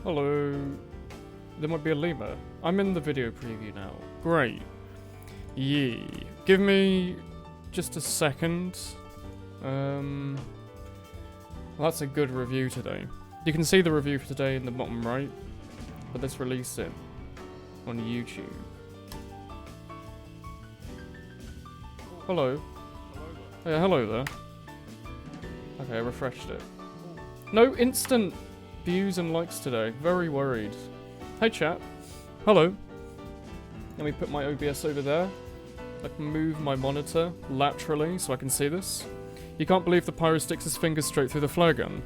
Hello. There might be a lemur. I'm in the video preview now. Great. Yeah. Give me just a second. Well, that's a good review today. You can see the review for today in the bottom right, but let's release it on YouTube. Hello. Yeah, hello there. Okay, I refreshed it. No instant views and likes today. Very worried. Hey chat. Hello. Let me put my OBS over there. I can move my monitor laterally so I can see this. You can't believe the pyro sticks his fingers straight through the flare gun.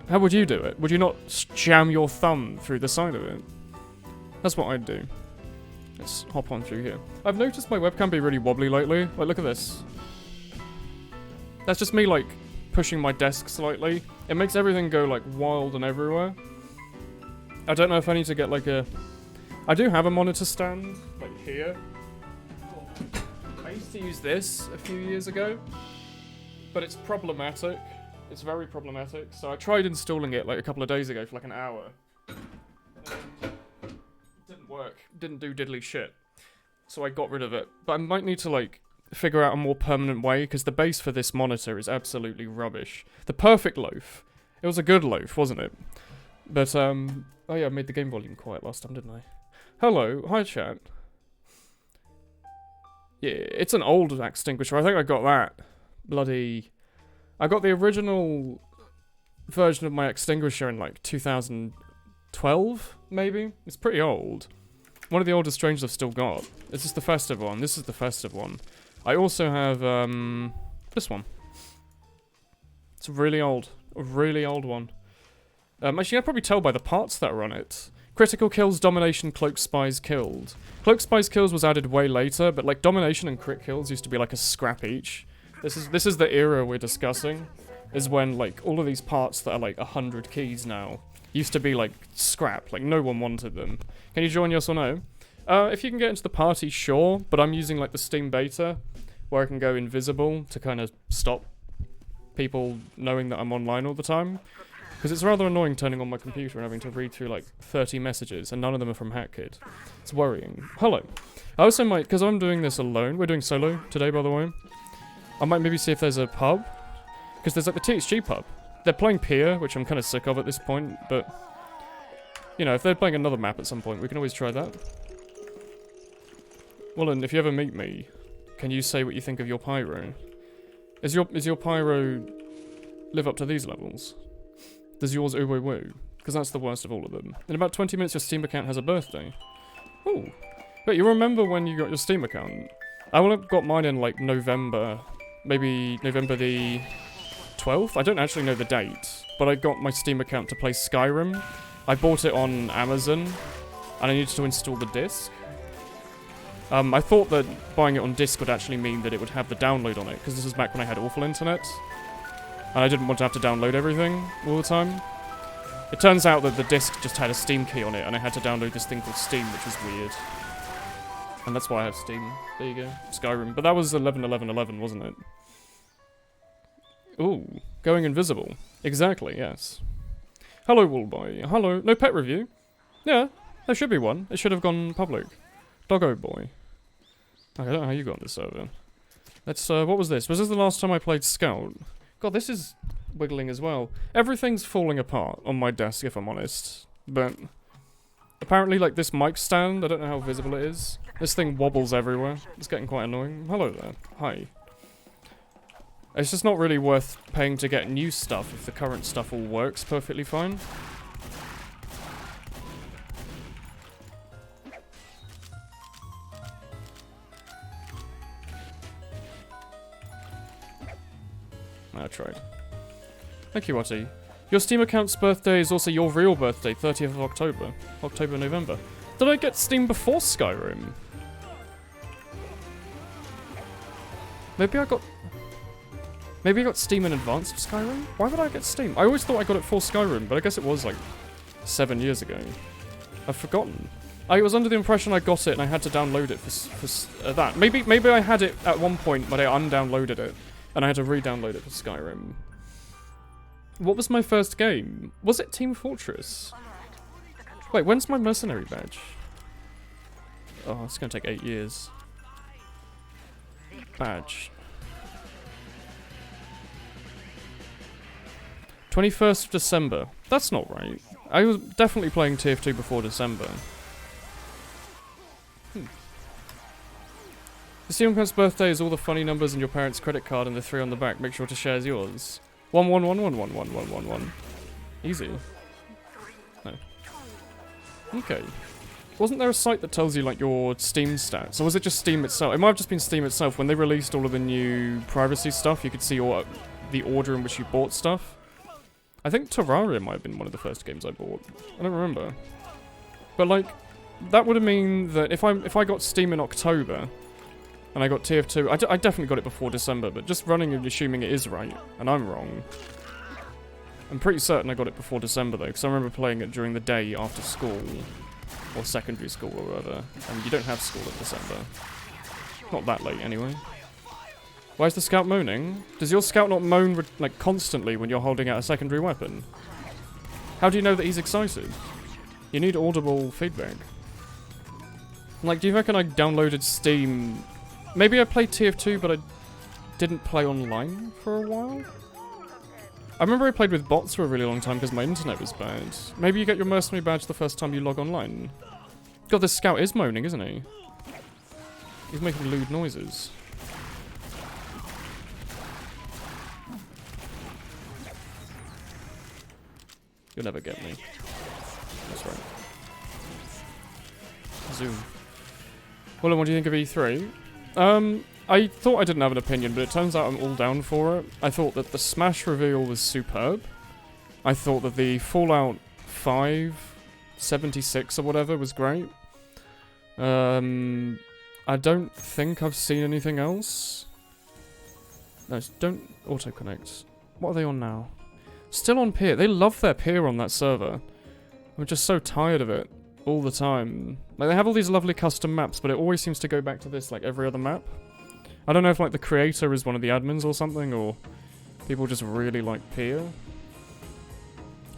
How would you do it? Would you not jam your thumb through the side of it? That's what I'd do. Let's hop on through here. I've noticed my webcam be really wobbly lately. Like, look at this. That's just me, like, pushing my desk slightly. It makes everything go, like, wild and everywhere. I don't know if I need to get, like, a... I do have a monitor stand, like, here. I used to use this a few years ago, but it's problematic. It's very problematic. So I tried installing it, like, a couple of days ago for, like, an hour. It didn't work. Didn't do diddly shit. So I got rid of it. But I might need to, like, figure out a more permanent way, because the base for this monitor is absolutely rubbish. The perfect loaf. It was a good loaf, wasn't it? But, oh yeah, I made the game volume quiet last time, didn't I? Hello, hi chat. Yeah, it's an old extinguisher. I think I got that. Bloody... I got the original version of my extinguisher in, like, 2012, maybe? It's pretty old. One of the oldest stranges I've still got. This is the festive one. This is the festive one. I also have, this one. It's really old. A really old one. Actually, I'd probably tell by the parts that are on it. Critical kills, domination, cloak spies killed. Cloak spies kills was added way later, but, like, domination and crit kills used to be, like, a scrap each. This is the era we're discussing. Is when, like, all of these parts that are, like, 100 keys now used to be, like, scrap. Like, no one wanted them. Can you join, yes or no? If you can get into the party, sure, but I'm using, like, the Steam beta, where I can go invisible to kind of stop people knowing that I'm online all the time. Because it's rather annoying turning on my computer and having to read through, like, 30 messages, and none of them are from HackKid. It's worrying. Hello. I also might, because I'm doing this alone, we're doing solo today, by the way, I might maybe see if there's a pub, because there's, like, the THG pub. They're playing Pier, which I'm kind of sick of at this point, but, you know, if they're playing another map at some point, we can always try that. Woolen, if you ever meet me, can you say what you think of your pyro? Is your pyro live up to these levels? Does yours ooh woo woo? Because that's the worst of all of them. In about 20 minutes, your Steam account has a birthday. Ooh. Wait, you remember when you got your Steam account? I will have got mine in, like, November. Maybe November the 12th? I don't actually know the date. But I got my Steam account to play Skyrim. I bought it on Amazon. And I needed to install the disc. I thought that buying it on disc would actually mean that it would have the download on it. Because this was back when I had awful internet. And I didn't want to have to download everything all the time. It turns out that the disc just had a Steam key on it, and I had to download this thing called Steam, which was weird. And that's why I have Steam. There you go. Skyrim. But that was 11.11.11, wasn't it? Ooh. Going invisible. Exactly, yes. Hello, Woolboy. Hello. No pet review? Yeah, there should be one. It should have gone public. Doggo Boy. Okay, I don't know how you got on this server. Let's, what was this? Was this the last time I played Scout? God, this is wiggling as well. Everything's falling apart on my desk, if I'm honest. But apparently, like, this mic stand, I don't know how visible it is. This thing wobbles everywhere. It's getting quite annoying. Hello there. Hi. It's just not really worth paying to get new stuff if the current stuff all works perfectly fine. I tried. Thank you, Watty. Your Steam account's birthday is also your real birthday, 30th of October. October, November. Did I get Steam before Skyrim? Maybe I got Steam in advance of Skyrim? Why would I get Steam? I always thought I got it for Skyrim, but I guess it was, like, 7 years ago. I've forgotten. I was under the impression I got it and I had to download it for that. Maybe I had it at one point, but I undownloaded it. And I had to re-download it for Skyrim. What was my first game? Was it Team Fortress? Wait, when's my mercenary badge? Oh, it's gonna take 8 years. Badge. 21st of December. That's not right. I was definitely playing TF2 before December. The Steam Parents' birthday is all the funny numbers in your parents' credit card and the 3 on the back. Make sure to share yours. 1111111111. Easy. No. Okay. Wasn't there a site that tells you, like, your Steam stats? Or was it just Steam itself? It might have just been Steam itself. When they released all of the new privacy stuff, you could see all the order in which you bought stuff. I think Terraria might have been one of the first games I bought. I don't remember. But, like, that would have mean that if I got Steam in October, and I got TF2, I definitely got it before December, but just running and assuming it is right, and I'm wrong. I'm pretty certain I got it before December, though, because I remember playing it during the day after school. Or secondary school, or whatever. And you don't have school in December. Not that late, anyway. Why is the scout moaning? Does your scout not moan, like, constantly when you're holding out a secondary weapon? How do you know that he's excited? You need audible feedback. Like, do you reckon I downloaded Steam... Maybe I played TF2, but I didn't play online for a while? I remember I played with bots for a really long time because my internet was bad. Maybe you get your mercenary badge the first time you log online. God, this scout is moaning, isn't he? He's making lewd noises. You'll never get me. That's right. Zoom. Woolen, what do you think of E3? I thought I didn't have an opinion, but it turns out I'm all down for it. I thought that the Smash reveal was superb. I thought that the Fallout 5, 76 or whatever was great. I don't think I've seen anything else. No, don't auto-connect. What are they on now? Still on peer. They love their peer on that server. I'm just so tired of it all the time. Like, they have all these lovely custom maps, but it always seems to go back to this like every other map. I don't know if, like, the creator is one of the admins or something, or people just really like peer.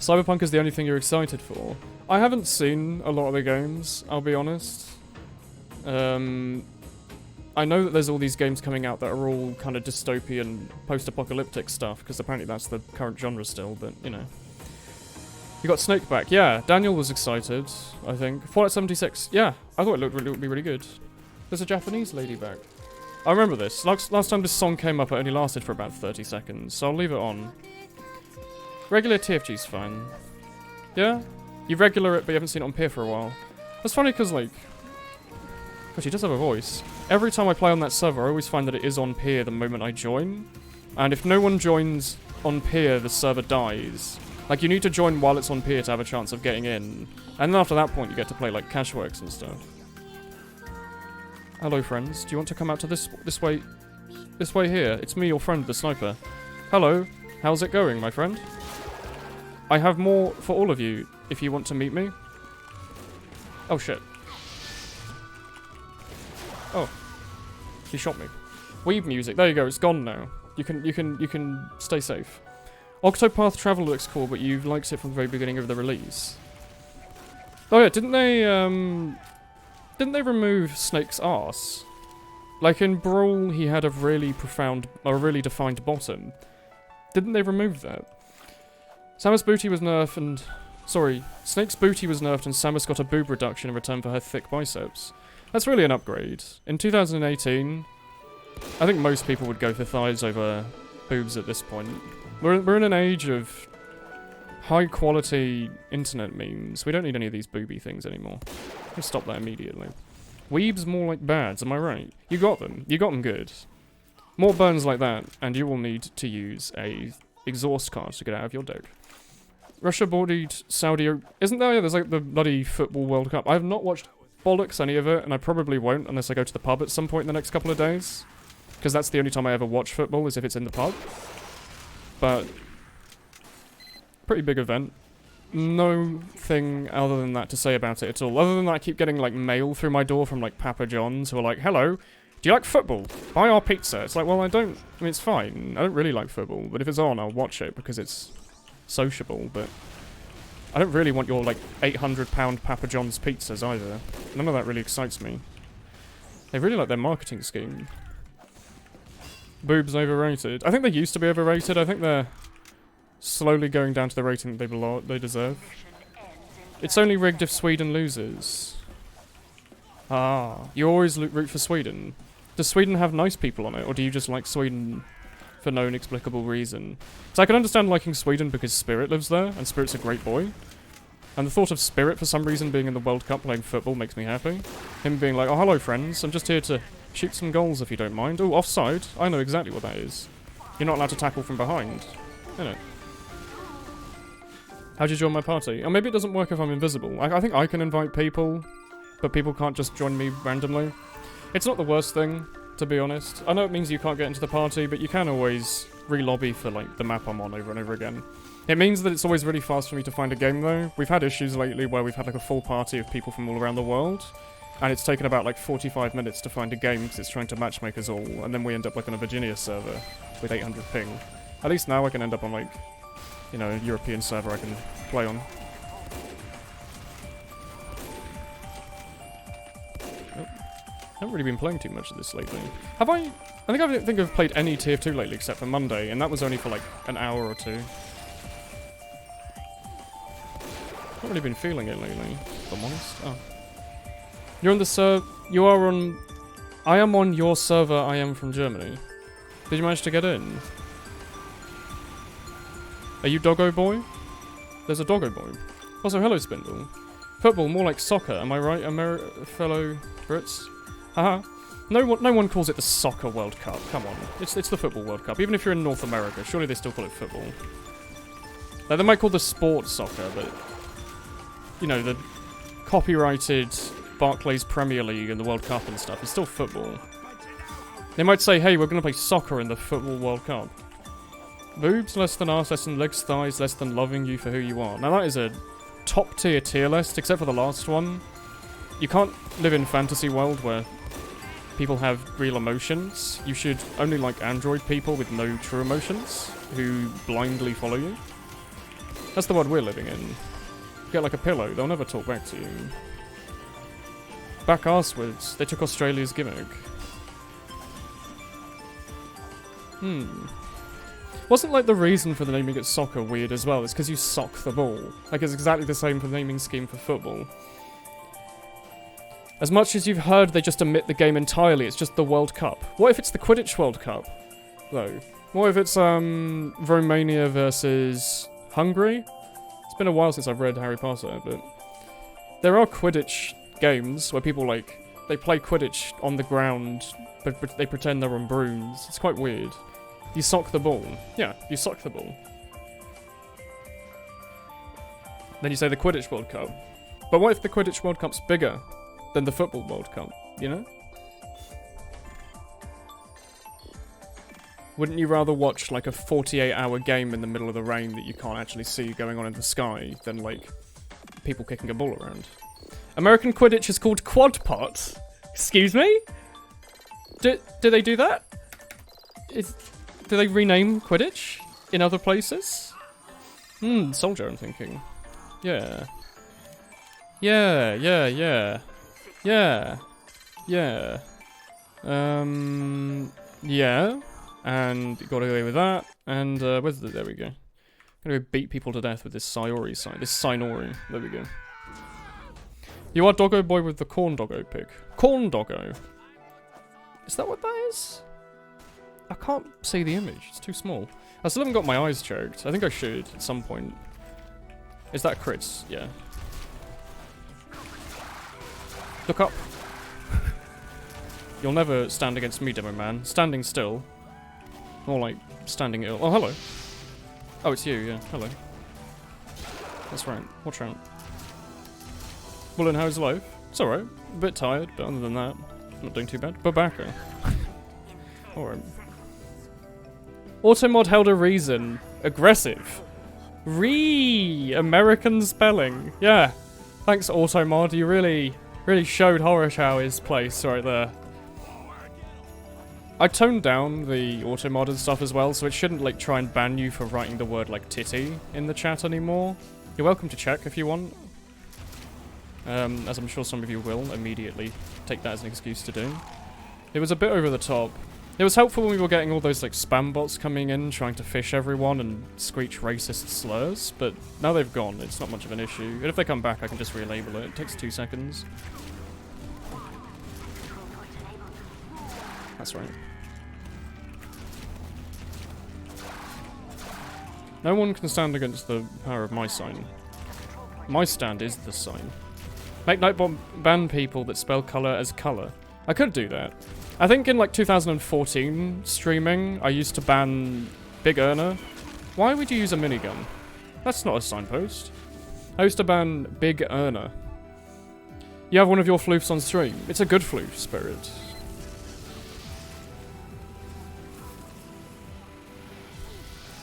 Cyberpunk is the only thing you're excited for. I haven't seen a lot of the games, I'll be honest. I know that there's all these games coming out that are all kind of dystopian, post-apocalyptic stuff, because apparently that's the current genre still, but, you know. You got Snake back, yeah. Daniel was excited, I think. Fallout 76, yeah. I thought it would be really good. There's a Japanese lady back. I remember this. Last time this song came up, it only lasted for about 30 seconds, so I'll leave it on. Regular TFG's fine. Yeah? You regular it, but you haven't seen it on peer for a while. That's funny, because, like... God, she does have a voice. Every time I play on that server, I always find that it is on peer the moment I join. And if no one joins on peer, the server dies. Like, you need to join while it's on peer to have a chance of getting in. And then after that point, you get to play, like, Cashworks and stuff. Hello, friends. Do you want to come out to this way? This way here. It's me, your friend, the sniper. Hello. How's it going, my friend? I have more for all of you, if you want to meet me. Oh, shit. Oh. He shot me. Weeb music. There you go. It's gone now. You can stay safe. Octopath Traveler looks cool, but you've liked it from the very beginning of the release. Oh yeah, didn't they remove Snake's arse? Like in Brawl, he had a really defined bottom. Didn't they remove that? Samus booty was nerfed and... Sorry, Snake's booty was nerfed and Samus got a boob reduction in return for her thick biceps. That's really an upgrade. In 2018, I think most people would go for thighs over boobs at this point. We're in an age of high-quality internet memes. We don't need any of these booby things anymore. Let's stop that immediately. Weebs more like bads, am I right? You got them. You got them good. More burns like that, and you will need to use a exhaust card to get out of your deck. Russia bodied Saudi... Isn't there? Yeah, there's like the bloody football World Cup. I have not watched bollocks any of it, and I probably won't unless I go to the pub at some point in the next couple of days. Because that's the only time I ever watch football, is if it's in the pub. But... pretty big event. No thing other than that to say about it at all. Other than that, I keep getting, like, mail through my door from, like, Papa John's who are like, hello, do you like football? Buy our pizza. It's like, well, I mean, it's fine. I don't really like football, but if it's on, I'll watch it because it's sociable, but I don't really want your, like, £800 Papa John's pizzas either. None of that really excites me. They really like their marketing scheme. Boobs overrated. I think they used to be overrated. I think they're slowly going down to the rating that they deserve. It's only rigged if Sweden loses. Ah, you always root for Sweden. Does Sweden have nice people on it, or do you just like Sweden for no inexplicable reason? So I can understand liking Sweden because Spirit lives there, and Spirit's a great boy. And the thought of Spirit for some reason being in the World Cup playing football makes me happy. Him being like, oh hello friends, I'm just here to shoot some goals if you don't mind. Oh, offside? I know exactly what that is. You're not allowed to tackle from behind. Innit? How'd you join my party? Or maybe it doesn't work if I'm invisible. I think I can invite people, but people can't just join me randomly. It's not the worst thing, to be honest. I know it means you can't get into the party, but you can always re-lobby for, like, the map I'm on over and over again. It means that it's always really fast for me to find a game, though. We've had issues lately where we've had, like, a full party of people from all around the world, and it's taken about, like, 45 minutes to find a game because it's trying to matchmake us all, and then we end up, like, on a Virginia server with 800 ping. At least now I can end up on, like, you know, a European server I can play on. I haven't really been playing too much of this lately. Have I? I don't think I've played any Tier 2 lately except for Monday, and that was only for like an hour or two. Not really been feeling it lately, if I'm honest. Oh. You're on the server. You are on. I am on your server. I am from Germany. Did you manage to get in? Are you Doggo Boy? There's a Doggo Boy. Also, hello Spindle. Football, more like soccer. Am I right, fellow Brits? Haha. No one calls it the Soccer World Cup. Come on. It's the Football World Cup. Even if you're in North America, surely they still call it football. Like, they might call the sport soccer, but... You know, the copyrighted Barclays Premier League and the World Cup and stuff is still football. They might say, hey, we're going to play soccer in the Football World Cup. Boobs less than arse, less than legs, thighs, less than loving you for who you are. Now that is a top tier list, except for the last one. You can't live in fantasy world where people have real emotions. You should only like android people with no true emotions, who blindly follow you. That's the world we're living in. Get like a pillow, they'll never talk back to you. Back arsewards, they took Australia's gimmick. Wasn't like the reason for the naming it soccer weird as well, it's because you sock the ball. Like it's exactly the same for the naming scheme for football. As much as you've heard they just omit the game entirely, it's just the World Cup. What if it's the Quidditch World Cup, though? What if it's, Romania versus Hungary? It's been a while since I've read Harry Potter, but... There are Quidditch games where people, like, they play Quidditch on the ground, but they pretend they're on brooms. It's quite weird. You sock the ball. Yeah, you sock the ball. Then you say the Quidditch World Cup. But what if the Quidditch World Cup's bigger than the Football World Cup, you know? Wouldn't you rather watch, like, a 48-hour game in the middle of the rain that you can't actually see going on in the sky than, like, people kicking a ball around? American Quidditch is called quad pot. Excuse me? Do they do that? Do they rename Quidditch in other places? Soldier, I'm thinking. Yeah. Yeah. Yeah. And got away with that. And, where's the... There we go. Gonna go beat people to death with this Sayori sign. This Sinori. There we go. You are Doggo Boy with the Corn Doggo pick. Corn Doggo. Is that what that is? I can't see the image. It's too small. I still haven't got my eyes checked. I think I should at some point. Is that crits? Yeah. Look up. You'll never stand against me, Demo Man. Standing still. More like standing ill. Oh, hello. Oh, it's you, yeah. Hello. That's right. Watch out. Woolen, how's life? It's alright. A bit tired, but other than that, not doing too bad. Babaka. Alright. Automod held a reason. Aggressive. American spelling. Yeah. Thanks, Automod. You really showed Horror his place right there. I toned down the Automod and stuff as well, so it shouldn't, like, try and ban you for writing the word, like, titty in the chat anymore. You're welcome to check if you want. As I'm sure some of you will immediately take that as an excuse to do. It was a bit over the top. It was helpful when we were getting all those like spam bots coming in, trying to fish everyone and screech racist slurs, but now they've gone, it's not much of an issue. And if they come back, I can just relabel it. It takes 2 seconds. That's right. No one can stand against the power of my sign. My stand is the sign. Make Nightbot ban people that spell colour as colour. I could do that. I think in like 2014 streaming, I used to ban Big Earner. Why would you use a minigun? That's not a signpost. I used to ban Big Earner. You have one of your floofs on stream. It's a good floof, Spirit.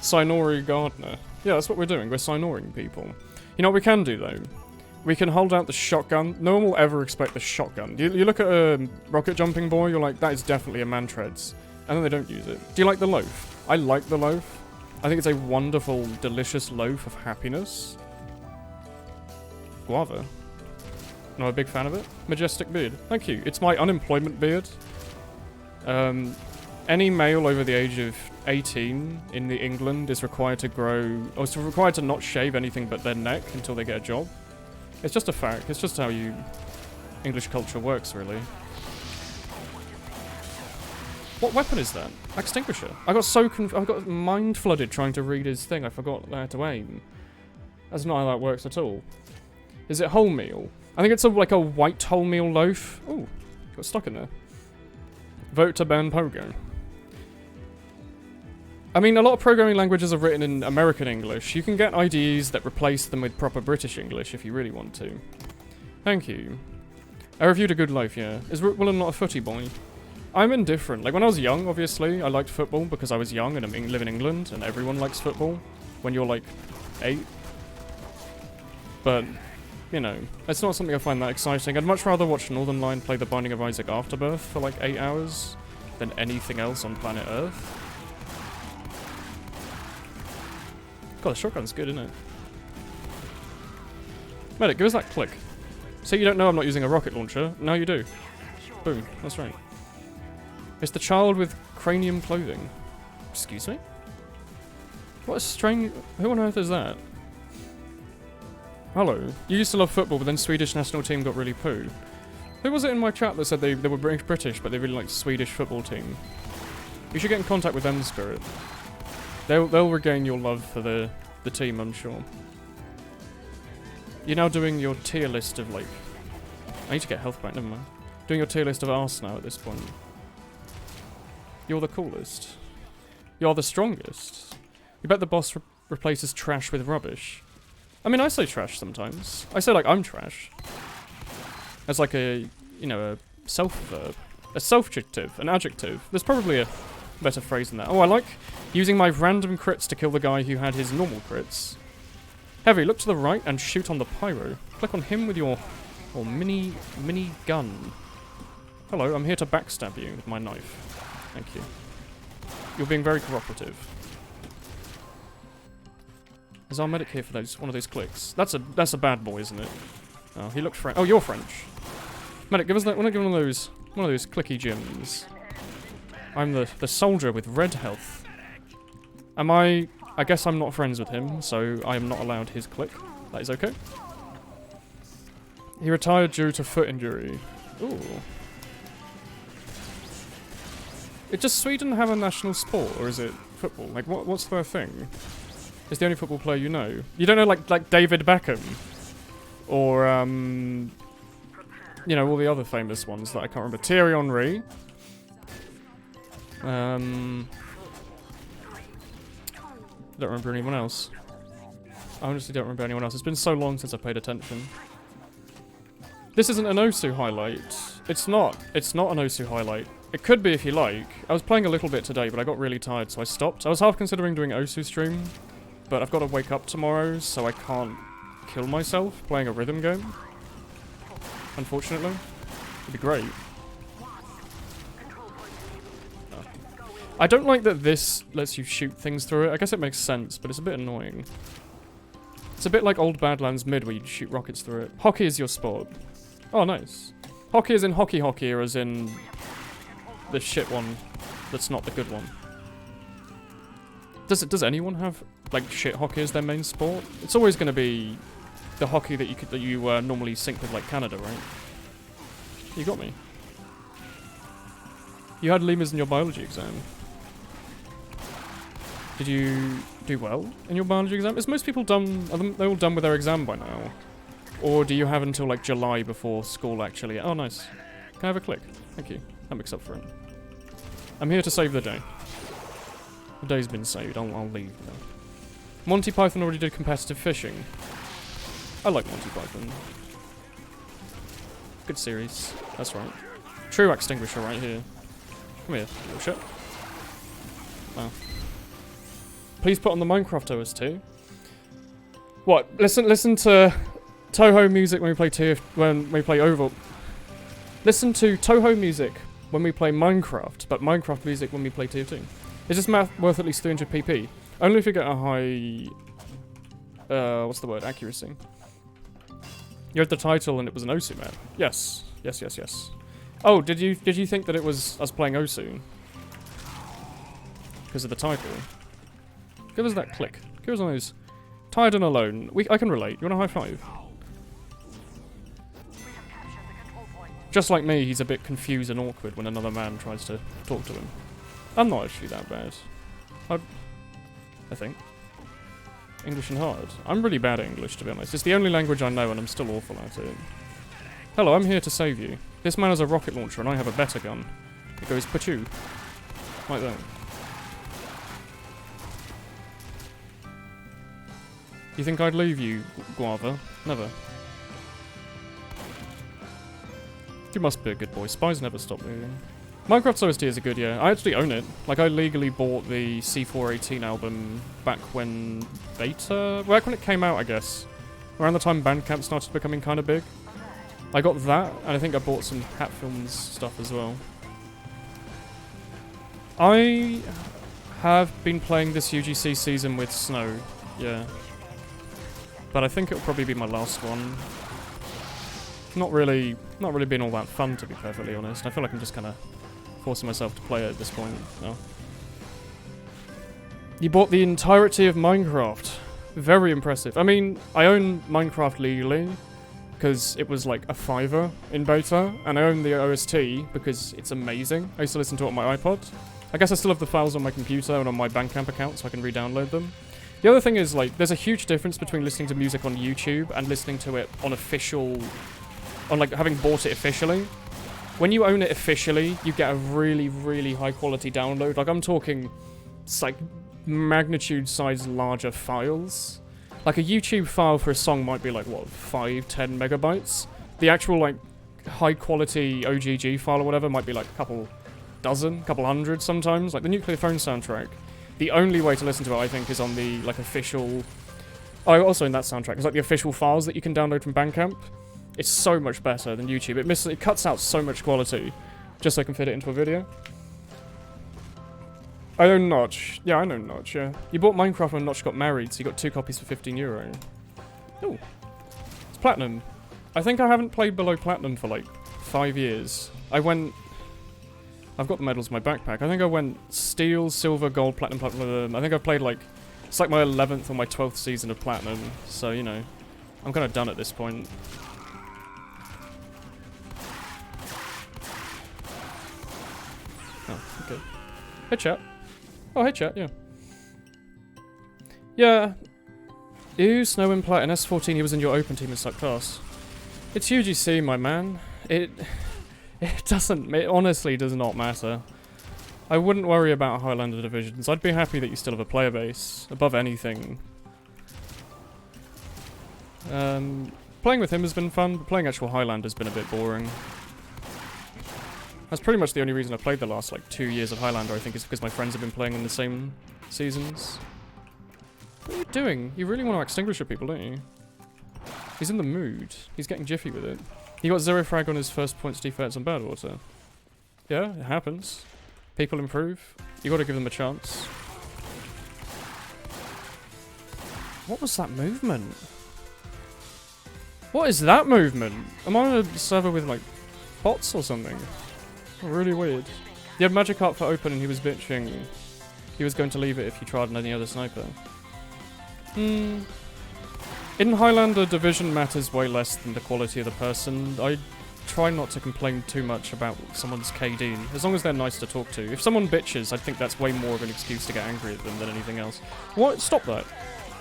Sinori Gardner. Yeah, that's what we're doing. We're sinoring people. You know what we can do, though? We can hold out the shotgun. No one will ever expect the shotgun. You look at a rocket jumping boy, you're like, that is definitely a Mantreads. And then they don't use it. Do you like the loaf? I like the loaf. I think it's a wonderful, delicious loaf of happiness. Guava. Not a big fan of it. Majestic beard. Thank you. It's my unemployment beard. Any male over the age of 18 in England is required to grow, or is required to not shave anything but their neck until they get a job. It's just a fact. It's just how English culture works, really. What weapon is that? Extinguisher. I got so I got mind flooded trying to read his thing. I forgot that I had to aim. That's not how that works at all. Is it wholemeal? I think it's like a white wholemeal loaf. Ooh, got stuck in there. Vote to ban Pogo. I mean, a lot of programming languages are written in American English. You can get IDEs that replace them with proper British English if you really want to. Thank you. I reviewed A Good Life, yeah. Is Woolen not a footy boy? I'm indifferent. Like, when I was young, obviously, I liked football because I was young and I live in England, and everyone likes football when you're, like, 8. But, you know, it's not something I find that exciting. I'd much rather watch Northern Lion play The Binding of Isaac Afterbirth for, like, 8 hours than anything else on planet Earth. God, the shotgun's good, isn't it? Medic, give us that click. So you don't know I'm not using a rocket launcher. Now you do. Boom, that's right. It's the child with cranium clothing. Excuse me? What a strange... Who on earth is that? Hello. You used to love football, but then Swedish national team got really poo. Who was it in my chat that said they were British, but they really liked the Swedish football team? You should get in contact with them, Spirit. They'll regain your love for the team, I'm sure. You're now doing your tier list of, like... I need to get health back, never mind. Doing your tier list of arse now at this point. You're the coolest. You're the strongest. You bet the boss replaces trash with rubbish. I mean, I say trash sometimes. I say, like, I'm trash. As, like, a, you know, a self-verb. A self-adjective. An adjective. There's probably a better phrase than that. Oh, I like using my random crits to kill the guy who had his normal crits. Heavy, look to the right and shoot on the pyro. Click on him with your mini gun. Hello, I'm here to backstab you with my knife. Thank you. You're being very cooperative. Is our medic here for one of those clicks? That's a bad boy, isn't it? Oh, he looked French. Oh, you're French. Medic, give us that. Give one of those clicky gems. I'm the soldier with red health. Am I guess I'm not friends with him, so I am not allowed his click. That is okay. He retired due to foot injury. Ooh. Does Sweden have a national sport, or is it football? Like, what's their thing? Is the only football player you know? You don't know, like David Beckham? Or, you know, all the other famous ones that I can't remember. Thierry Henry. Don't remember anyone else. I honestly don't remember anyone else. It's been so long since I paid attention. This isn't an Osu highlight. It's not an Osu highlight. It could be if you like. I was playing a little bit today, but I got really tired, so I stopped. I was half considering doing Osu stream, but I've got to wake up tomorrow, so I can't kill myself playing a rhythm game. Unfortunately. It'd be great. I don't like that this lets you shoot things through it. I guess it makes sense, but it's a bit annoying. It's a bit like old Badlands Mid where you shoot rockets through it. Hockey is your sport. Oh, nice. Hockey is in hockey or as in the shit one that's not the good one? Does anyone have, like, shit hockey as their main sport? It's always going to be the hockey that you normally sync with, like, Canada, right? You got me. You had lemurs in your biology exam. Did you do well in your biology exam? Is most people done, are they all done with their exam by now? Or do you have until, like, July before school actually? Oh, nice. Can I have a click? Thank you. That makes up for it. I'm here to save the day. The day's been saved. I'll leave now. Monty Python already did competitive fishing. I like Monty Python. Good series. That's right. True extinguisher right here. Come here, little shit. Wow. Please put on the Minecraft OST. What? Listen to Toho music when we play Oval. Listen to Toho music when we play Minecraft, but Minecraft music when we play TF2. Is this math worth at least 300 pp? Only if you get a high... what's the word? Accuracy. You read the title and it was an Osu map. Yes. Yes. Oh, did you think that it was us playing Osu? Because of the title. Give us that click. Give us one of those. Tired and alone. I can relate. You want a high five? Just like me, he's a bit confused and awkward when another man tries to talk to him. I'm not actually that bad. I think. English and hard. I'm really bad at English, to be honest. It's the only language I know and I'm still awful at it. Hello, I'm here to save you. This man has a rocket launcher and I have a better gun. It goes pachoo. Like that. You think I'd leave you, Guava? Never. You must be a good boy. Spies never stop moving. Minecraft's OST is a good, yeah. I actually own it. Like, I legally bought the C418 album back when back when it came out, I guess. Around the time Bandcamp started becoming kind of big. I got that, and I think I bought some Hat Films stuff as well. I have been playing this UGC season with Snow, yeah. But I think it'll probably be my last one. Not really been all that fun, to be perfectly honest. I feel like I'm just kind of forcing myself to play it at this point. No. You bought the entirety of Minecraft. Very impressive. I mean, I own Minecraft legally, because it was like a $5 in beta, and I own the OST because it's amazing. I used to listen to it on my iPod. I guess I still have the files on my computer and on my Bandcamp account, so I can re-download them. The other thing is, like, there's a huge difference between listening to music on YouTube and listening to it on like, having bought it officially. When you own it officially, you get a really, really high quality download. Like, I'm talking, it's like, magnitude size larger files. Like, a YouTube file for a song might be like, what, 5, 10 megabytes? The actual, like, high quality OGG file or whatever might be like a couple hundred sometimes. Like, the Nuclear Phone soundtrack. The only way to listen to it, I think, is on the, like, official... Oh, also in that soundtrack, it's like the official files that you can download from Bandcamp. It's so much better than YouTube. It cuts out so much quality, just so I can fit it into a video. I own Notch. Yeah, I know Notch, yeah. You bought Minecraft when Notch got married, so you got 2 copies for €15. Oh. It's Platinum. I think I haven't played below Platinum for, like, 5 years. I've got the medals in my backpack. I think I went Steel, Silver, Gold, Platinum, Platinum. I think I've played, like... It's like my 11th or my 12th season of Platinum. So, you know. I'm kind of done at this point. Oh, okay. Hey, chat. Oh, hey, chat, yeah. Yeah. Ew, Snow and Plat in S14, he was in your open team in suck class. It's UGC, my man. It honestly does not matter. I wouldn't worry about Highlander divisions. I'd be happy that you still have a player base, above anything. Playing with him has been fun, but playing actual Highlander has been a bit boring. That's pretty much the only reason I played the last, like, 2 years of Highlander, I think, is because my friends have been playing in the same seasons. What are you doing? You really want to extinguish people, don't you? He's in the mood. He's getting jiffy with it. He got 0 frag on his first points defense on Badwater. Yeah, it happens. People improve. You gotta give them a chance. What was that movement? What is that movement? Am I on a server with, like, bots or something? Really weird. You had Magic Art for open and he was bitching. He was going to leave it if you tried any other sniper. In Highlander, division matters way less than the quality of the person. I try not to complain too much about someone's KD, as long as they're nice to talk to. If someone bitches, I think that's way more of an excuse to get angry at them than anything else. What? Stop that.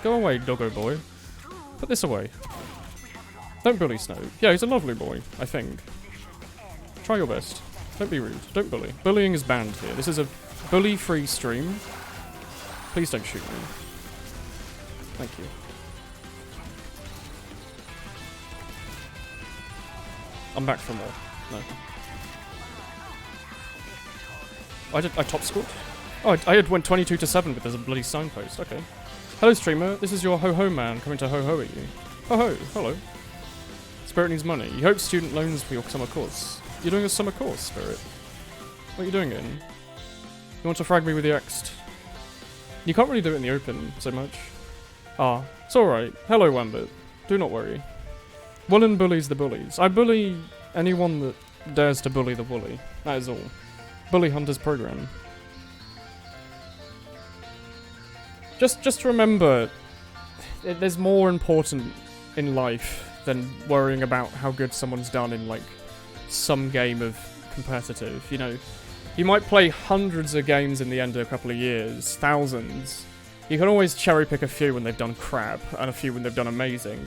Go away, doggo boy. Put this away. Don't bully Snow. Yeah, he's a lovely boy, I think. Try your best. Don't be rude. Don't bully. Bullying is banned here. This is a bully-free stream. Please don't shoot me. Thank you. I'm back for more. No. I top scored? Oh, I had went 22-7, but there's a bloody signpost. Okay. Hello, streamer. This is your ho-ho man coming to ho-ho at you. Ho-ho. Hello. Spirit needs money. You hope student loans for your summer course. You're doing a summer course, Spirit. What are you doing in? You want to frag me with the Ext? You can't really do it in the open so much. Ah, it's alright. Hello, Wambit. Do not worry. Woolen bullies the bullies. I bully anyone that dares to bully the bully. That is all. Bully Hunters program. Just remember, there's more important in life than worrying about how good someone's done in, like, some game of competitive, you know. You might play hundreds of games in the end of a couple of years, thousands. You can always cherry pick a few when they've done crap, and a few when they've done amazing.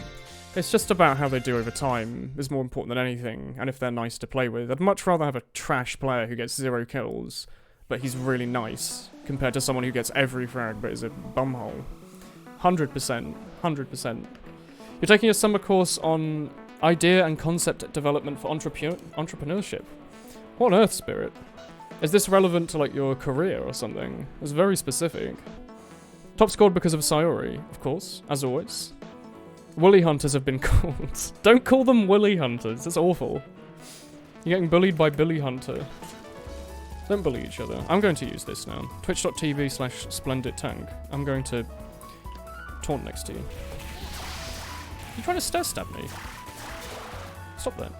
It's just about how they do over time is more important than anything, and if they're nice to play with. I'd much rather have a trash player who gets 0 kills, but he's really nice, compared to someone who gets every frag but is a bumhole. 100%. 100%. You're taking a summer course on idea and concept development for entrepreneurship. What on earth, Spirit? Is this relevant to, like, your career or something? It's very specific. Top scored because of Sayori, of course, as always. Woolly Hunters have been called. Don't call them Woolly Hunters, that's awful. You're getting bullied by Billy Hunter. Don't bully each other. I'm going to use this now. Twitch.tv/SplendidTank. I'm going to taunt next to you. You're trying to stare stab me. Stop that.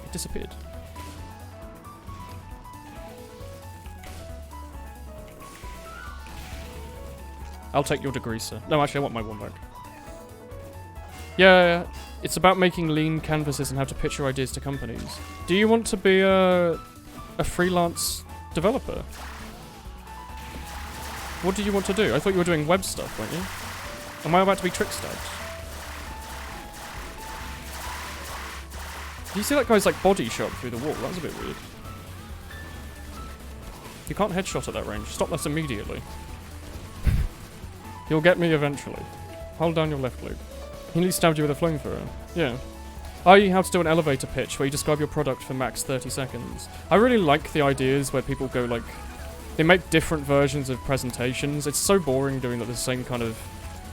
It disappeared. I'll take your degree, sir. No, actually, I want my one back. Yeah, it's about making lean canvases and how to pitch your ideas to companies. Do you want to be a freelance developer? What do you want to do? I thought you were doing web stuff, weren't you? Am I about to be trick-stabbed? Do you see that guy's, like, body shot through the wall? That was a bit weird. You can't headshot at that range. Stop this immediately. You'll get me eventually. Hold down your left click. He nearly stabbed you with a flamethrower. Yeah. I how to do an elevator pitch where you describe your product for max 30 seconds. I really like the ideas where people go, like, they make different versions of presentations. It's so boring doing the same kind of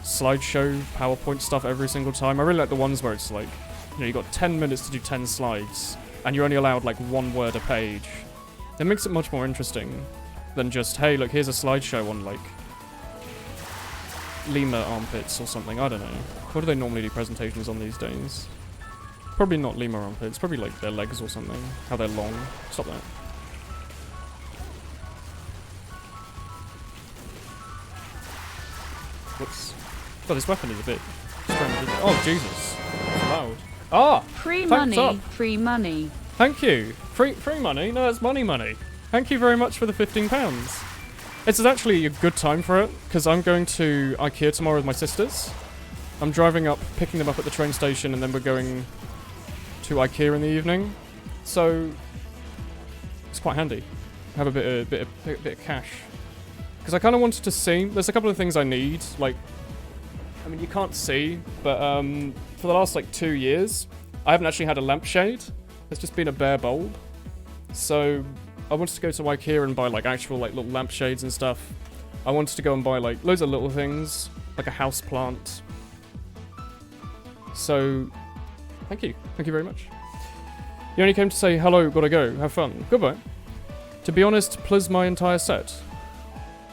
slideshow, PowerPoint stuff every single time. I really like the ones where it's like, you know, you got 10 minutes to do 10 slides, and you're only allowed, like, 1 word a page. It makes it much more interesting than just, hey, look, here's a slideshow on, like, lemur armpits or something. I don't know. What do they normally do presentations on these days? Probably not lemur armpits. Probably, like, their legs or something. How they're long. Stop that. Whoops. Oh, this weapon is a bit strange, isn't it? Oh, Jesus. That's loud. Ah! Free money. Free money. Thank you. Free money? No, it's money. Thank you very much for the £15. It's actually a good time for it, because I'm going to IKEA tomorrow with my sisters. I'm driving up, picking them up at the train station, and then we're going to IKEA in the evening. So it's quite handy. Have a bit of cash. Because I kind of wanted to see. There's a couple of things I need. Like, I mean, you can't see, but for the last, like, 2 years, I haven't actually had a lampshade. It's just been a bare bulb. So I wanted to go to IKEA and buy, like, actual, like, little lampshades and stuff. I wanted to go and buy, like, loads of little things, like a house plant. So, thank you. Thank you very much. You only came to say, hello, gotta go, have fun. Goodbye. To be honest, plus my entire set.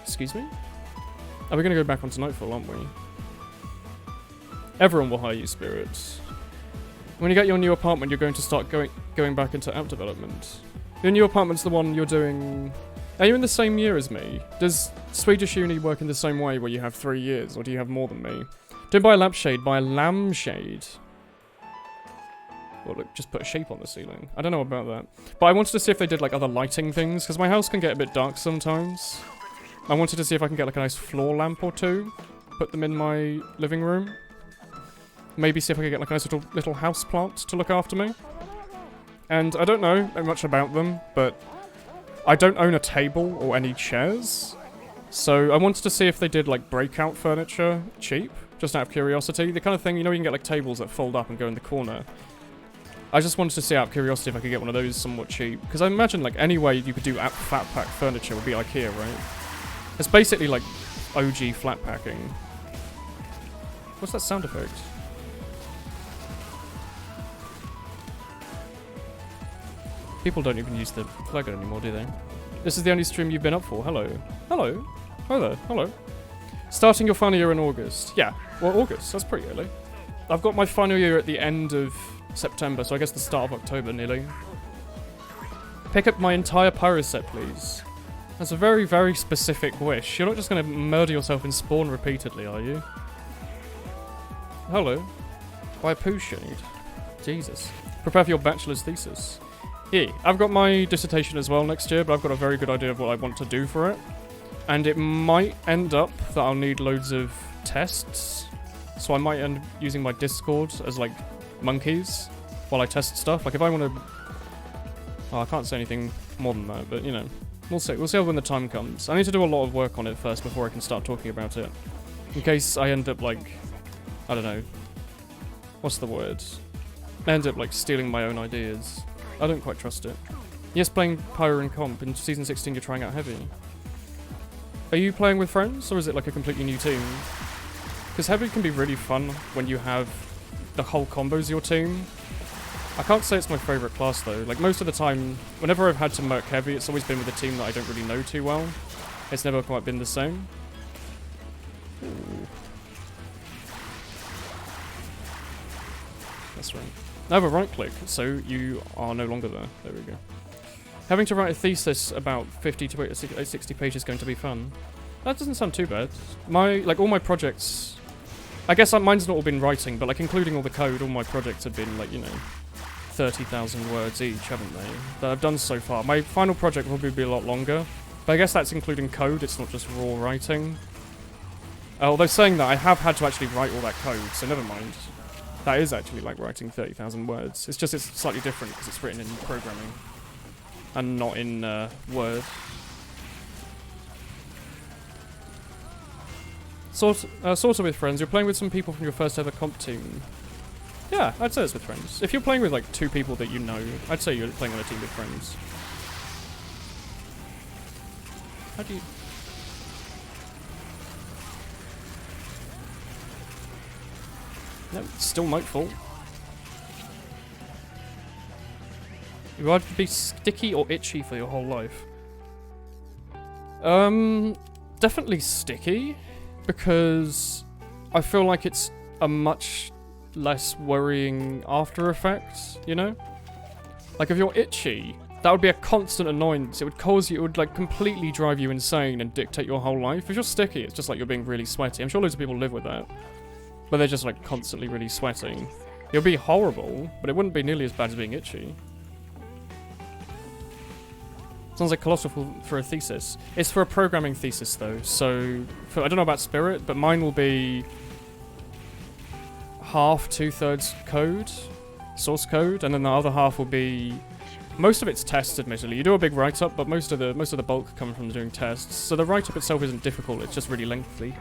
Excuse me? Are we gonna go back onto Nightfall, aren't we? Everyone will hire you, Spirits. When you get your new apartment, you're going to start going back into app development. Your new apartment's the one you're doing... Are you in the same year as me? Does Swedish uni work in the same way where you have 3 years, or do you have more than me? Don't buy a lampshade, buy a lampshade. Well, look, just put a shape on the ceiling. I don't know about that. But I wanted to see if they did, like, other lighting things, because my house can get a bit dark sometimes. I wanted to see if I can get, like, a nice floor lamp or two. Put them in my living room. Maybe see if I could get, like, a nice little house plant to look after me. And I don't know much about them, but I don't own a table or any chairs. So I wanted to see if they did, like, breakout furniture cheap, just out of curiosity. The kind of thing, you know, you can get, like, tables that fold up and go in the corner. I just wanted to see out of curiosity if I could get one of those somewhat cheap. Because I imagine, like, any way you could do flat pack furniture would be IKEA, right? It's basically, like, OG flat packing. What's that sound effect? People don't even use the plugin anymore, do they? This is the only stream you've been up for. Hello. Hello. Hi there. Hello. Starting your final year in August. Yeah. Well, August. That's pretty early. I've got my final year at the end of September, so I guess the start of October, nearly. Pick up my entire pyro set, please. That's a very, very specific wish. You're not just going to murder yourself in spawn repeatedly, are you? Hello. Buy a poo shade. Jesus. Prepare for your bachelor's thesis. Yeah, I've got my dissertation as well next year, but I've got a very good idea of what I want to do for it. And it might end up that I'll need loads of tests. So I might end up using my Discord as, like, monkeys while I test stuff. Like, if I want to... Oh, I can't say anything more than that, but, you know. We'll see. We'll see when the time comes. I need to do a lot of work on it first before I can start talking about it. In case I end up, like... I don't know. What's the word? I end up, like, stealing my own ideas. I don't quite trust it. Yes, playing Pyro and Comp. In Season 16 you're trying out Heavy. Are you playing with friends, or is it like a completely new team? Because Heavy can be really fun when you have the whole combos your team. I can't say it's my favourite class though. Like, most of the time, whenever I've had to merc Heavy, it's always been with a team that I don't really know too well. It's never quite been the same. Ooh. That's right. I have a right click, so you are no longer there. There we go. Having to write a thesis about 50 to 60 pages is going to be fun. That doesn't sound too bad. All my projects... I guess mine's not all been writing, but, like, including all the code, all my projects have been, like, you know, 30,000 words each, haven't they? That I've done so far. My final project will probably be a lot longer, but I guess that's including code, it's not just raw writing. Although saying that, I have had to actually write all that code, so never mind. That is actually like writing 30,000 words. It's just it's slightly different because it's written in programming and not in Word. Sort of with friends. You're playing with some people from your first ever comp team. Yeah, I'd say it's with friends. If you're playing with like 2 people that you know, I'd say you're playing on a team with friends. How do you... No, it's still nightfall. You would either be sticky or itchy for your whole life. Definitely sticky, because I feel like it's a much less worrying after effect, you know? Like, if you're itchy, that would be a constant annoyance. It would cause you, it would like completely drive you insane and dictate your whole life. If you're sticky, it's just like you're being really sweaty. I'm sure loads of people live with that. But they're just like constantly really sweating. It would be horrible, but it wouldn't be nearly as bad as being itchy. Sounds like colossal for a thesis. It's for a programming thesis though, so I don't know about Spirit, but mine will be half, 2/3 code, source code, and then the other half will be most of it's tests. Admittedly, you do a big write-up, but most of the bulk come from doing tests. So the write-up itself isn't difficult; it's just really lengthy.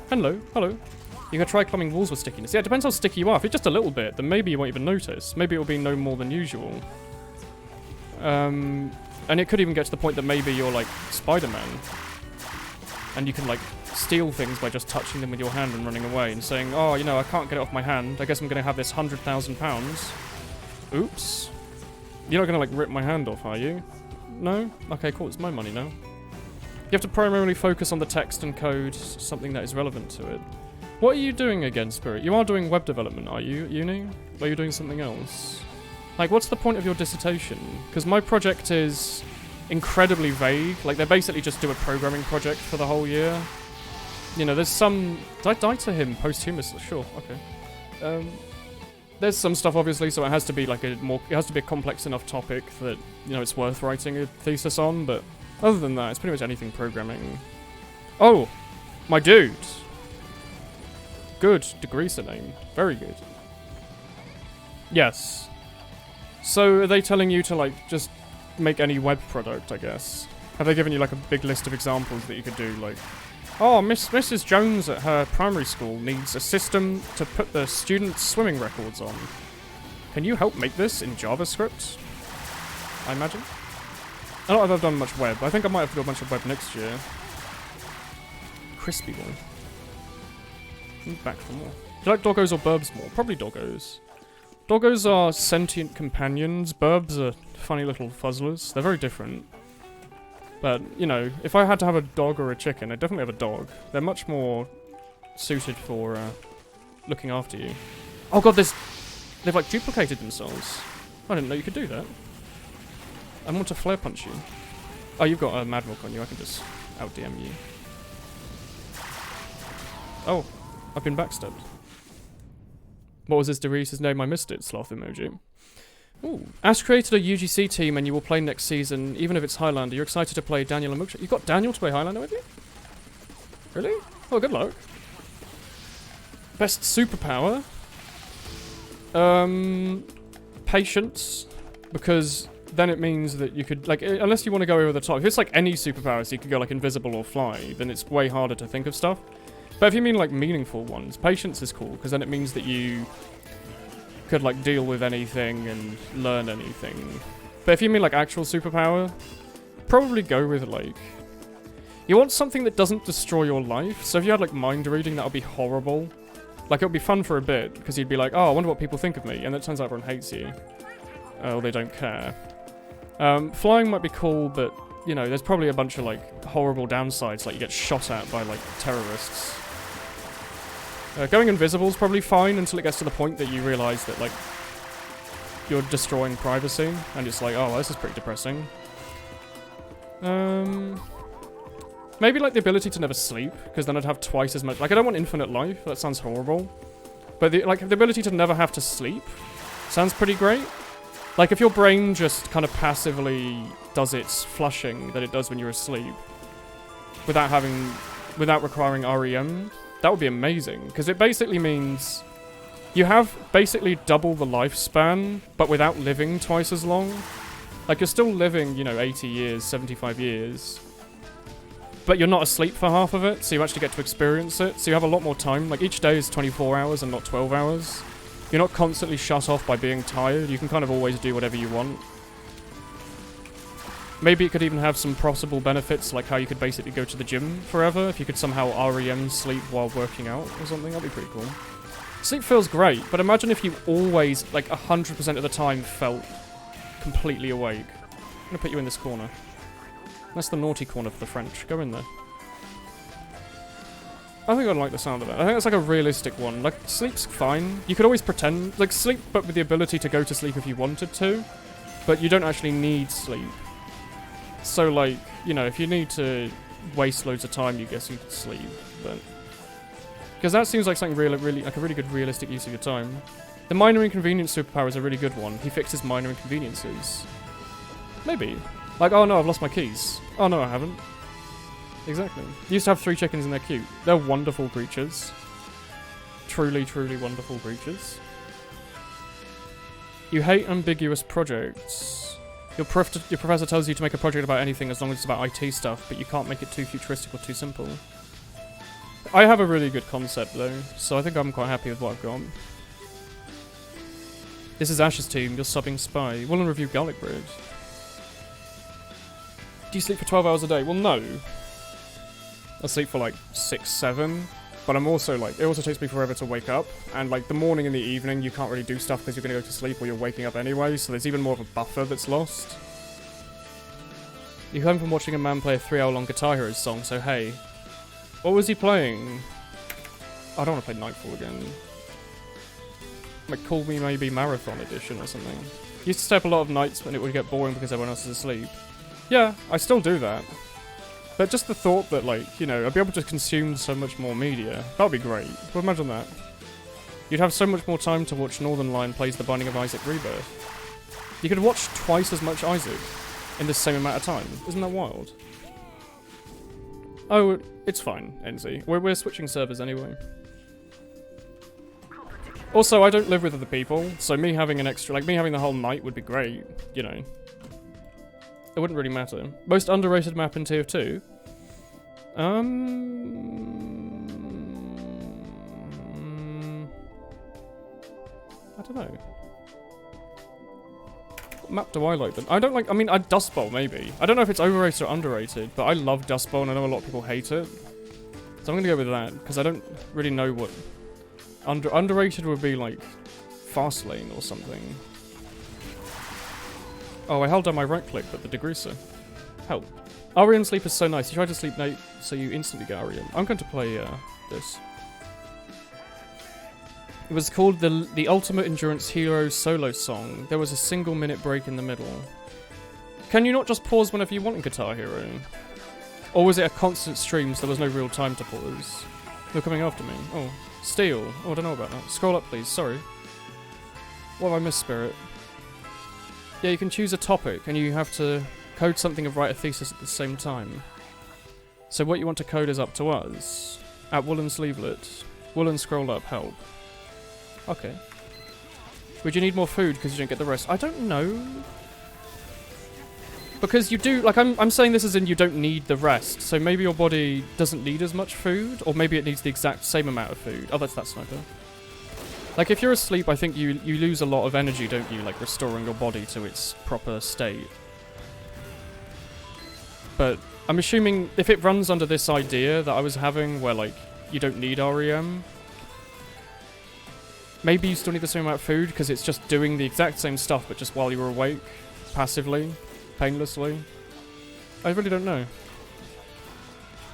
Hello, hello. You can try climbing walls with stickiness. Yeah, it depends how sticky you are. If it's just a little bit, then maybe you won't even notice. Maybe it'll be no more than usual. And it could even get to the point that maybe you're like Spider-Man, and you can like steal things by just touching them with your hand and running away and saying, oh, you know, I can't get it off my hand. I guess I'm going to have this £100,000. Oops. You're not going to like rip my hand off, are you? No? Okay, cool. It's my money now. You have to primarily focus on the text and code, something that is relevant to it. What are you doing again, Spirit? You are doing web development, are you, at uni? Or are you doing something else? Like, what's the point of your dissertation? Because my project is incredibly vague. Like, they basically just do a programming project for the whole year. You know, there's some... Did I die to him posthumously? Sure, okay. There's some stuff, obviously, so it has to be like it has to be a complex enough topic that, you know, it's worth writing a thesis on, but other than that, it's pretty much anything programming. Oh! My dude! Good degree name. Very good. Yes. So, are they telling you to, like, just make any web product, I guess? Have they given you, like, a big list of examples that you could do, like... Oh, Mrs. Jones at her primary school needs a system to put the students' swimming records on. Can you help make this in JavaScript? I imagine. I don't know if I've done much web. I think I might have to do a bunch of web next year. Crispy boy. Back for more. Do you like doggos or burbs more? Probably doggos. Doggos are sentient companions. Burbs are funny little fuzzlers. They're very different. But, you know, if I had to have a dog or a chicken, I'd definitely have a dog. They're much more suited for looking after you. Oh god, they've like duplicated themselves. I didn't know you could do that. I want to flare punch you. Oh, you've got a Madrock on you. I can just out-DM you. Oh, I've been backstabbed. What was his Derise's name? I missed it. Sloth emoji. Ooh. Ash created a UGC team and you will play next season, even if it's Highlander. You're excited to play Daniel and Mooksha. You've got Daniel to play Highlander with you? Really? Oh, good luck. Best superpower? Patience. Because then it means that you could, like, unless you want to go over the top. If it's like any superpower, so you could go like invisible or fly, then it's way harder to think of stuff. But if you mean like meaningful ones, patience is cool, because then it means that you could like deal with anything and learn anything. But if you mean like actual superpower, probably go with like... You want something that doesn't destroy your life. So if you had like mind reading, that would be horrible. Like it would be fun for a bit, because you'd be like, oh, I wonder what people think of me, and it turns out everyone hates you. Or they don't care. Flying might be cool, but, you know, there's probably a bunch of like horrible downsides, like you get shot at by like terrorists. Going invisible is probably fine until it gets to the point that you realise that, like, you're destroying privacy, and it's like, oh, this is pretty depressing. Maybe, like, the ability to never sleep, because then I'd have twice as much... Like, I don't want infinite life, that sounds horrible. But, the ability to never have to sleep sounds pretty great. Like, if your brain just kind of passively does its flushing that it does when you're asleep, without requiring REM... That would be amazing, because it basically means you have basically double the lifespan, but without living twice as long. Like, you're still living, you know, 80 years, 75 years, but you're not asleep for half of it, so you actually get to experience it, so you have a lot more time. Like, each day is 24 hours and not 12 hours. You're not constantly shut off by being tired, you can kind of always do whatever you want. Maybe it could even have some possible benefits, like how you could basically go to the gym forever if you could somehow REM sleep while working out or something. That'd be pretty cool. Sleep feels great, but imagine if you always, like 100% of the time, felt completely awake. I'm gonna put you in this corner. That's the naughty corner for the French. Go in there. I think I'd like the sound of that. I think it's like a realistic one. Like, sleep's fine. You could always pretend, like, sleep, but with the ability to go to sleep if you wanted to, but you don't actually need sleep. So, like, you know, if you need to waste loads of time, you guess you could sleep, but... Because that seems like something really, like a really good realistic use of your time. The minor inconvenience superpower is a really good one. He fixes minor inconveniences. Maybe. Like, oh no, I've lost my keys. Oh no, I haven't. Exactly. You used to have 3 chickens and they're cute. They're wonderful creatures. Truly, truly wonderful creatures. You hate ambiguous projects. Your professor tells you to make a project about anything as long as it's about IT stuff, but you can't make it too futuristic or too simple. I have a really good concept though, so I think I'm quite happy with what I've got. This is Ash's team, you're subbing Spy. Woolen review garlic bread. Do you sleep for 12 hours a day? Well, no. I sleep for like 6, 7. But I'm also like, it also takes me forever to wake up. And like the morning and the evening, you can't really do stuff because you're going to go to sleep or you're waking up anyway. So there's even more of a buffer that's lost. You home from watching a man play a 3-hour-long Guitar Hero song, so hey. What was he playing? I don't want to play Nightfall again. Like, call me maybe Marathon Edition or something. Used to stay up a lot of nights when it would get boring because everyone else is asleep. Yeah, I still do that. But just the thought that, like, you know, I'd be able to consume so much more media. That would be great. Well, imagine that. You'd have so much more time to watch Northern Lion plays The Binding of Isaac Rebirth. You could watch twice as much Isaac in the same amount of time. Isn't that wild? Oh, it's fine, NZ. We're switching servers anyway. Also, I don't live with other people, so me having an extra, like me having the whole night would be great, you know. It wouldn't really matter. Most underrated map in Tier 2? I don't know. What map do I like then? I don't like, I mean, Dust Bowl maybe. I don't know if it's overrated or underrated, but I love Dust Bowl and I know a lot of people hate it. So I'm gonna go with that, because I don't really know what... Underrated would be like Fastlane or something. Oh, I held down my right click, but the degreaser. Help. REM sleep is so nice. You try to sleep late, so you instantly get REM. I'm going to play this. It was called the Ultimate Endurance Hero solo song. There was a single minute break in the middle. Can you not just pause whenever you want in Guitar Hero? Or was it a constant stream so there was no real time to pause? They're coming after me. Oh. Steel. Oh, I don't know about that. Scroll up, please. Sorry. What have I missed, Spirit? Yeah, you can choose a topic, and you have to code something and write a thesis at the same time. So what you want to code is up to us. At Woolen Sleevelet. Woolen scroll up, help. Okay. Would you need more food because you don't get the rest? I don't know. Because you do, like, I'm saying this as in you don't need the rest, so maybe your body doesn't need as much food, or maybe it needs the exact same amount of food. Oh, that's that sniper. Like, if you're asleep, I think you lose a lot of energy, don't you, like, restoring your body to its proper state. But I'm assuming if it runs under this idea that I was having, where, like, you don't need REM, maybe you still need the same amount of food, because it's just doing the exact same stuff, but just while you're awake, passively. Painlessly. I really don't know.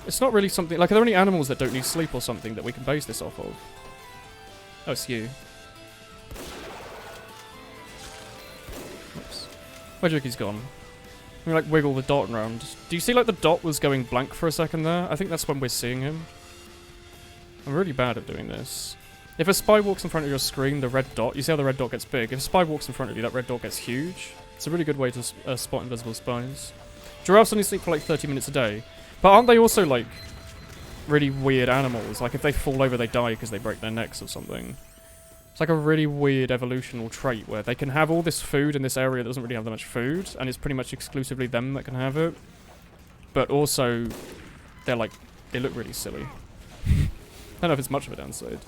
It's not really something... Like, are there any animals that don't need sleep or something that we can base this off of? Oh, it's you. Oops. My jockey's gone. We like wiggle the dot around. Do you see like the dot was going blank for a second there? I think that's when we're seeing him. I'm really bad at doing this. If a spy walks in front of your screen, the red dot... You see how the red dot gets big? If a spy walks in front of you, that red dot gets huge. It's a really good way to spot invisible spies. Giraffes only sleep for like 30 minutes a day. But aren't they also like really weird animals? Like if they fall over they die because they break their necks or something. It's like a really weird evolutional trait where they can have all this food in this area that doesn't really have that much food. And it's pretty much exclusively them that can have it. But also, they're like, they look really silly. I don't know if it's much of a downside.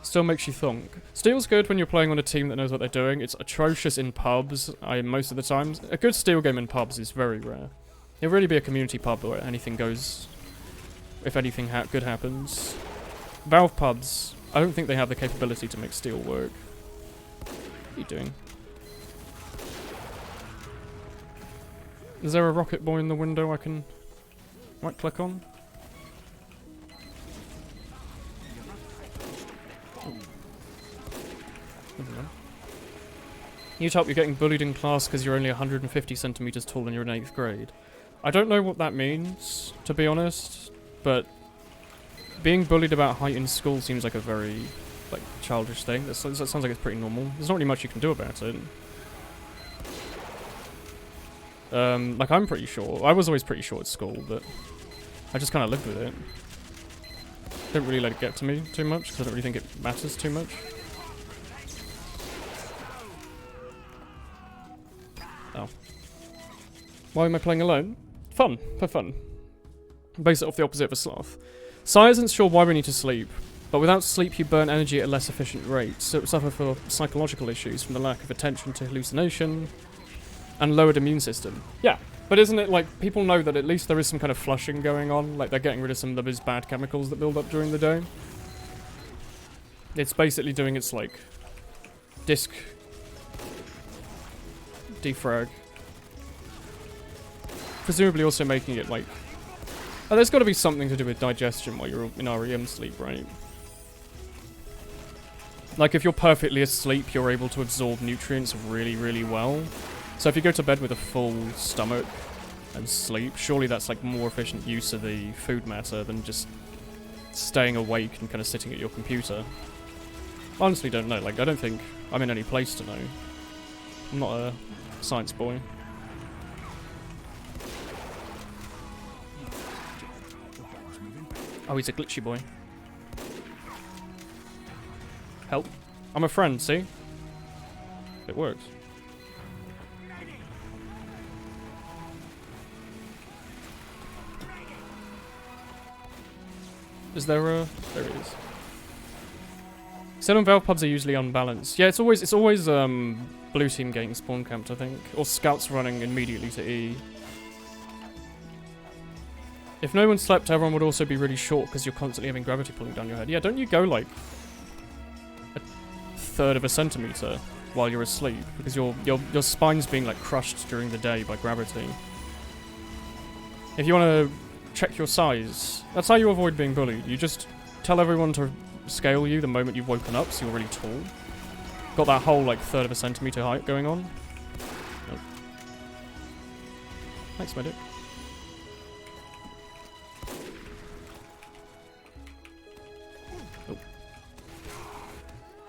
Still makes you thunk. Steel's good when you're playing on a team that knows what they're doing. It's atrocious in pubs, most of the times. A good Steel game in pubs is very rare. It'll really be a community pub where anything goes... If anything good happens. Valve pubs, I don't think they have the capability to make Steel work. What are you doing? Is there a rocket boy in the window I can right click on? You talk you're getting bullied in class because you're only 150 centimeters tall and you're in 8th grade. I don't know what that means, to be honest, but being bullied about height in school seems like a very, like, childish thing. That sounds like it's pretty normal. There's not really much you can do about it. Like, I'm pretty short. I was always pretty short at school, but I just kind of lived with it. Didn't really let it get to me too much, because I don't really think it matters too much. Oh. Why am I playing alone? Fun. For fun. Base it off the opposite of a sloth. Sai isn't sure why we need to sleep, but without sleep you burn energy at a less efficient rate, so it suffer from psychological issues from the lack of attention to hallucination and lowered immune system. Yeah, but isn't it like, people know that at least there is some kind of flushing going on, like they're getting rid of some of those bad chemicals that build up during the day? It's basically doing its, like, disk defrag. Presumably also making it, like, Oh, there's got to be something to do with digestion while you're in REM sleep, right? Like, if you're perfectly asleep, you're able to absorb nutrients really, really well. So if you go to bed with a full stomach and sleep, surely that's, like, more efficient use of the food matter than just staying awake and kind of sitting at your computer. Honestly, don't know. Like, I don't think I'm in any place to know. I'm not a science boy. Oh, he's a glitchy boy. Help. I'm a friend, see? It works. Is there a... There it is. Said on Valve pubs are usually unbalanced. Yeah, it's always blue team getting spawn camped, I think. Or scouts running immediately to E. If no one slept, everyone would also be really short because you're constantly having gravity pulling down your head. Yeah, don't you go like a third of a centimeter while you're asleep because your spine's being like crushed during the day by gravity. If you want to check your size, that's how you avoid being bullied. You just tell everyone to scale you the moment you've woken up, so you're really tall. Got that whole like third of a centimeter height going on. Nope. Thanks, medic.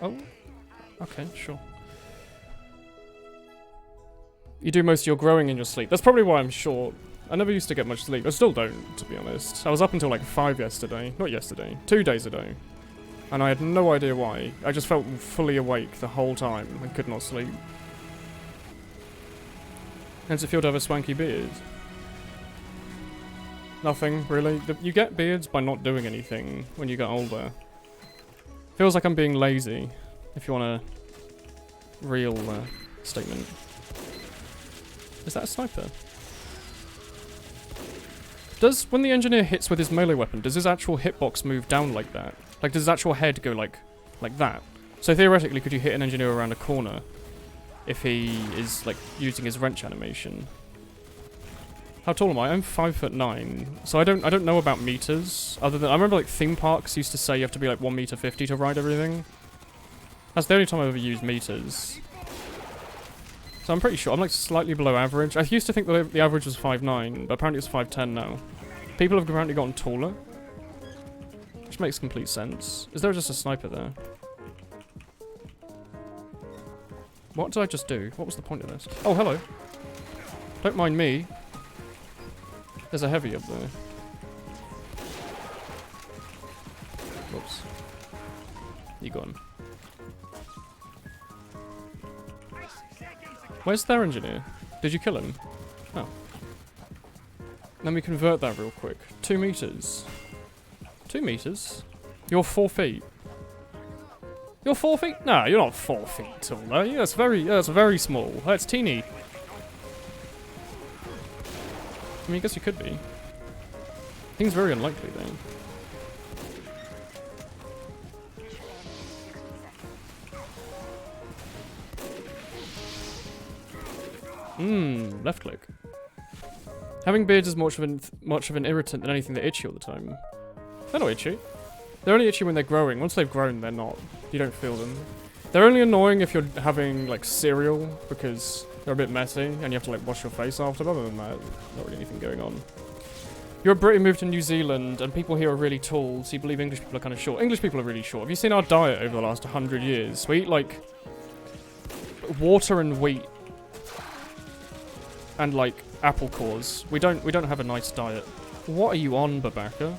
Oh, okay, sure. You do most of your growing in your sleep. That's probably why I'm short. I never used to get much sleep. I still don't, to be honest. I was up until like 5 yesterday. Not yesterday. 2 days ago. And I had no idea why. I just felt fully awake the whole time and could not sleep. How's it feel to have a swanky beard? Nothing, really. You get beards by not doing anything when you get older. Feels like I'm being lazy, if you want a real statement. Is that a sniper? When the engineer hits with his melee weapon, does his actual hitbox move down like that? Like, does his actual head go like that? So theoretically, could you hit an engineer around a corner if he is, like, using his wrench animation? How tall am I? I'm 5'9", so I don't know about meters. Other than I remember like theme parks used to say you have to be like 1.50 meters to ride everything. That's the only time I've ever used meters. So I'm pretty sure I'm like slightly below average. I used to think that the average was 5'9", but apparently it's 5'10" now. People have apparently gotten taller, which makes complete sense. Is there just a sniper there? What did I just do? What was the point of this? Oh, hello. Don't mind me. There's a heavy up there. Whoops. You got him. Where's their engineer? Did you kill him? Oh. Let me convert that real quick. 2 meters. 2 meters? You're 4 feet. You're 4 feet? No, you're not 4 feet tall, are you? That's very small. That's teeny. I mean, I guess you could be. Thing's very unlikely, though. Left click. Having beards is much of an irritant than anything that itch you all the time. They're not itchy. They're only itchy when they're growing. Once they've grown, they're not. You don't feel them. They're only annoying if you're having, like, cereal, because they're a bit messy, and you have to, like, wash your face after. But other than that, not really anything going on. You're a Brit who moved to New Zealand, and people here are really tall, so you believe English people are kind of short. English people are really short. Have you seen our diet over the last 100 years? We eat, like, water and wheat. And, like, apple cores. We don't have a nice diet. What are you on, Babaka?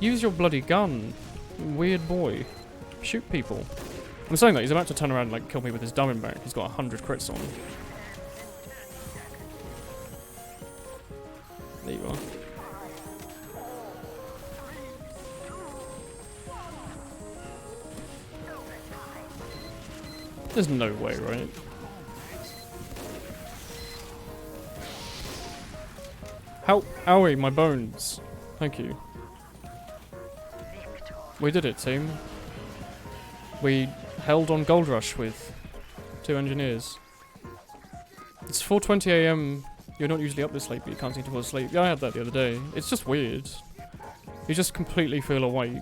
Use your bloody gun. Weird boy. Shoot people. I'm saying that, he's about to turn around and, like, kill me with his diamond back. He's got 100 crits on. There you are. There's no way, right? How? Owie, my bones. Thank you. We did it, team. We held on Gold Rush with 2 engineers. It's 4:20 AM You're not usually up this late, but you can't seem to fall asleep. Yeah, I had that the other day. It's just weird. You just completely feel awake.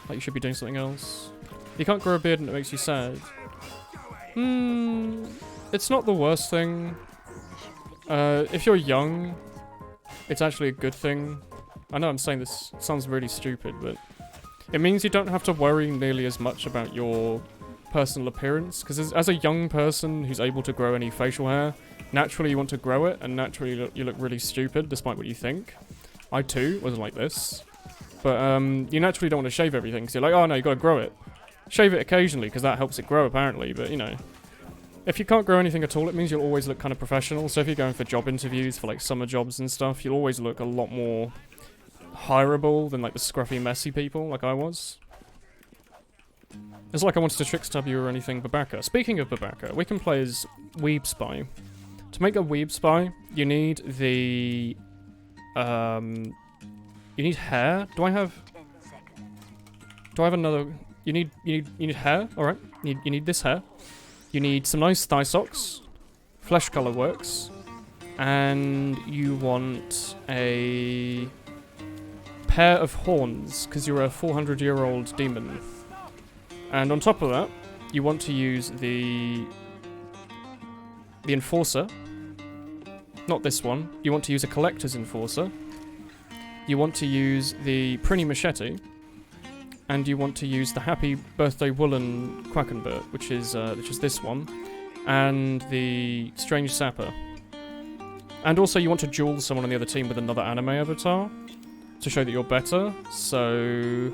Like you should be doing something else. You can't grow a beard and it makes you sad. It's not the worst thing. If you're young, it's actually a good thing. I know I'm saying this sounds really stupid, but it means you don't have to worry nearly as much about your personal appearance. Because as a young person who's able to grow any facial hair, naturally you want to grow it, and naturally you look really stupid despite what you think. I too was like this. But you naturally don't want to shave everything, because you're like, oh no, you gotta grow it. Shave it occasionally, because that helps it grow apparently, but you know. If you can't grow anything at all, it means you'll always look kind of professional. So if you're going for job interviews, for like summer jobs and stuff, you'll always look a lot more hireable than like the scruffy, messy people like I was. It's like I wanted to trickstab you or anything, Babaka. Speaking of Babaka, we can play as Weeb Spy. To make a Weeb Spy, you need the... you need hair. Do I have another... You need hair? Alright. You need this hair. You need some nice thigh socks. Flesh color works. And you want a pair of horns, because you're a 400-year-old demon. And on top of that, you want to use the Enforcer. Not this one. You want to use a Collector's Enforcer. You want to use the Prinny Machete. And you want to use the Happy Birthday Woolen Quackenbert, which is this one. And the Strange Sapper. And also you want to duel someone on the other team with another anime avatar to show that you're better. So...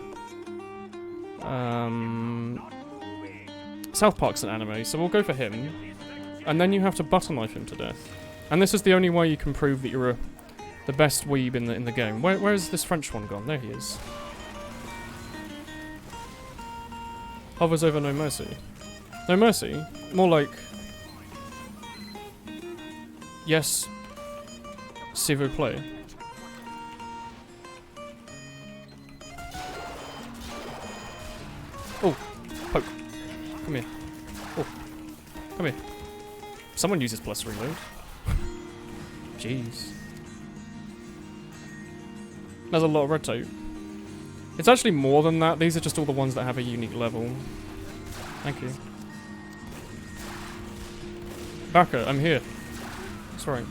South Park's an anime, so we'll go for him. And then you have to butter knife him to death. And this is the only way you can prove that you're the best weeb in the game. Where is this French one gone? There he is. Hovers over No Mercy. No Mercy? More like... Yes. S'il vous plaît. Oh, poke. Come here. Oh, come here. Someone uses plus reload. Jeez. There's a lot of red tape. It's actually more than that. These are just all the ones that have a unique level. Thank you. Baka, I'm here. That's right.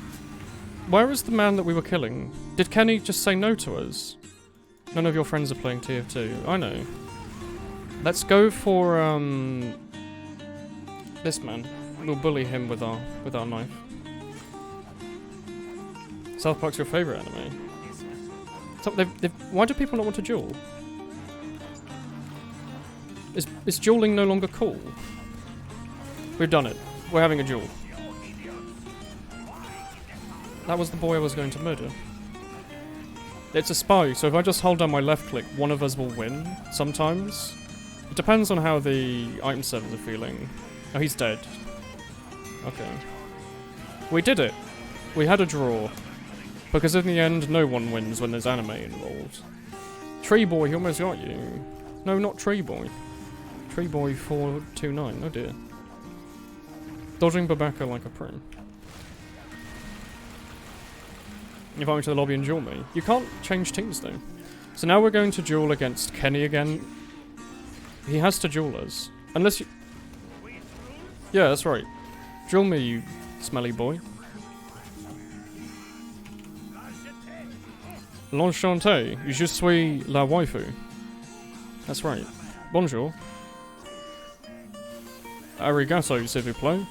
Where is the man that we were killing? Did Kenny just say no to us? None of your friends are playing TF2. I know. Let's go for this man. We'll bully him with our knife. South Park's your favourite anime. So why do people not want to duel? Is dueling no longer cool? We've done it. We're having a duel. That was the boy I was going to murder. It's a spy, so if I just hold down my left click, one of us will win, sometimes. It depends on how the item servers are feeling. Oh, he's dead. Okay. We did it. We had a draw. Because in the end, no one wins when there's anime involved. Tree Boy, he almost got you. No, not Tree Boy. Tree Boy 429, oh dear. Dodging Babaka like a pro. Invite me to the lobby and duel me. You can't change teams though. So now we're going to duel against Kenny again. He has to duel us. Unless you... Yeah, that's right. Duel me, you smelly boy. L'enchanté, je suis la waifu. That's right. Bonjour. Arigato, s'il vous plaît.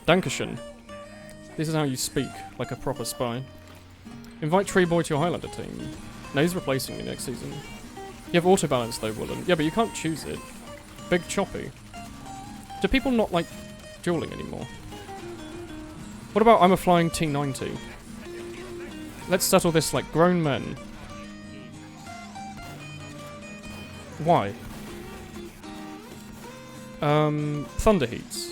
Dankeschön. This is how you speak, like a proper spy. Invite Tree Boy to your Highlander team. No, he's replacing me next season. You have auto balance though, Woolen. Yeah, but you can't choose it. Big choppy. Do people not like dueling anymore? What about I'm a flying T90? Let's settle this like grown men. Why? Thunder Heats.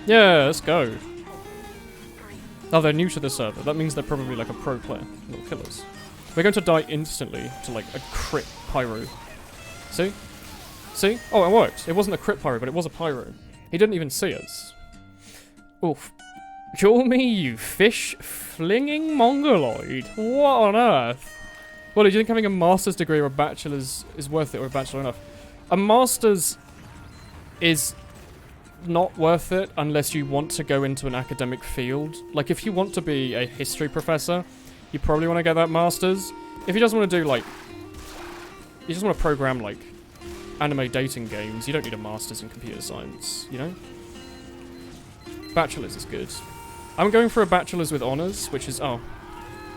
Yeah, let's go. Oh, they're new to the server. That means they're probably like a pro player. Little killers. We're going to die instantly to like a crit pyro. See? See? Oh, it worked. It wasn't a crit pyro, but it was a pyro. He didn't even see us. Oof. Call me, you fish-flinging mongoloid. What on earth? Well, do you think having a master's degree or a bachelor's is worth it, or a bachelor enough? A master's is not worth it unless you want to go into an academic field. Like, if you want to be a history professor, you probably want to get that master's. If you just want to do, like... You just want to program, like, anime dating games, you don't need a master's in computer science, you know? Bachelor's is good. I'm going for a bachelor's with honours, which is... Oh.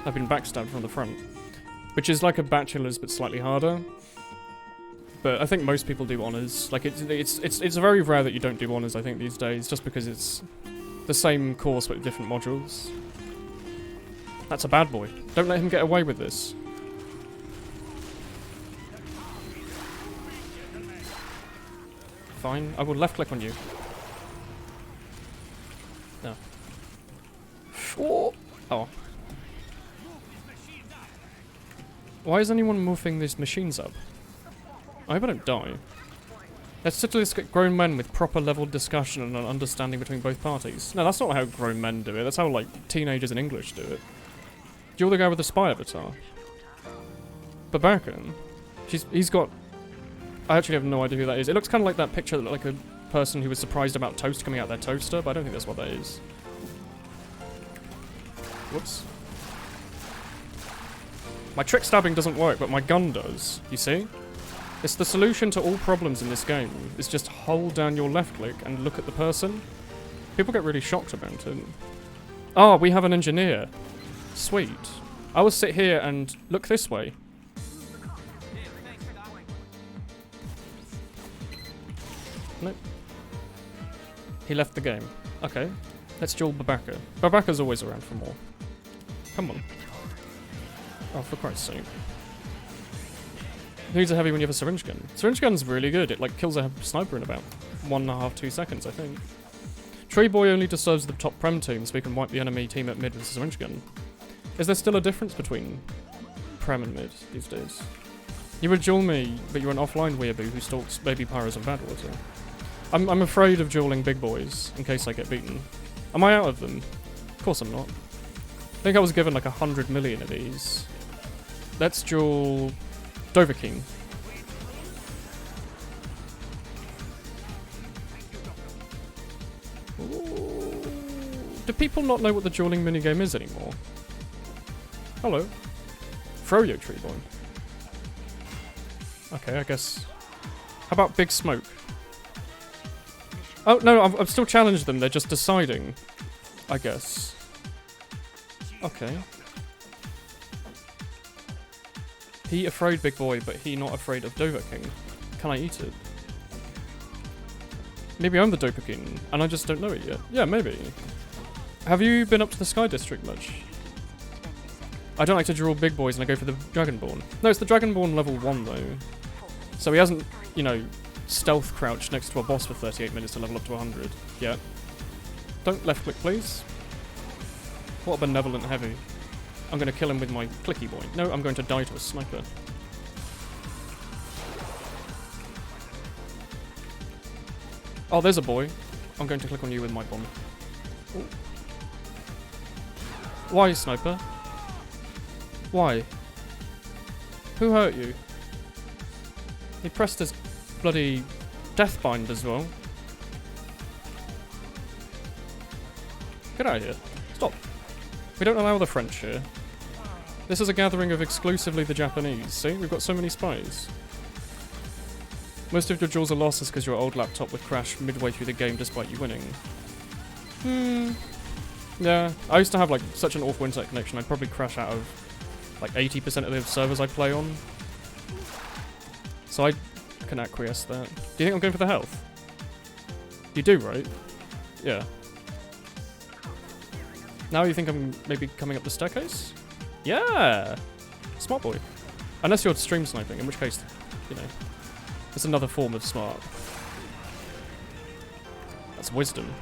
I've been backstabbed from the front. Which is like a bachelor's, but slightly harder. But I think most people do honours. Like, it's very rare that you don't do honours, I think, these days, just because it's the same course but different modules. That's a bad boy. Don't let him get away with this. Fine. I will left click on you. No. Oh. Why is anyone moving these machines up? I hope I don't die. Let's sit to grown men with proper level discussion and an understanding between both parties. No, that's not how grown men do it. That's how, like, teenagers in English do it. You're the guy with the spy avatar. Babacan. He's got... I actually have no idea who that is. It looks kind of like that picture that looked like a person who was surprised about toast coming out their toaster, but I don't think that's what that is. Whoops. My trick stabbing doesn't work, but my gun does. You see? It's the solution to all problems in this game. Is just hold down your left click and look at the person. People get really shocked about it. Oh, we have an engineer. Sweet. I will sit here and look this way. Nope. He left the game. Okay. Let's duel Babaka. Babaka's always around for more. Come on. Oh, for Christ's sake. Who's a heavy when you have a syringe gun? Syringe gun's really good. It, like, kills a sniper in about 1.5 to 2 seconds, I think. Tree Boy only disturbs the top Prem team, so we can wipe the enemy team at mid with a syringe gun. Is there still a difference between Prem and mid these days? You would duel me, but you're an offline weeaboo who stalks baby pyros in Badwater. I'm afraid of dueling big boys, in case I get beaten. Am I out of them? Of course I'm not. I think I was given like 100 million of these. Let's duel Dovahkiin. Ooh. Do people not know what the dueling minigame is anymore? Hello. Froyo Tree Boy. Okay, I guess. How about Big Smoke? Oh, no, I've still challenged them. They're just deciding, I guess. Okay. He afraid Big Boy, but he not afraid of Dovahkiin. Can I eat it? Maybe I'm the Dovahkiin, and I just don't know it yet. Yeah, maybe. Have you been up to the Sky District much? I don't like to draw big boys and I go for the Dragonborn. No, it's the Dragonborn level 1 though. So he hasn't, you know, stealth crouched next to a boss for 38 minutes to level up to 100 yet. Don't left click, please. What a benevolent heavy. I'm going to kill him with my clicky boy. No, I'm going to die to a sniper. Oh, there's a boy. I'm going to click on you with my bomb. Ooh. Why, sniper? Why? Who hurt you? He pressed his bloody deathbind as well. Get out of here. Stop. We don't allow the French here. This is a gathering of exclusively the Japanese. See? We've got so many spies. Most of your duels are losses because your old laptop would crash midway through the game despite you winning. Yeah. I used to have like such an awful internet connection, I'd probably crash out of like 80% of the servers I play on. So I can acquiesce that. Do you think I'm going for the health? You do, right? Yeah. Now you think I'm maybe coming up the staircase? Yeah! Smart boy. Unless you're stream sniping, in which case, you know, it's another form of smart. That's wisdom.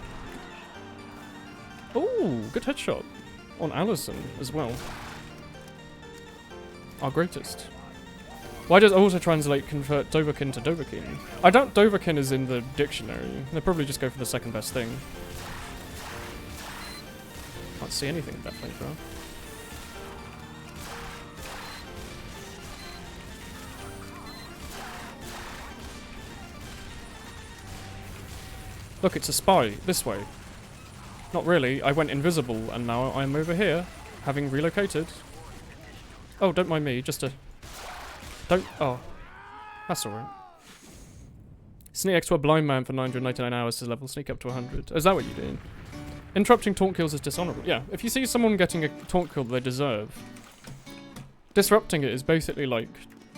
Ooh, good headshot. On Allison as well. Our greatest. Why does auto-translate convert Dovahkiin to Dovahkiin? I doubt Dovahkiin is in the dictionary. They'll probably just go for the second best thing. Can't see anything in that flamethrower. Look, it's a spy. This way. Not really. I went invisible, and now I'm over here, having relocated. Oh, don't mind me. Just a... Don't... Oh. That's alright. Sneak X to a blind man for 999 hours to level sneak up to 100. Oh, is that what you're doing? Interrupting taunt kills is dishonorable. Yeah, if you see someone getting a taunt kill that they deserve, disrupting it is basically like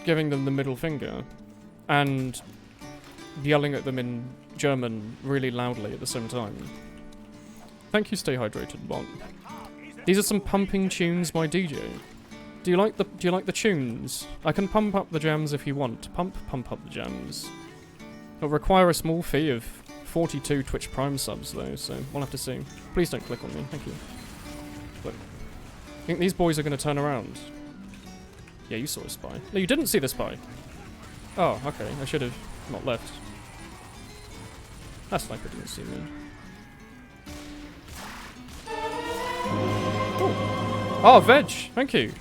giving them the middle finger and yelling at them in German really loudly at the same time. Thank you, Stay Hydrated Bot. These are some pumping tunes by DJ. Do you like the tunes? I can pump up the jams if you want. Pump up the jams. It'll require a small fee of 42 Twitch Prime subs though, so we'll have to see. Please don't click on me, thank you. Look. I think these boys are going to turn around. Yeah, you saw a spy. No, you didn't see the spy. Oh, okay, I should have not left. That sniper didn't see me. Oh, veg! Thank you!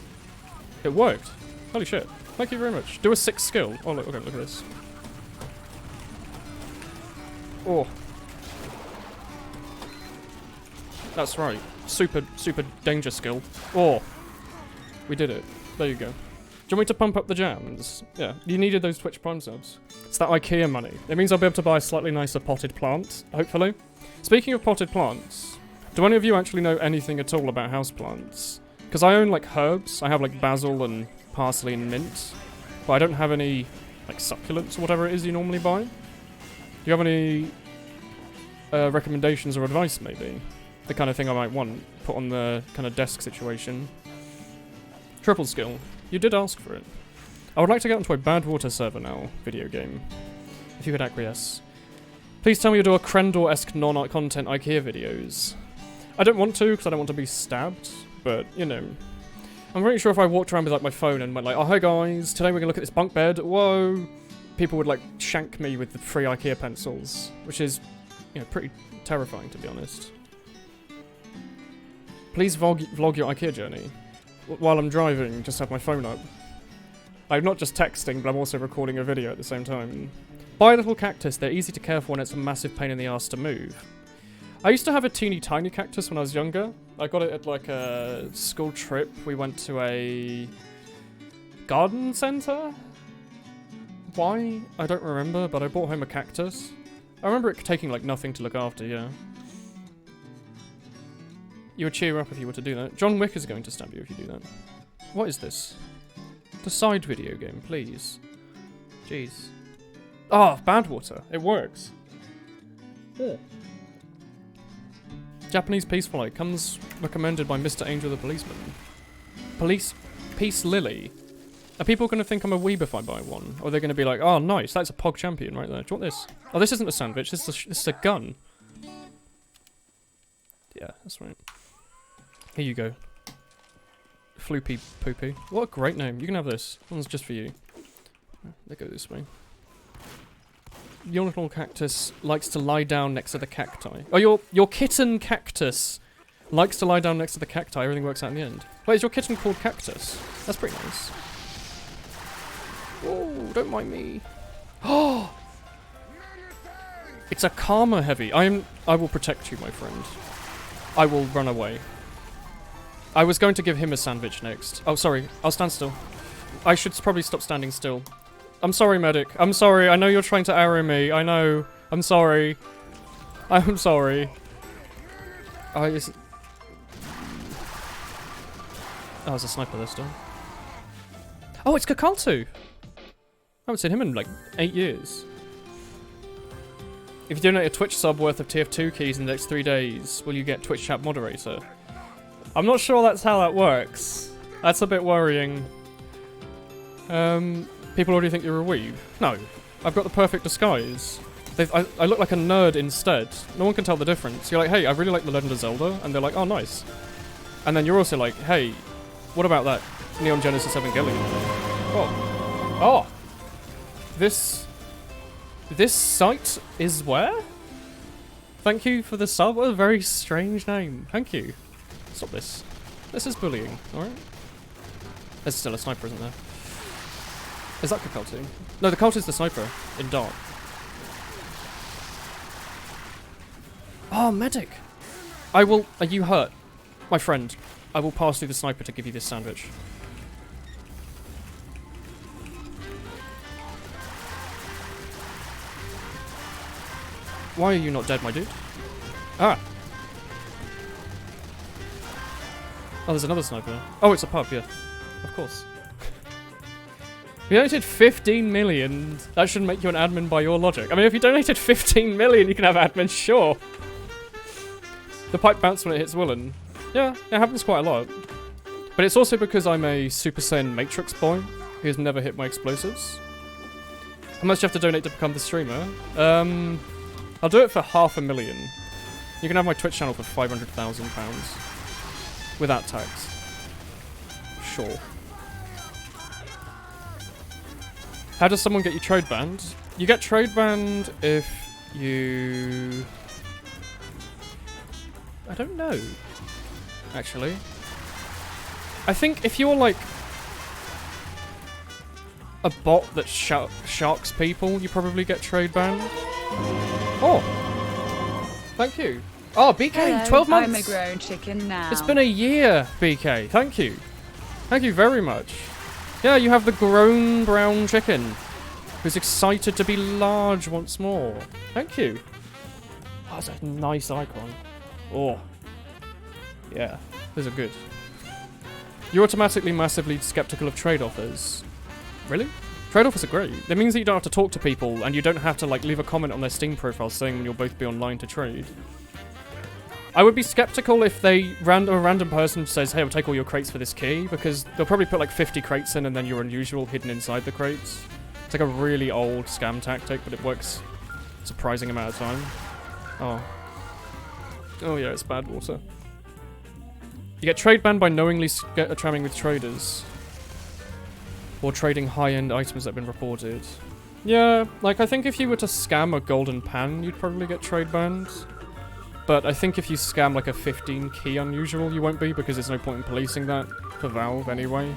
It worked. Holy shit. Thank you very much. Do a 6 skill. Oh, look, okay, look at this. Oh. That's right. Super danger skill. Oh. We did it. There you go. Do you want me to pump up the jams? Yeah, you needed those Twitch Prime subs. It's that IKEA money. It means I'll be able to buy a slightly nicer potted plant, hopefully. Speaking of potted plants, do any of you actually know anything at all about houseplants? Because I own, like, herbs. I have, like, basil and parsley and mint. But I don't have any, like, succulents or whatever it is you normally buy. Do you have any recommendations or advice, maybe? The kind of thing I might want put on the kind of desk situation. Triple skill. You did ask for it. I would like to get onto a Badwater server now, video game. If you could acquiesce. Please tell me you'll do a Krendor-esque non-content IKEA videos. I don't want to, because I don't want to be stabbed, but, you know. I'm pretty sure if I walked around with, like, my phone and went like, oh, hi guys, today we're gonna look at this bunk bed, whoa, people would, like, shank me with the free IKEA pencils, which is, you know, pretty terrifying, to be honest. Please vlog your IKEA journey. While I'm driving, just have my phone up. I'm not just texting, but I'm also recording a video at the same time. Buy a little cactus, they're easy to care for and it's a massive pain in the ass to move. I used to have a teeny tiny cactus when I was younger. I got it at like a school trip. We went to a garden center? Why? I don't remember, but I brought home a cactus. I remember it taking like nothing to look after, yeah. You would cheer up if you were to do that. John Wick is going to stab you if you do that. What is this? Decide video game, please. Jeez. Oh, Badwater. It works. Yeah. Japanese Peaceful Light comes recommended by Mr. Angel the Policeman. Peace Lily. Are people going to think I'm a weeb if I buy one? Or are they going to be like, oh, nice, that's a Pog Champion right there. Do you want this? Oh, this isn't a sandwich, this is a gun. Yeah, that's right. Here you go. Floopy Poopy. What a great name. You can have this. This one's just for you. They go this way. Your little cactus likes to lie down next to the cacti. Oh, your kitten cactus likes to lie down next to the cacti. Everything works out in the end. Wait, is your kitten called Cactus? That's pretty nice. Oh, don't mind me. Oh! It's a karma heavy. I will protect you, my friend. I will run away. I was going to give him a sandwich next. Oh, sorry. I'll stand still. I should probably stop standing still. I'm sorry, medic. I'm sorry. I know you're trying to arrow me. I know. I'm sorry. I'm sorry. Oh, there's a sniper there still. Oh, it's Kakaltu! I haven't seen him in like 8 years. If you donate a Twitch sub worth of TF2 keys in the next 3 days, will you get Twitch chat moderator? I'm not sure that's how that works. That's a bit worrying. People already think you're a weeb. No, I've got the perfect disguise. I look like a nerd instead. No one can tell the difference. You're like, hey, I really like The Legend of Zelda, and they're like, oh, nice. And then you're also like, hey, what about that Neon Genesis Evangelion? Oh. Oh! This site is where? Thank you for the sub. What a very strange name. Thank you. Stop this. This is bullying, alright? There's still a sniper, isn't there? Is that the cult team? No, the cult is the sniper in dark. Oh, medic! I will. Are you hurt? My friend, I will pass through the sniper to give you this sandwich. Why are you not dead, my dude? Ah! Oh, there's another sniper. Oh, it's a pub, yeah. Of course. You donated 15 million. That shouldn't make you an admin by your logic. I mean, if you donated 15 million, you can have admin, sure. The pipe bounces when it hits Woolen. Yeah, it happens quite a lot. But it's also because I'm a Super Saiyan Matrix boy who's never hit my explosives. How much do you have to donate to become the streamer? I'll do it for $500,000. You can have my Twitch channel for £500,000. Without tax. Sure. How does someone get you trade banned? You get trade banned if you... I don't know. Actually. I think if you're like a bot that sharks people, you probably get trade banned. Oh! Thank you. Oh, BK, Hello, 12 months! I'm a grown chicken now. It's been a year, BK. Thank you. Thank you very much. Yeah, you have the grown brown chicken who's excited to be large once more. Thank you. Oh, that's a nice icon. Oh. Yeah, those are good. You're automatically massively skeptical of trade offers. Really? Trade offers are great. That means that you don't have to talk to people and you don't have to like leave a comment on their Steam profile saying when you'll both be online to trade. I would be skeptical if a random person says, hey, I'll take all your crates for this key, because they'll probably put like 50 crates in and then your unusual hidden inside the crates. It's like a really old scam tactic, but it works a surprising amount of time. Oh. Oh yeah, it's bad water. You get trade banned by knowingly tramming with traders. Or trading high-end items that have been reported. Yeah, like I think if you were to scam a golden pan, you'd probably get trade banned. But I think if you scam like a 15 key unusual, you won't be, because there's no point in policing that for Valve anyway.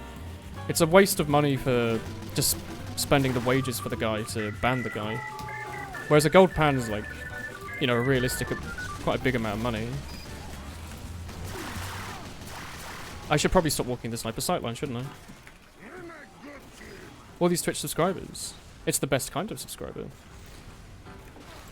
It's a waste of money for just spending the wages for the guy to ban the guy. Whereas a gold pan is like, you know, a realistic, quite a big amount of money. I should probably stop walking the sniper sightline, shouldn't I? All these Twitch subscribers. It's the best kind of subscriber.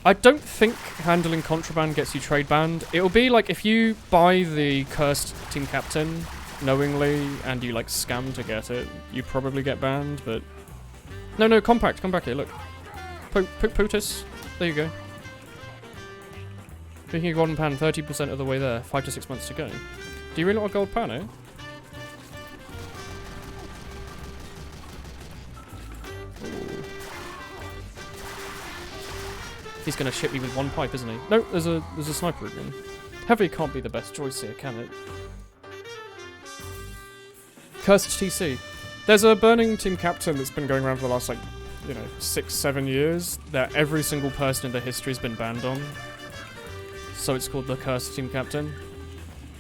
I don't think handling contraband gets you trade banned. It'll be like if you buy the cursed team captain knowingly and you like scam to get it, you probably get banned, but... No, compact, come back here, look. Putus. There you go. Making a golden pan 30% of the way there, 5 to 6 months to go. Do you really want a gold pan, eh? He's gonna shit me with one pipe, isn't he? No, there's a sniper again. Heavy can't be the best choice here, can it? Cursed TC. There's a burning team captain that's been going around for the last, like, you know, 6-7 years that every single person in the history has been banned on. So it's called the Cursed Team Captain.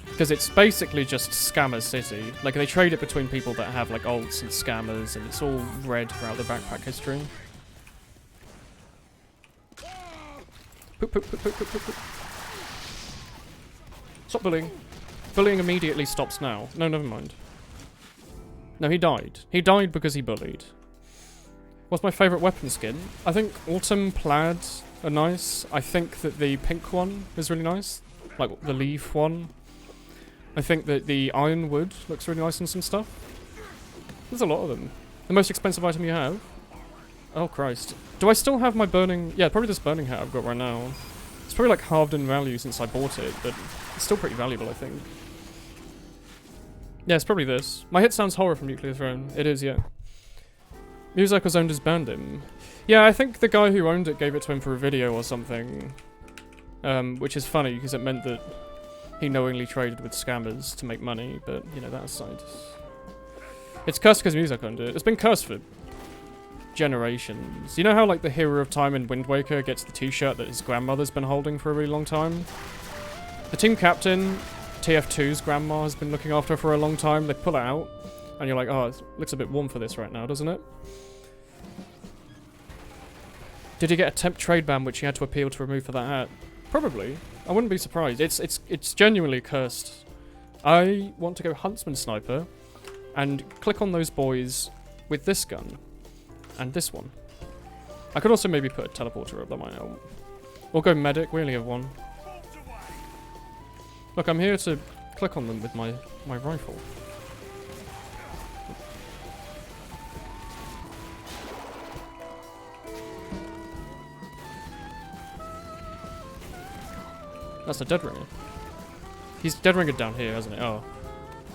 Because it's basically just Scammer City. Like, they trade it between people that have, like, alts and scammers, and it's all red throughout the backpack history. Poop. Stop bullying. Bullying immediately stops now. No, never mind. No, he died. He died because he bullied. What's my favourite weapon skin? I think Autumn Plaids are nice. I think that the pink one is really nice. Like, the leaf one. I think that the Ironwood looks really nice on some stuff. There's a lot of them. The most expensive item you have? Oh, Christ. Do I still have my burning... Yeah, probably this burning hat I've got right now. It's probably like halved in value since I bought it, but it's still pretty valuable, I think. Yeah, it's probably this. My hit sounds horror from Nuclear Throne. It is, yeah. Musako's owned has banned him. Yeah, I think the guy who owned it gave it to him for a video or something. Which is funny, because it meant that he knowingly traded with scammers to make money, but, you know, that aside. It's cursed because Musako owned it. It's been cursed for generations. You know how like the hero of time in Wind Waker gets the t-shirt that his grandmother's been holding for a really long time? The team captain, TF2's grandma, has been looking after her for a long time. They pull it out, and you're like, oh, it looks a bit warm for this right now, doesn't it? Did he get a temp trade ban which he had to appeal to remove for that hat? Probably. I wouldn't be surprised. It's genuinely cursed. I want to go Huntsman Sniper and click on those boys with this gun and this one. I could also maybe put a teleporter up, that might help. Or go medic, we only have one. Look, I'm here to click on them with my rifle. That's a dead ringer. He's dead ringer down here, hasn't he? Oh.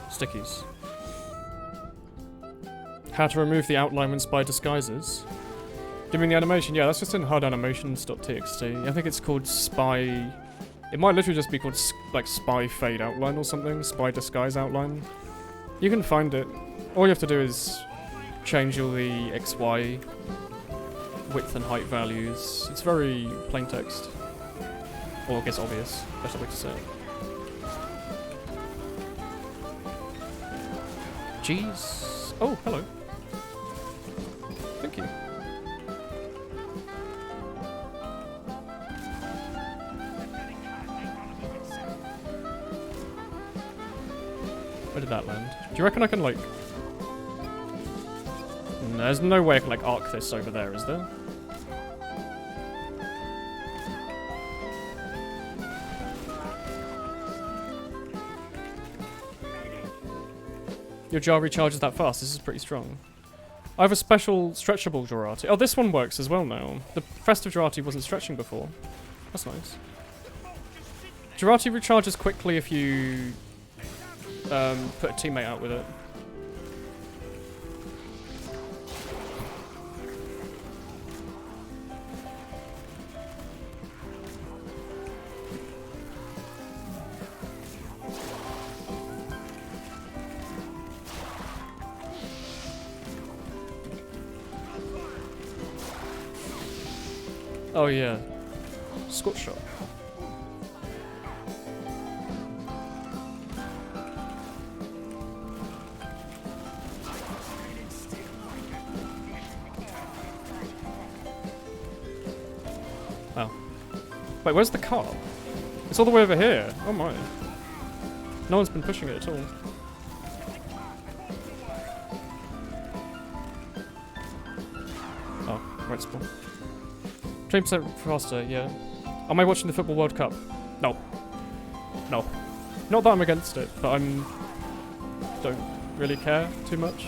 Stickies. How to remove the outline when spy disguises. Do you mean the animation? Yeah, that's just in hardanimations.txt. I think it's called spy... It might literally just be called like spy fade outline or something. Spy disguise outline. You can find it. All you have to do is change all the XY width and height values. It's very plain text. Or I guess obvious. Better way to say it. Jeez. Oh, hello. Thank you. Where did that land? Do you reckon I can, like... There's no way I can, like, arc this over there, is there? Your jar recharges that fast. This is pretty strong. I have a special stretchable Jurati. Oh, this one works as well now. The festive Jurati wasn't stretching before. That's nice. Jurati recharges quickly if you put a teammate out with it. Oh yeah, Scotch shot. Oh. Wait, where's the car? It's all the way over here. Oh my. No one's been pushing it at all. Oh, right spawn. 20% faster, yeah. Am I watching the Football World Cup? No. No. Not that I'm against it, but don't really care too much.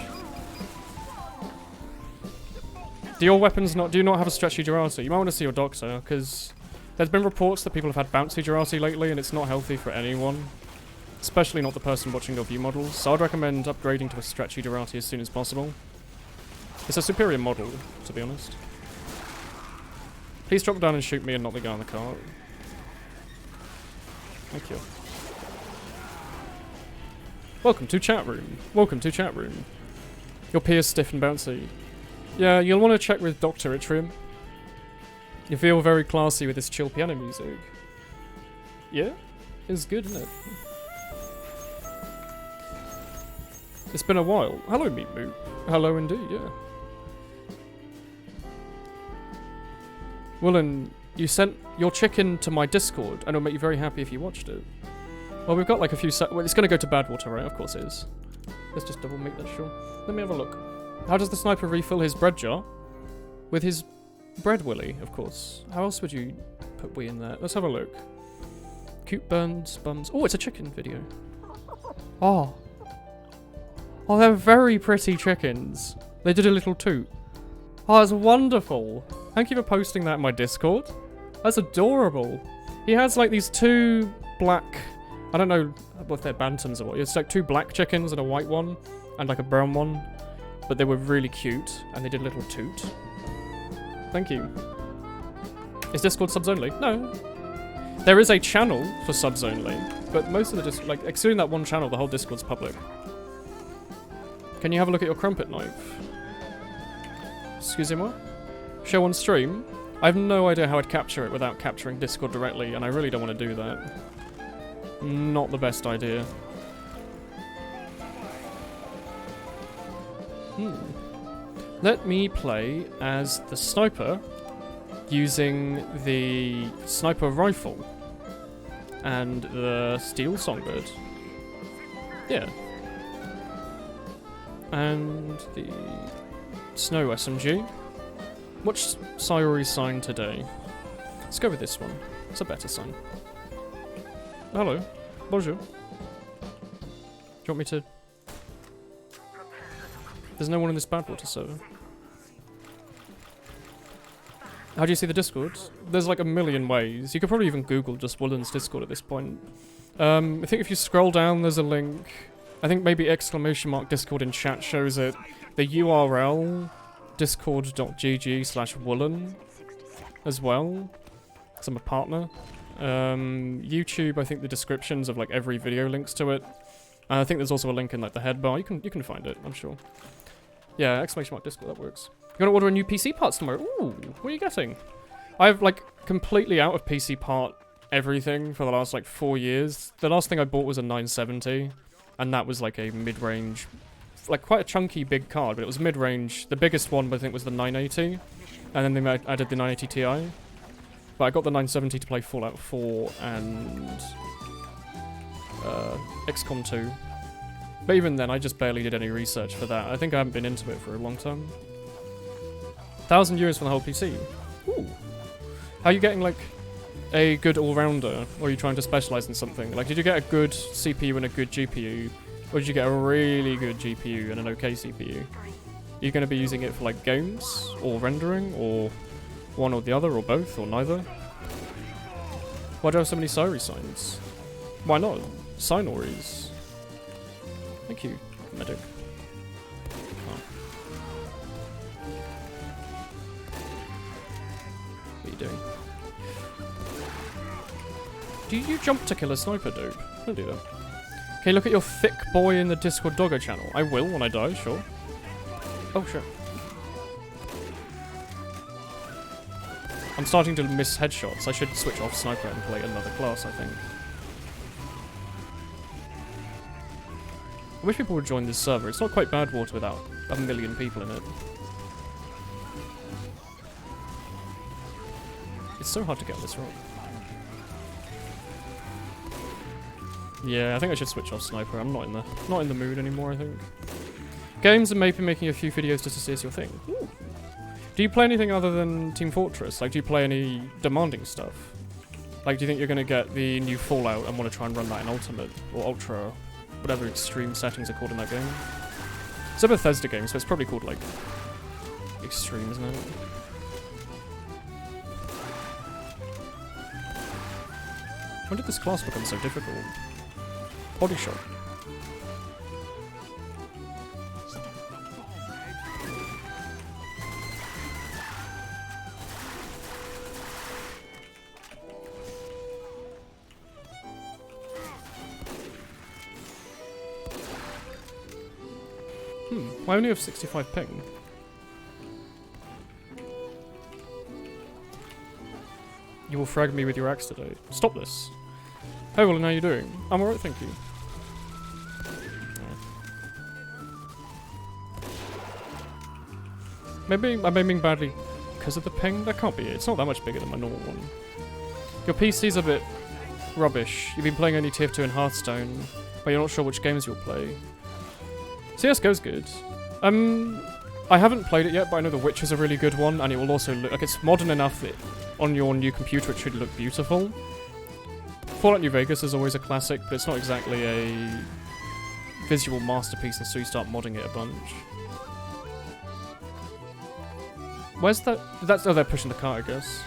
Do your weapons do you not have a stretchy Jurati? You might want to see your doctor, because there's been reports that people have had bouncy Jurati lately, and it's not healthy for anyone. Especially not the person watching your view models, so I'd recommend upgrading to a stretchy Jurati as soon as possible. It's a superior model, to be honest. Please drop down and shoot me and not the guy on the cart. Thank you. Welcome to chat room. Welcome to chat room. Your pee is stiff and bouncy. Yeah, you'll want to check with Dr. Itrium. You feel very classy with this chill piano music. Yeah? It's good, isn't it? It's been a while. Hello, Meat Moot. Hello indeed, yeah. Woolen, you sent your chicken to my Discord, and it'll make you very happy if you watched it. Well, we've got like a few well, it's going to go to Badwater, right? Of course it is. Let's just double make that sure. Let me have a look. How does the sniper refill his bread jar? With his bread willy, of course. How else would you put wee in there? Let's have a look. Cute burns, bums. Oh, it's a chicken video. Oh. Oh, they're very pretty chickens. They did a little toot. Oh, that's wonderful. Thank you for posting that in my Discord. That's adorable. He has like these two black... I don't know if they're bantams or what. It's like two black chickens and a white one. And like a brown one. But they were really cute. And they did a little toot. Thank you. Is Discord subs only? No. There is a channel for subs only. But most of the Discord... Like, excluding that one channel, the whole Discord's public. Can you have a look at your crumpet knife? Excusez-moi? Show on stream? I have no idea how I'd capture it without capturing Discord directly, and I really don't want to do that. Not the best idea. Let me play as the sniper using the sniper rifle and the steel songbird. Yeah. And the snow SMG. Which Sayori's sign today? Let's go with this one. It's a better sign. Hello. Bonjour. Do you want me to... There's no one in this Badwater server. How do you see the Discord? There's like a million ways. You could probably even Google just Woolen's Discord at this point. I think if you scroll down, there's a link. I think maybe ! Discord in chat shows it. The URL, discord.gg/Woolen as well. Because I'm a partner. YouTube, I think the descriptions of like every video links to it. And I think there's also a link in like the head bar. You can find it, I'm sure. Yeah, ! Discord, that works. You're gonna order a new PC parts tomorrow. Ooh, what are you getting? I've like completely out of PC part everything for the last like 4 years. The last thing I bought was a 970, and that was like a mid-range, like quite a chunky big card, but it was mid-range. The biggest one I think was the 980, and then I did the 980 Ti. But I got the 970 to play Fallout 4 and XCOM 2. But even then, I just barely did any research for that. I think I haven't been into it for a long time. 1,000 euros for the whole PC. Ooh. How are you getting, like, a good all-rounder? Or are you trying to specialize in something? Like, did you get a good CPU and a good GPU? Or did you get a really good GPU and an okay CPU? Are you going to be using it for, like, games? Or rendering? Or one or the other? Or both? Or neither? Why do I have so many Sayori signs? Why not? Signories. Thank you, medic. Oh. What are you doing? Do you jump to kill a sniper, dude? Don't do that. Okay, look at your thick boy in the Discord Doggo channel. I will when I die, sure. Oh, shit. I'm starting to miss headshots. I should switch off sniper and play another class, I think. I wish people would join this server. It's not quite Badwater without a million people in it. It's so hard to get this right. Yeah, I think I should switch off sniper. I'm not in the mood anymore, I think. Games and maybe making a few videos just to see is your thing. Ooh. Do you play anything other than Team Fortress? Like, do you play any demanding stuff? Like, do you think you're gonna get the new Fallout and want to try and run that in Ultimate or Ultra? Whatever extreme settings are called in that game. It's a Bethesda game, so it's probably called, like, extreme, isn't it? When did this class become so difficult? Body shot. I only have 65 ping. You will frag me with your axe today. Stop this. Hey, Woolen, how you doing? I'm alright, thank you. Maybe I'm aiming badly because of the ping? That can't be it. It's not that much bigger than my normal one. Your PC's a bit rubbish. You've been playing only TF2 and Hearthstone, but you're not sure which games you'll play. CSGO's good. I haven't played it yet, but I know The Witch is a really good one, and it will also look like it's modern enough that on your new computer it should look beautiful. Fallout New Vegas is always a classic, but it's not exactly a visual masterpiece until you start modding it a bunch. Where's that? That's oh, they're pushing the cart, I guess.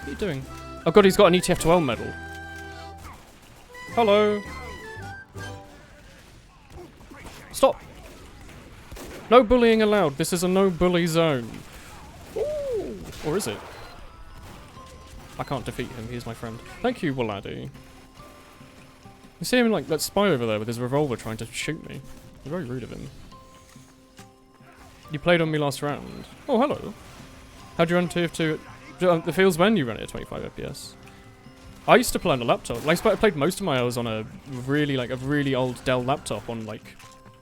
What are you doing? Oh god, he's got an ETF2L medal. Hello. Stop. No bullying allowed. This is a no bully zone. Ooh. Or is it? I can't defeat him, he's my friend. Thank you, Wooladdy. You see him like that spy over there with his revolver trying to shoot me. It's very rude of him. You played on me last round. Oh, hello. How'd you run TF2 at... It feels when you run it at 25 FPS. I used to play on a laptop. Like, I played most of my hours on a really old Dell laptop on like...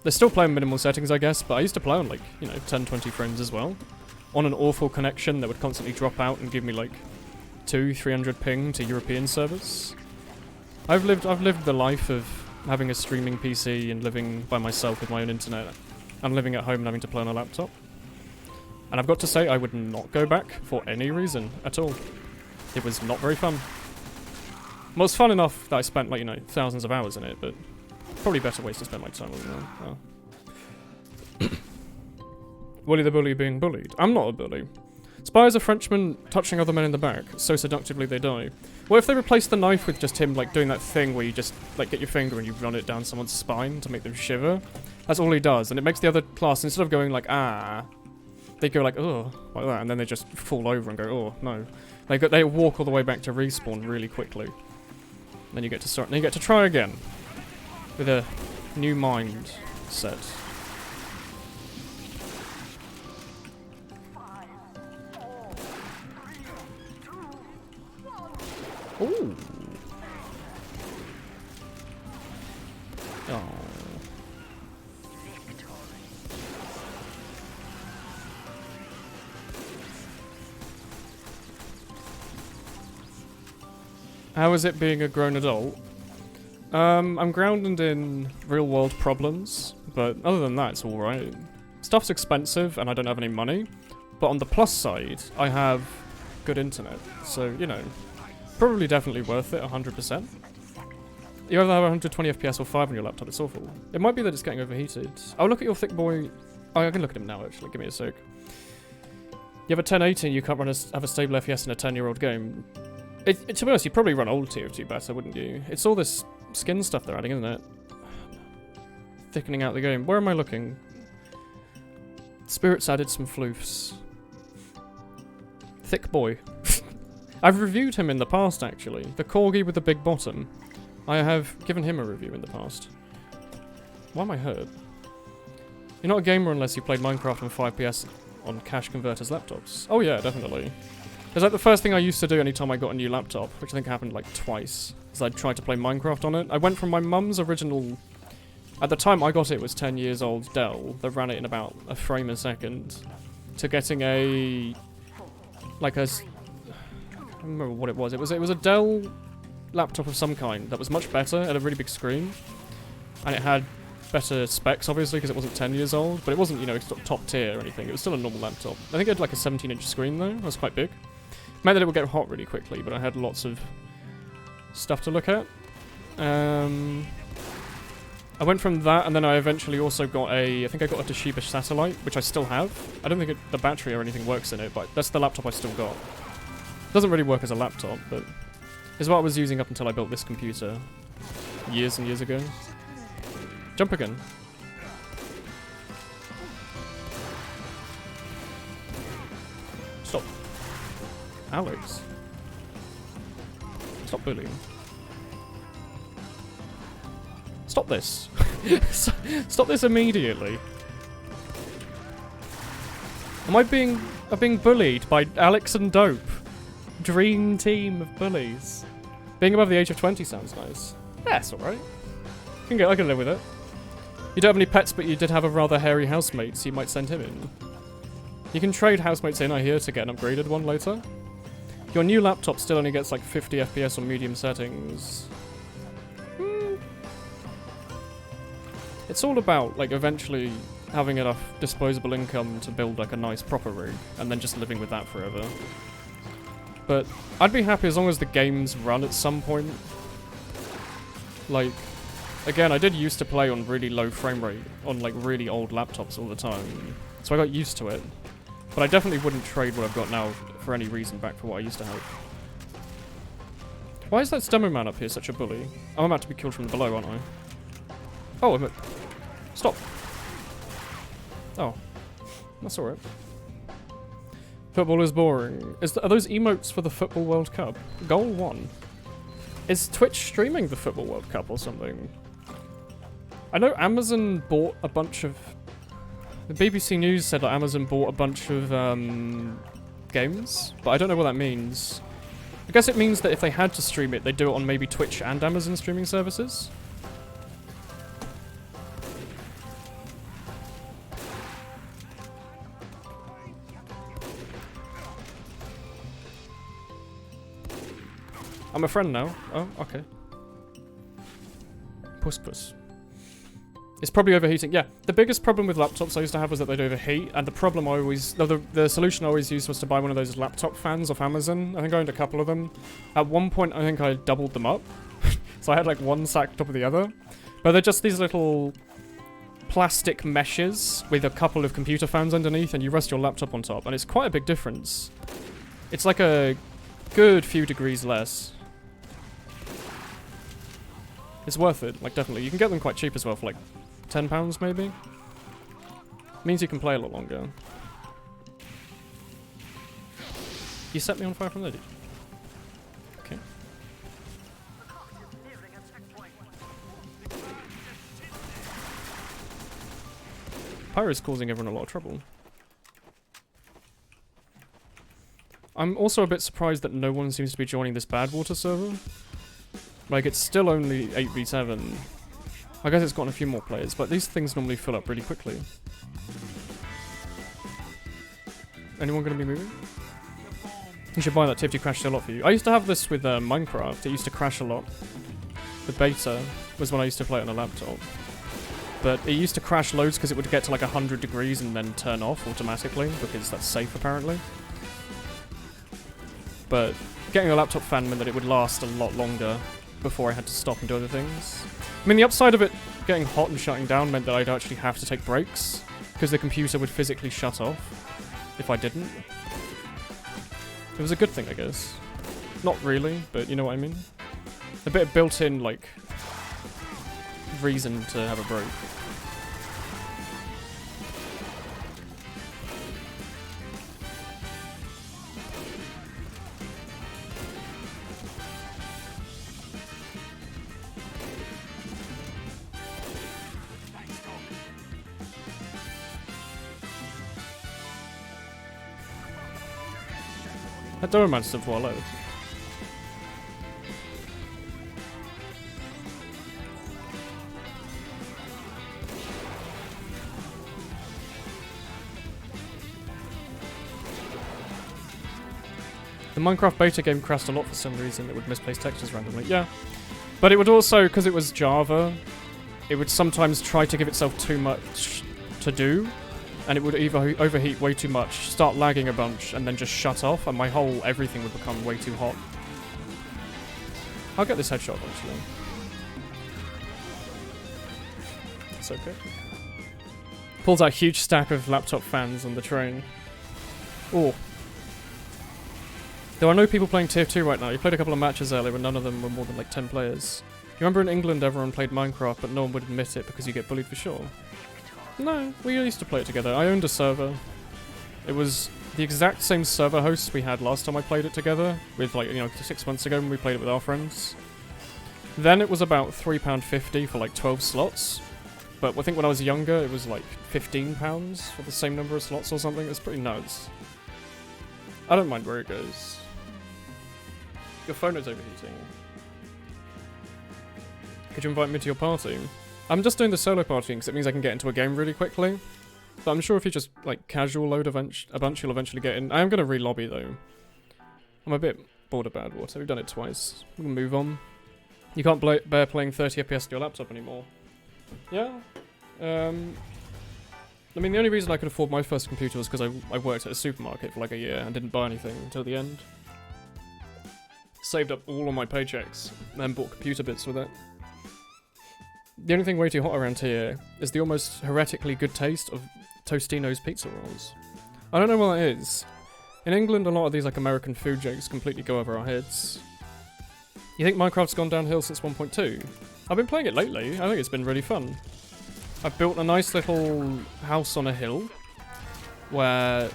They're still playing minimal settings, I guess, but I used to play on like, you know, 10, 20 frames as well. On an awful connection that would constantly drop out and give me like 200-300 ping to European servers. I've lived the life of having a streaming PC and living by myself with my own internet. And living at home and having to play on a laptop. And I've got to say, I would not go back for any reason at all. It was not very fun. Well, it's fun enough that I spent, like, you know, thousands of hours in it, but probably better ways to spend my time on it. Willy the bully being bullied. I'm not a bully. Spies a Frenchman touching other men in the back, so seductively they die. What if they replaced the knife with just him, like, doing that thing where you just, like, get your finger and you run it down someone's spine to make them shiver? That's all he does, and it makes the other class, instead of going like, ah, they go like, oh, like that, and then they just fall over and go, oh, no. They walk all the way back to respawn really quickly. Then you get to start, then you get to try again. With a new mind set. Ooh. Oh. How is it being a grown adult? I'm grounded in real-world problems, but other than that, it's alright. Stuff's expensive, and I don't have any money, but on the plus side, I have good internet, so, you know, probably definitely worth it, 100%. You either have 120 FPS or 5 on your laptop, it's awful. It might be that it's getting overheated. I'll look at your thick boy... Oh, I can look at him now, actually, give me a sec. You have a 1080 and you can't have a stable FPS in a 10-year-old game. To be honest, you'd probably run old TF2 better, wouldn't you? It's all this skin stuff they're adding, isn't it? Thickening out the game. Where am I looking? Spirits added some floofs. Thick boy. I've reviewed him in the past, actually. The corgi with the big bottom. I have given him a review in the past. Why am I hurt? You're not a gamer unless you played Minecraft on 5PS on cache converters laptops. Oh yeah, definitely. It's like the first thing I used to do anytime I got a new laptop, which I think happened like twice, is I'd try to play Minecraft on it. I went from my mum's original... At the time I got it was 10 years old Dell, that ran it in about a frame a second, to getting a... like a... I don't remember what it was. It was a Dell laptop of some kind that was much better, had a really big screen, and it had better specs, obviously, because it wasn't 10 years old, but it wasn't, you know, top tier or anything. It was still a normal laptop. I think it had like a 17-inch screen, though. That was quite big. Meant that it would get hot really quickly, but I had lots of stuff to look at. I went from that, and then I eventually also got I think I got a Toshiba Satellite, which I still have. I don't think the battery or anything works in it, but that's the laptop I still got. It doesn't really work as a laptop, but it's what I was using up until I built this computer years and years ago. Jump again. Stop. Alex. Stop bullying. Stop this. Stop this immediately. Am I being bullied by Alex and Dope? Dream team of bullies. Being above the age of 20 sounds nice. Yeah, it's alright. I can live with it. You don't have any pets, but you did have a rather hairy housemate, so you might send him in. You can trade housemates in, I hear, to get an upgraded one later. Your new laptop still only gets like 50 FPS on medium settings. It's all about, like, eventually having enough disposable income to build, like, a nice proper rig, and then just living with that forever. But I'd be happy as long as the games run at some point. Like, again, I did used to play on really low frame rate on, like, really old laptops all the time, so I got used to it. But I definitely wouldn't trade what I've got now for any reason back for what I used to have. Why is that Stemmer man up here such a bully? I'm about to be killed from below, aren't I? Oh, stop. Oh. That's alright. Football is boring. Are those emotes for the Football World Cup? Goal 1. Is Twitch streaming the Football World Cup or something? I know Amazon bought a bunch of... The BBC News said that Amazon bought a bunch of games, but I don't know what that means. I guess it means that if they had to stream it, they'd do it on maybe Twitch and Amazon streaming services. I'm a friend now. Oh, okay. Puss. It's probably overheating. Yeah, the biggest problem with laptops I used to have was that they'd overheat, and the problem I always... No, the solution I always used was to buy one of those laptop fans off Amazon. I think I owned a couple of them. At one point, I think I doubled them up. So I had like one stacked on top of the other. But they're just these little plastic meshes with a couple of computer fans underneath, and you rest your laptop on top, and it's quite a big difference. It's like a good few degrees less. It's worth it, like definitely. You can get them quite cheap as well for like £10 maybe. Means you can play a lot longer. You set me on fire from there, did you? Okay. Pyro's causing everyone a lot of trouble. I'm also a bit surprised that no one seems to be joining this Badwater server. Like, it's still only 8v7. I guess it's gotten a few more players, but these things normally fill up really quickly. Anyone gonna be moving? You should buy that TFT crashed a lot for you. I used to have this with Minecraft. It used to crash a lot. The beta was when I used to play it on a laptop. But it used to crash loads because it would get to like 100 degrees and then turn off automatically, because that's safe apparently. But getting a laptop fan meant that it would last a lot longer before I had to stop and do other things. I mean, the upside of it getting hot and shutting down meant that I'd actually have to take breaks, because the computer would physically shut off if I didn't. It was a good thing, I guess. Not really, but you know what I mean? A bit of built-in, like, reason to have a break. That door managed to fall out. The Minecraft beta game crashed a lot for some reason. It would misplace textures randomly. Yeah. But it would also, because it was Java, it would sometimes try to give itself too much to do. And it would either overheat way too much, start lagging a bunch, and then just shut off, and my whole everything would become way too hot. I'll get this headshot eventually. It's okay. Pulls out a huge stack of laptop fans on the train. Oh. There are no people playing TF2 right now. You played a couple of matches earlier, and none of them were more than like 10 players. You remember in England everyone played Minecraft, but no one would admit it because you get bullied for sure? No, we used to play it together. I owned a server. It was the exact same server host we had last time I played it together, with like, you know, 6 months ago when we played it with our friends. Then it was about £3.50 for like 12 slots. But I think when I was younger, it was like £15 for the same number of slots or something. It was pretty nuts. I don't mind where it goes. Your phone is overheating. Could you invite me to your party? I'm just doing the solo partying because it means I can get into a game really quickly. But I'm sure if you just, like, casual load a bunch, you'll eventually get in. I am going to re-lobby, though. I'm a bit bored of Badwater. We've done it twice. We can move on. You can't bear playing 30 FPS on your laptop anymore. Yeah. I mean, the only reason I could afford my first computer was because I worked at a supermarket for like a year and didn't buy anything until the end. Saved up all of my paychecks and then bought computer bits with it. The only thing way too hot around here is the almost heretically good taste of Tostino's pizza rolls. I don't know what that is. In England, a lot of these like American food jokes completely go over our heads. You think Minecraft's gone downhill since 1.2? I've been playing it lately. I think it's been really fun. I've built a nice little house on a hill where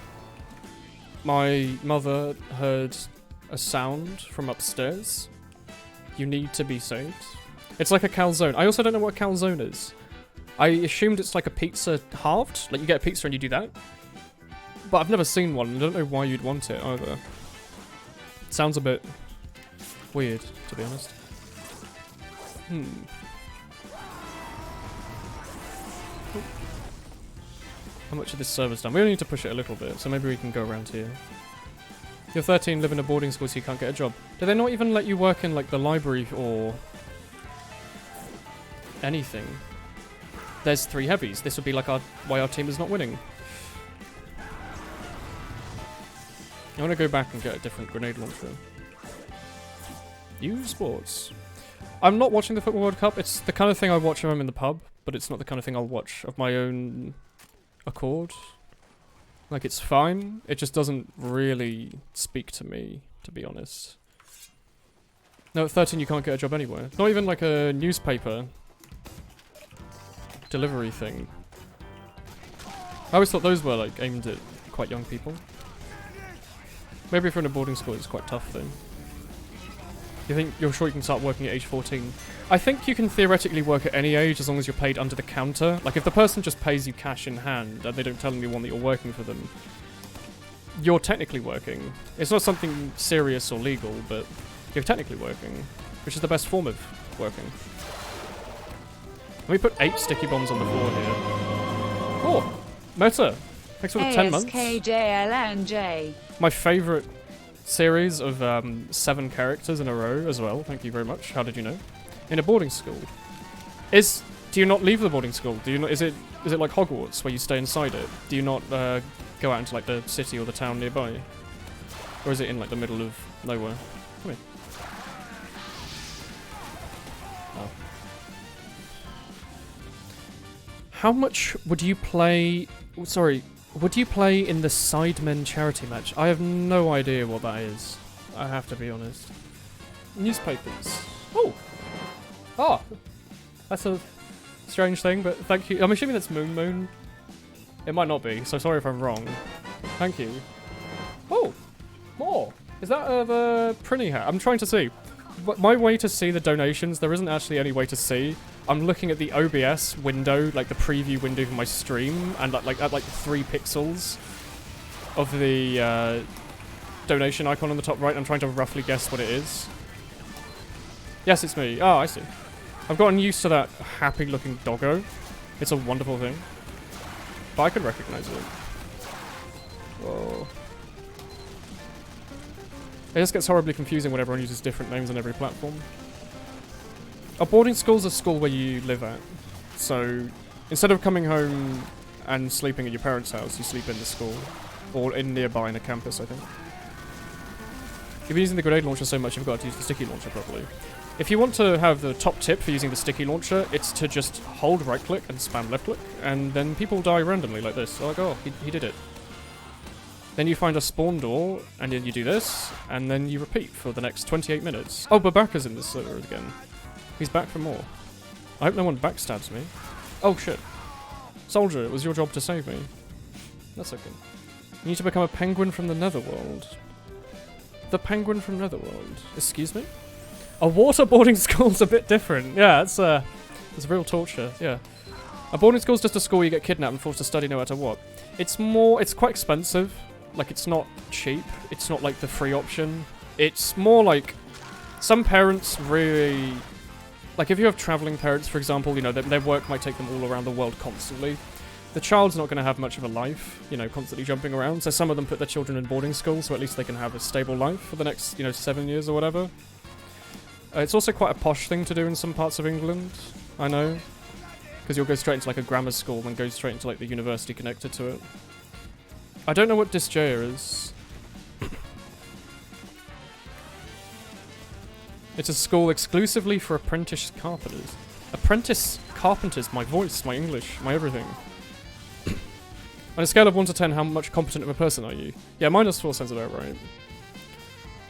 My mother heard a sound from upstairs. You need to be saved. It's like a calzone. I also don't know what a calzone is. I assumed it's like a pizza halved. Like you get a pizza and you do that. But I've never seen one. I don't know why you'd want it either. It sounds a bit weird, to be honest. How much of this server's done? We only need to push it a little bit, so maybe we can go around here. You're 13, live in a boarding school, so you can't get a job. Do they not even let you work in, like, the library or anything? There's 3 heavies. This would be like why our team is not winning. I want to go back and get a different grenade launcher. U Sports. I'm not watching the Football World Cup. It's the kind of thing I watch when I'm in the pub, but it's not the kind of thing I'll watch of my own accord. Like, it's fine. It just doesn't really speak to me, to be honest. No, at 13 you can't get a job anywhere. Not even like a newspaper delivery thing. I always thought those were like aimed at quite young people. Maybe if you're in a boarding school it's quite tough though. You're sure you can start working at age 14? I think you can theoretically work at any age as long as you're paid under the counter. Like if the person just pays you cash in hand and they don't tell anyone that you're working for them, you're technically working. It's not something serious or legal, but you're technically working, which is the best form of working. Let me put 8 sticky bombs on the floor here. Oh, Meta, thanks for the 10 months. ASKJLNJ. My favourite series of 7 characters in a row as well. Thank you very much. How did you know? In a boarding school. Do you not leave the boarding school? Do you not? Is it like Hogwarts where you stay inside it? Do you not go out into like the city or the town nearby? Or is it in like the middle of nowhere? Come here. Oh. How much would you play? Sorry. Would you play in the Sidemen charity match? I have no idea what that is. I have to be honest. Newspapers. Oh! Ah! That's a strange thing, but thank you. I'm assuming that's Moon Moon. It might not be, so sorry if I'm wrong. Thank you. Oh! More! Is that the Prinny hat? I'm trying to see. My way to see the donations, there isn't actually any way to see. I'm looking at the OBS window, like the preview window for my stream, and at like 3 pixels of the donation icon on the top right. I'm trying to roughly guess what it is. Yes, it's me. Oh, I see. I've gotten used to that happy-looking doggo. It's a wonderful thing. But I can recognize it. Whoa. It just gets horribly confusing when everyone uses different names on every platform. A boarding school's a school where you live at. So, instead of coming home and sleeping at your parents' house, you sleep in the school. Or in nearby in a campus, I think. You've been using the grenade launcher so much you've got to use the sticky launcher properly. If you want to have the top tip for using the sticky launcher, it's to just hold right click and spam left click, and then people die randomly like this. They're like, oh, he did it. Then you find a spawn door, and then you do this, and then you repeat for the next 28 minutes. Oh, Babaka's in this server again. He's back for more. I hope no one backstabs me. Oh shit. Soldier, it was your job to save me. That's okay. You need to become a penguin from the Netherworld. The penguin from Netherworld. Excuse me? A waterboarding school's a bit different. Yeah, it's real torture. Yeah. A boarding school's just a school you get kidnapped and forced to study no matter what. It's quite expensive. Like, it's not cheap. It's not like the free option. It's more like some parents really... Like, if you have traveling parents, for example, you know, their work might take them all around the world constantly. The child's not going to have much of a life, you know, constantly jumping around. So some of them put their children in boarding school, so at least they can have a stable life for the next, 7 years or whatever. It's also quite a posh thing to do in some parts of England, I know. Because you'll go straight into, like, a grammar school and go straight into, like, the university connected to it. I don't know what Disgaea is. It's a school exclusively for apprentice carpenters. Apprentice carpenters, my voice, my English, my everything. On a scale of 1 to 10, how much competent of a person are you? Yeah, -4 sounds about right.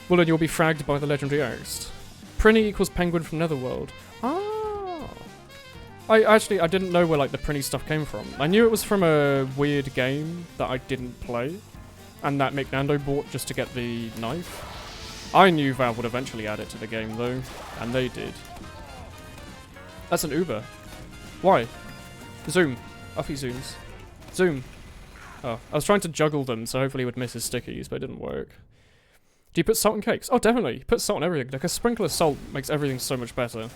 Woolen, you'll be fragged by the legendary axe. Prinny equals penguin from Netherworld. Ah. I didn't know where, like, the Prinny stuff came from. I knew it was from a weird game that I didn't play. and that McNando bought just to get the knife. I knew Valve would eventually add it to the game though, and they did. That's an Uber. Why? Zoom. Off he zooms. Zoom. Oh, I was trying to juggle them so hopefully he would miss his stickies, but it didn't work. Do you put salt in cakes? Oh, definitely. Put salt on everything. Like, a sprinkle of salt makes everything so much better.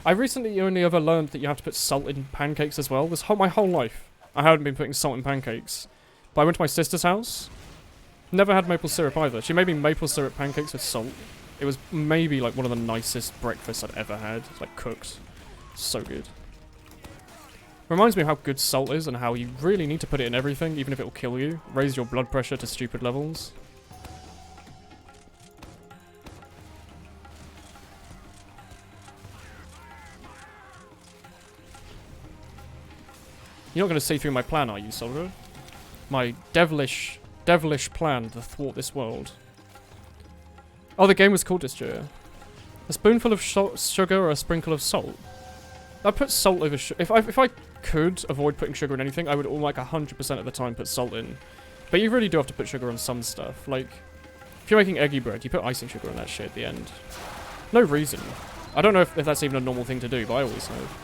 I recently only ever learned that you have to put salt in pancakes as well. My whole life, I haven't been putting salt in pancakes. But I went to my sister's house. Never had maple syrup either. She made me maple syrup pancakes with salt. It was maybe like one of the nicest breakfasts I'd ever had. Like, cooked. So good. Reminds me of how good salt is and how you really need to put it in everything, even if it will kill you. Raise your blood pressure to stupid levels. You're not going to see through my plan, are you, soldier? My devilish plan to thwart this world. Oh, the game was called this year. A spoonful of sugar or a sprinkle of salt? I put salt over sugar. If I could avoid putting sugar in anything, I would all like 100% of the time put salt in. But you really do have to put sugar on some stuff. Like, if you're making eggy bread, you put icing sugar on that shit at the end. No reason. I don't know if that's even a normal thing to do, but I always have.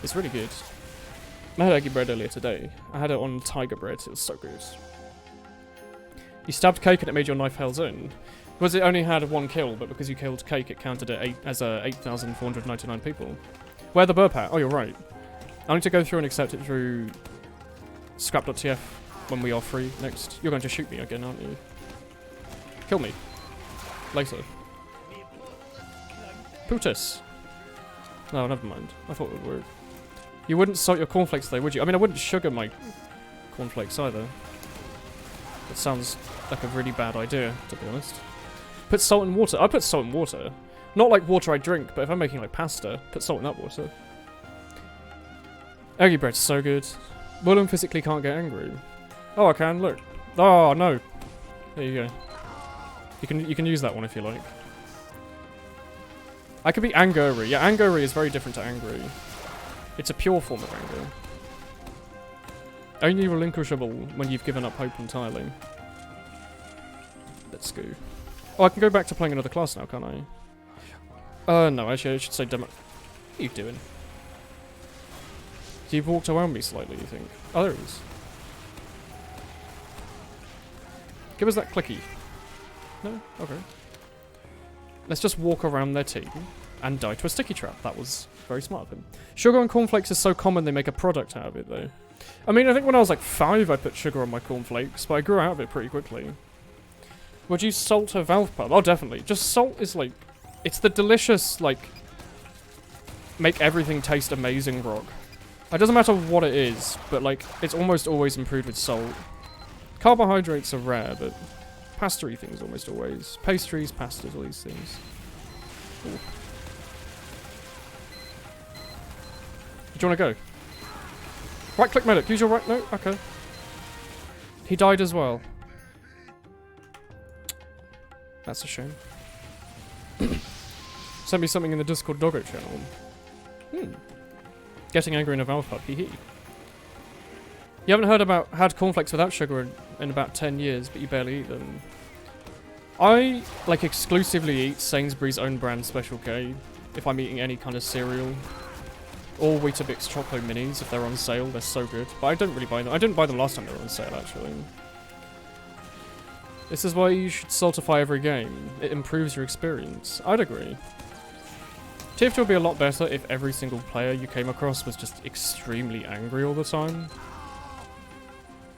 It's really good. I had eggy bread earlier today. I had it on tiger bread. It was so good. You stabbed Cake and it made your knife hell's in. Because it only had one kill, but because you killed Cake, it counted it as 8,499 people. Where the burp hat? Oh, you're right. I need to go through and accept it through scrap.tf when we are free next. You're going to shoot me again, aren't you? Kill me. Later. Putus. No, never mind. I thought it would work. You wouldn't salt your cornflakes though, would you? I mean, I wouldn't sugar my cornflakes either. That sounds like a really bad idea, to be honest. Put salt in water. I put salt in water. Not like water I drink, but if I'm making like pasta, put salt in that water. Eggy bread's so good. Woolen physically can't get angry. Oh, I can, look. Oh, no. There you go. You can use that one if you like. I could be angry. Yeah, angry is very different to angry. It's a pure form of anger. Only relinquishable when you've given up hope entirely. Let's go. Oh, I can go back to playing another class now, can't I? No, actually I should say demo. What are you doing? You've walked around me slightly, you think? Oh, there it is. Give us that clicky. No? Okay. Let's just walk around their team and die to a sticky trap. That was very smart of him. Sugar on cornflakes is so common they make a product out of it, though. I mean, I think when I was like 5, I put sugar on my cornflakes, but I grew out of it pretty quickly. Would you salt a Valve pub? Oh, definitely. Just salt is like... It's the delicious, like... Make everything taste amazing rock. It doesn't matter what it is, but like, it's almost always improved with salt. Carbohydrates are rare, but pastry things almost always. Pastries, pastas, all these things. Ooh. Do you want to go? Right click medic, use your right... No? Okay. He died as well. That's a shame. Send me something in the Discord doggo channel. Getting angry in a Valve pub, hee hee. You haven't had cornflakes without sugar in about 10 years, but you barely eat them. I, like, exclusively eat Sainsbury's own brand Special K if I'm eating any kind of cereal. Or Weetabix Choco Minis if they're on sale, they're so good. But I don't really buy them. I didn't buy them last time they were on sale, actually. This is why you should saltify every game. It improves your experience. I'd agree. TF2 would be a lot better if every single player you came across was just extremely angry all the time.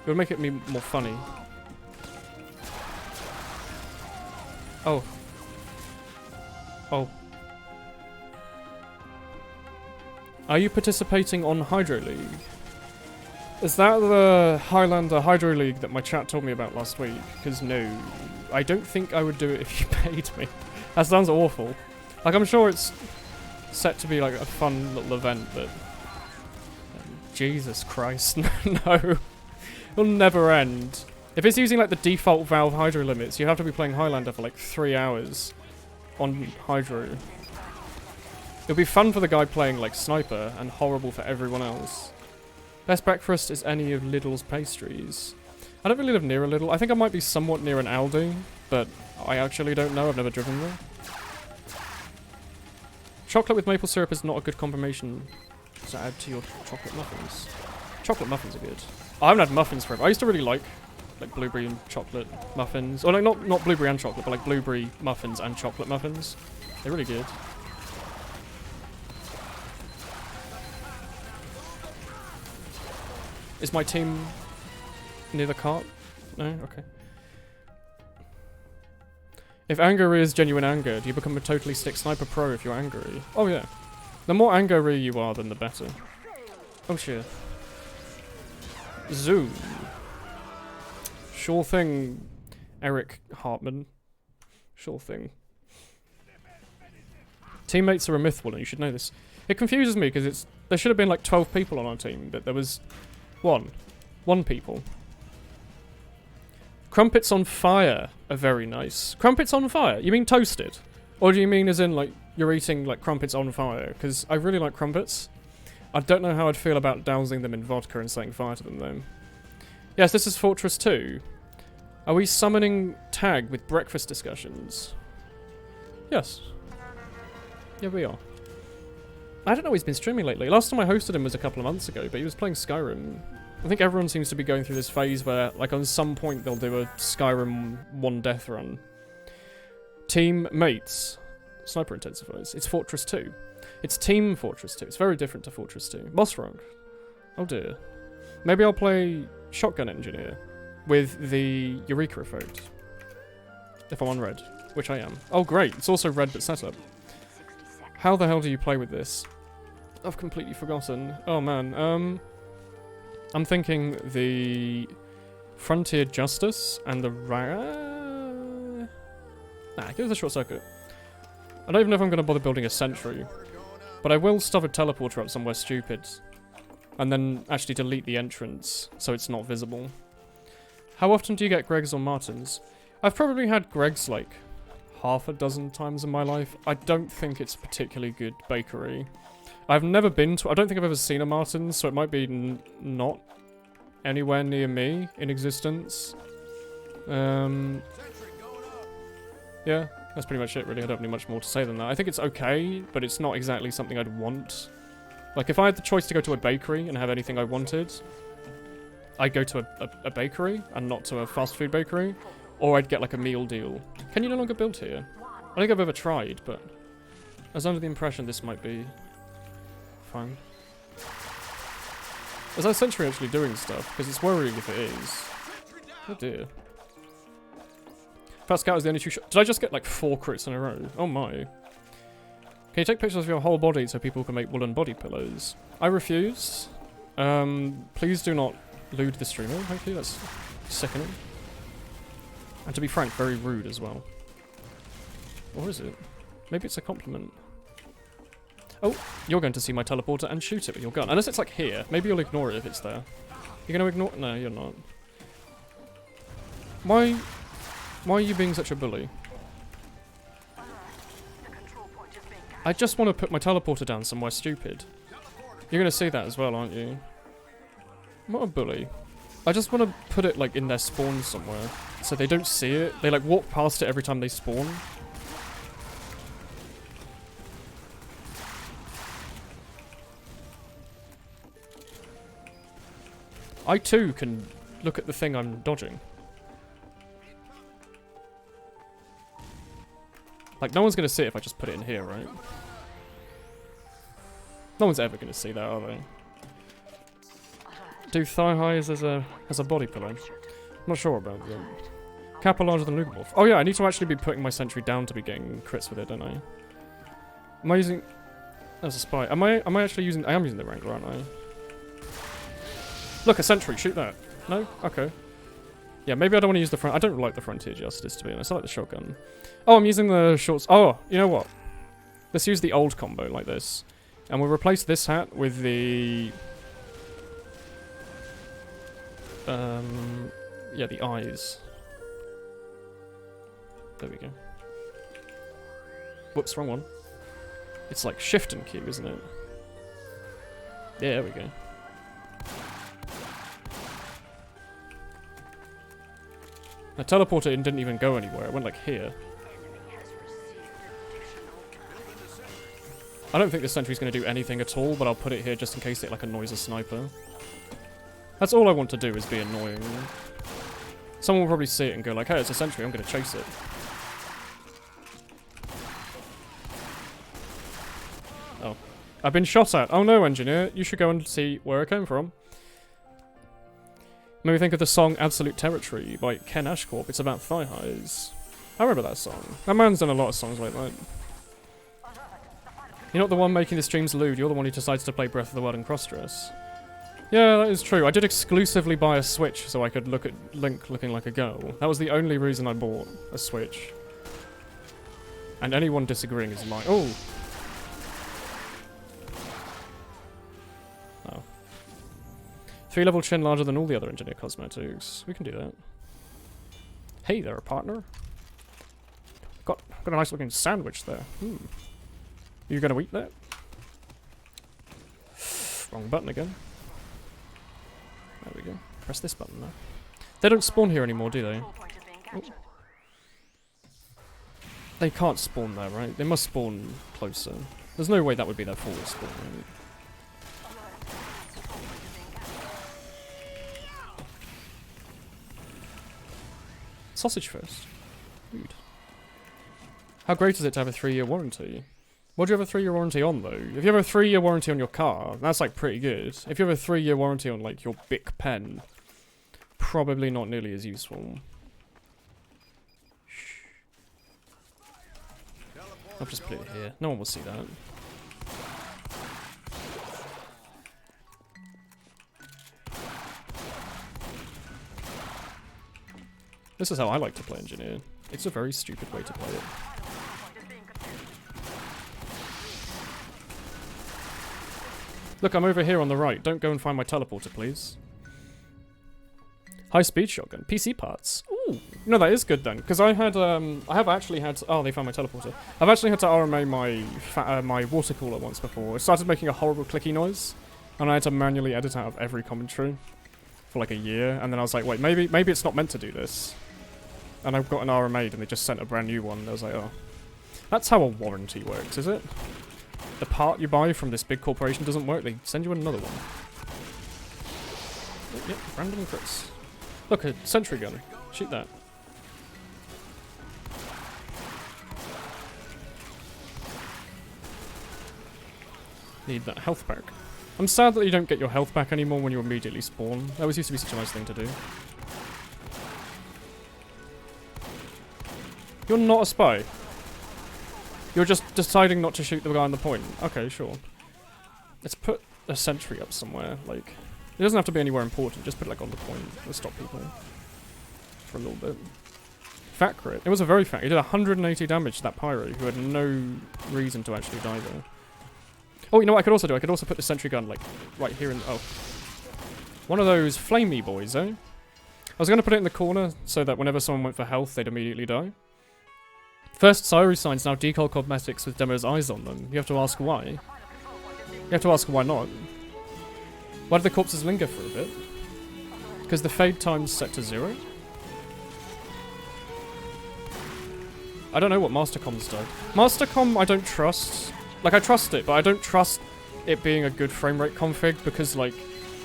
It would make it more funny. Oh. Oh. Are you participating on Hydro League? Is that the Highlander Hydro League that my chat told me about last week? Because no, I don't think I would do it if you paid me. That sounds awful. Like, I'm sure it's set to be like a fun little event, but... Jesus Christ, no. It'll never end. If it's using like the default Valve Hydro limits, you have to be playing Highlander for like 3 hours on Hydro. It'll be fun for the guy playing like Sniper and horrible for everyone else. Best breakfast is any of Lidl's pastries. I don't really live near a Lidl. I think I might be somewhat near an Aldi, but I actually don't know. I've never driven there. Chocolate with maple syrup is not a good combination to add to your chocolate muffins. Chocolate muffins are good. I haven't had muffins forever. I used to really like blueberry and chocolate muffins. Or like not blueberry and chocolate, but like blueberry muffins and chocolate muffins. They're really good. Is my team near the cart? No? Okay. If anger is genuine anger, do you become a totally stick sniper pro if you're angry? Oh yeah. The more angry you are, then the better. Oh shit. Zoom. Sure thing, Eric Hartman. Sure thing. Teammates are a myth, Woolen. You should know this. It confuses me because there should have been like 12 people on our team, but there was one people. Crumpets on fire are very nice. Crumpets on fire? You mean toasted? Or do you mean as in like you're eating like crumpets on fire? Because I really like crumpets. I don't know how I'd feel about dousing them in vodka and setting fire to them though. Yes, this is Fortress 2. Are we summoning Tag with breakfast discussions? Yes. Yeah, we are. I don't know he's been streaming lately. Last time I hosted him was a couple of months ago, but he was playing Skyrim. I think everyone seems to be going through this phase where, like, on some point they'll do a Skyrim 1 death run. Team mates. Sniper intensifiers. It's Fortress 2. It's Team Fortress 2. It's very different to Fortress 2. Boss rank. Oh dear. Maybe I'll play Shotgun Engineer with the Eureka effect. If I'm on red, which I am. Oh great, it's also red but setup. How the hell do you play with this? I've completely forgotten. Oh man, I'm thinking the Frontier Justice and the Nah, give it a short circuit. I don't even know if I'm going to bother building a sentry, but I will stuff a teleporter up somewhere stupid, and then actually delete the entrance so it's not visible. How often do you get Greg's or Martin's? I've probably had Greg's like half a dozen times in my life. I don't think it's a particularly good bakery. I've never been to... I don't think I've ever seen a Martin's, so it might be not anywhere near me in existence. Yeah, that's pretty much it really. I don't have any much more to say than that. I think it's okay, but it's not exactly something I'd want. Like, if I had the choice to go to a bakery and have anything I wanted, I'd go to a bakery and not to a fast food bakery, or I'd get like a meal deal. Can you no longer build here? I don't think I've ever tried, but I was under the impression this might be fine. Is our sentry actually doing stuff? Because it's worrying if it is. Oh dear. Fat Scout is the only 2 shots. Did I just get like 4 crits in a row? Oh my. Can you take pictures of your whole body so people can make woolen body pillows? I refuse. Please do not lewd the streamer. Hopefully that's sickening. And to be frank, very rude as well. Or is it? Maybe it's a compliment. Oh, you're going to see my teleporter and shoot it with your gun. Unless it's like here. Maybe you'll ignore it if it's there. You're going to ignore... No, you're not. Why are you being such a bully? I just want to put my teleporter down somewhere stupid. You're going to see that as well, aren't you? What a bully. I just want to put it like in their spawn somewhere, so they don't see it. They like walk past it every time they spawn. I too can look at the thing I'm dodging. Like, no one's going to see it if I just put it in here, right? No one's ever going to see that, are they? Do thigh highs as a body pillow? Not sure about that. Kappa larger than Lugomorph. Oh yeah, I need to actually be putting my sentry down to be getting crits with it, don't I? Am I using... As a spy. Am I actually using... I am using the Wrangler, aren't I? Look, a sentry. Shoot that. No? Okay. Yeah, maybe I don't want to use the front... I don't like the Frontier Justice, to be honest. I like the shotgun. Oh, I'm using the shorts... Oh, you know what? Let's use the old combo like this. And we'll replace this hat with the... yeah, the eyes. There we go. Whoops, wrong one. It's like shift and Q, isn't it? Yeah, there we go. The teleporter didn't even go anywhere. It went like here. I don't think this sentry's going to do anything at all, but I'll put it here just in case it like annoys a sniper. That's all I want to do is be annoying. Someone will probably see it and go like, hey, it's a sentry, I'm going to chase it. Oh. I've been shot at. Oh no, engineer. You should go and see where it came from. Made me think of the song Absolute Territory by Ken Ashcorp. It's about thigh highs. I remember that song. That man's done a lot of songs like that. You're not the one making the streams lewd, you're the one who decides to play Breath of the Wild and crossdress. Yeah, that is true. I did exclusively buy a Switch so I could look at Link looking like a girl. That was the only reason I bought a Switch. And anyone disagreeing is lying. Oh! Oh. 3-level chin larger than all the other engineer cosmetics. We can do that. Hey there, partner. Got a nice looking sandwich there. You gonna eat that? Wrong button again. There we go. Press this button now. They don't spawn here anymore, do they? Oh. They can't spawn there, right? They must spawn closer. There's no way that would be their forward spawn, right? Sausage first. Dude. How great is it to have a 3-year warranty? What do you have a 3-year warranty on, though? If you have a 3-year warranty on your car, that's, like, pretty good. If you have a 3-year warranty on, like, your Bic pen, probably not nearly as useful. Shh. I'll just put it here. No one will see that. This is how I like to play Engineer. It's a very stupid way to play it. Look, I'm over here on the right. Don't go and find my teleporter, please. High-speed shotgun. PC parts. Ooh. No, that is good then. Because I have actually had... Oh, they found my teleporter. I've actually had to RMA my water cooler once before. It started making a horrible clicky noise. And I had to manually edit out of every commentary. For like a year. And then I was like, wait, maybe it's not meant to do this. And I've got an RMA'd and they just sent a brand new one. And I was like, oh. That's how a warranty works, is it? The part you buy from this big corporation doesn't work, they send you another one. Yep, random crits. Look, a sentry gun. Shoot that. Need that health back. I'm sad that you don't get your health back anymore when you immediately spawn. That was used to be such a nice thing to do. You're not a spy. You're just deciding not to shoot the guy on the point. Okay, sure. Let's put a sentry up somewhere. Like, it doesn't have to be anywhere important. Just put it like on the point. It'll stop people for a little bit. Fat crit. It was a very fat. He did 180 damage to that pyro who had no reason to actually die there. Oh, you know what I could also do? I could also put the sentry gun like right here in. Oh, one of those flamey boys, eh? I was going to put it in the corner so that whenever someone went for health, they'd immediately die. First Cyri signs now decal cosmetics with Demo's eyes on them. You have to ask why. You have to ask why not. Why do the corpses linger for a bit? Because the fade time's set to 0? I don't know what Mastercom's done. Mastercom I don't trust. Like, I trust it, but I don't trust it being a good framerate config because, like,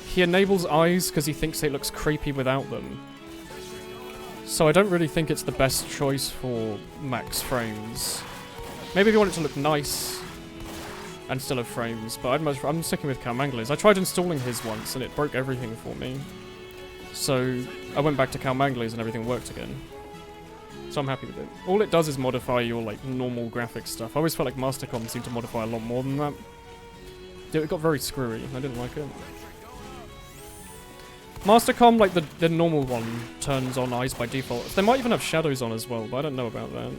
he enables eyes because he thinks it looks creepy without them. So I don't really think it's the best choice for max frames. Maybe if you want it to look nice and still have frames, but I'm sticking with Calmanglers. I tried installing his once and it broke everything for me. So I went back to Calmanglers and everything worked again. So I'm happy with it. All it does is modify your like normal graphics stuff. I always felt like Mastercom seemed to modify a lot more than that. Dude, it got very screwy. I didn't like it. Mastercom, like the normal one, turns on eyes by default. They might even have shadows on as well, but I don't know about that.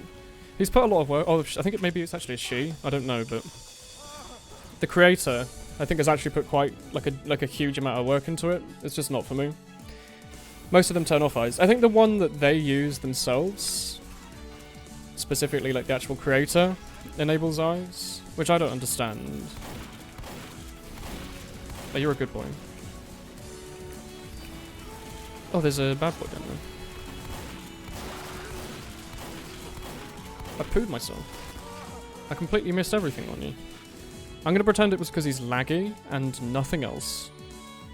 He's put a lot of work. Oh, I think maybe it's actually a she. I don't know, but the creator, I think, has actually put quite like a huge amount of work into it. It's just not for me. Most of them turn off eyes. I think the one that they use themselves, specifically like the actual creator, enables eyes, which I don't understand. Oh, you're a good boy. Oh, there's a bad boy down there. I pooed myself. I completely missed everything on you. I'm gonna pretend it was because he's laggy and nothing else.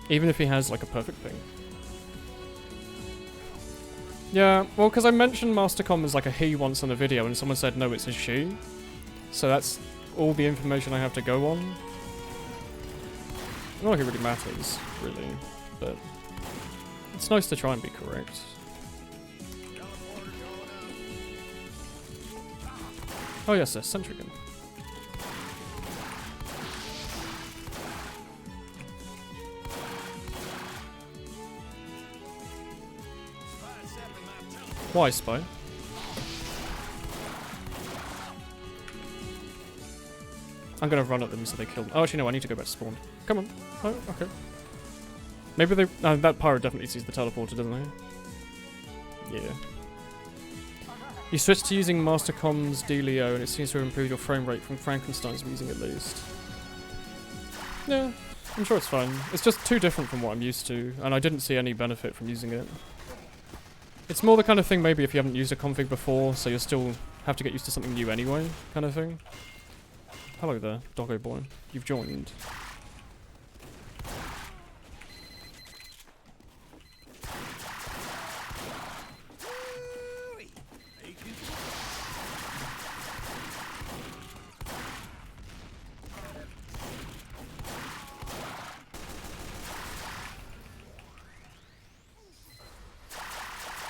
Even if he has like a perfect ping. Yeah, well, because I mentioned Mastercom as like a he once in a video and someone said no, it's a she. So that's all the information I have to go on. Not like it really matters, really, but it's nice to try and be correct. Oh yes, there's sentry gun. Why, Spy? I'm gonna run at them so they kill them. Oh, actually no, I need to go back to spawn. Come on. Oh, okay. Maybe they... that pirate definitely sees the teleporter, doesn't he? Yeah. You switched to using Mastercom's Delio and it seems to have improved your frame rate from Frankenstein's music at least. Yeah, I'm sure it's fine. It's just too different from what I'm used to, and I didn't see any benefit from using it. It's more the kind of thing maybe if you haven't used a config before, so you'll still have to get used to something new anyway, kind of thing. Hello there, doggo boy. You've joined.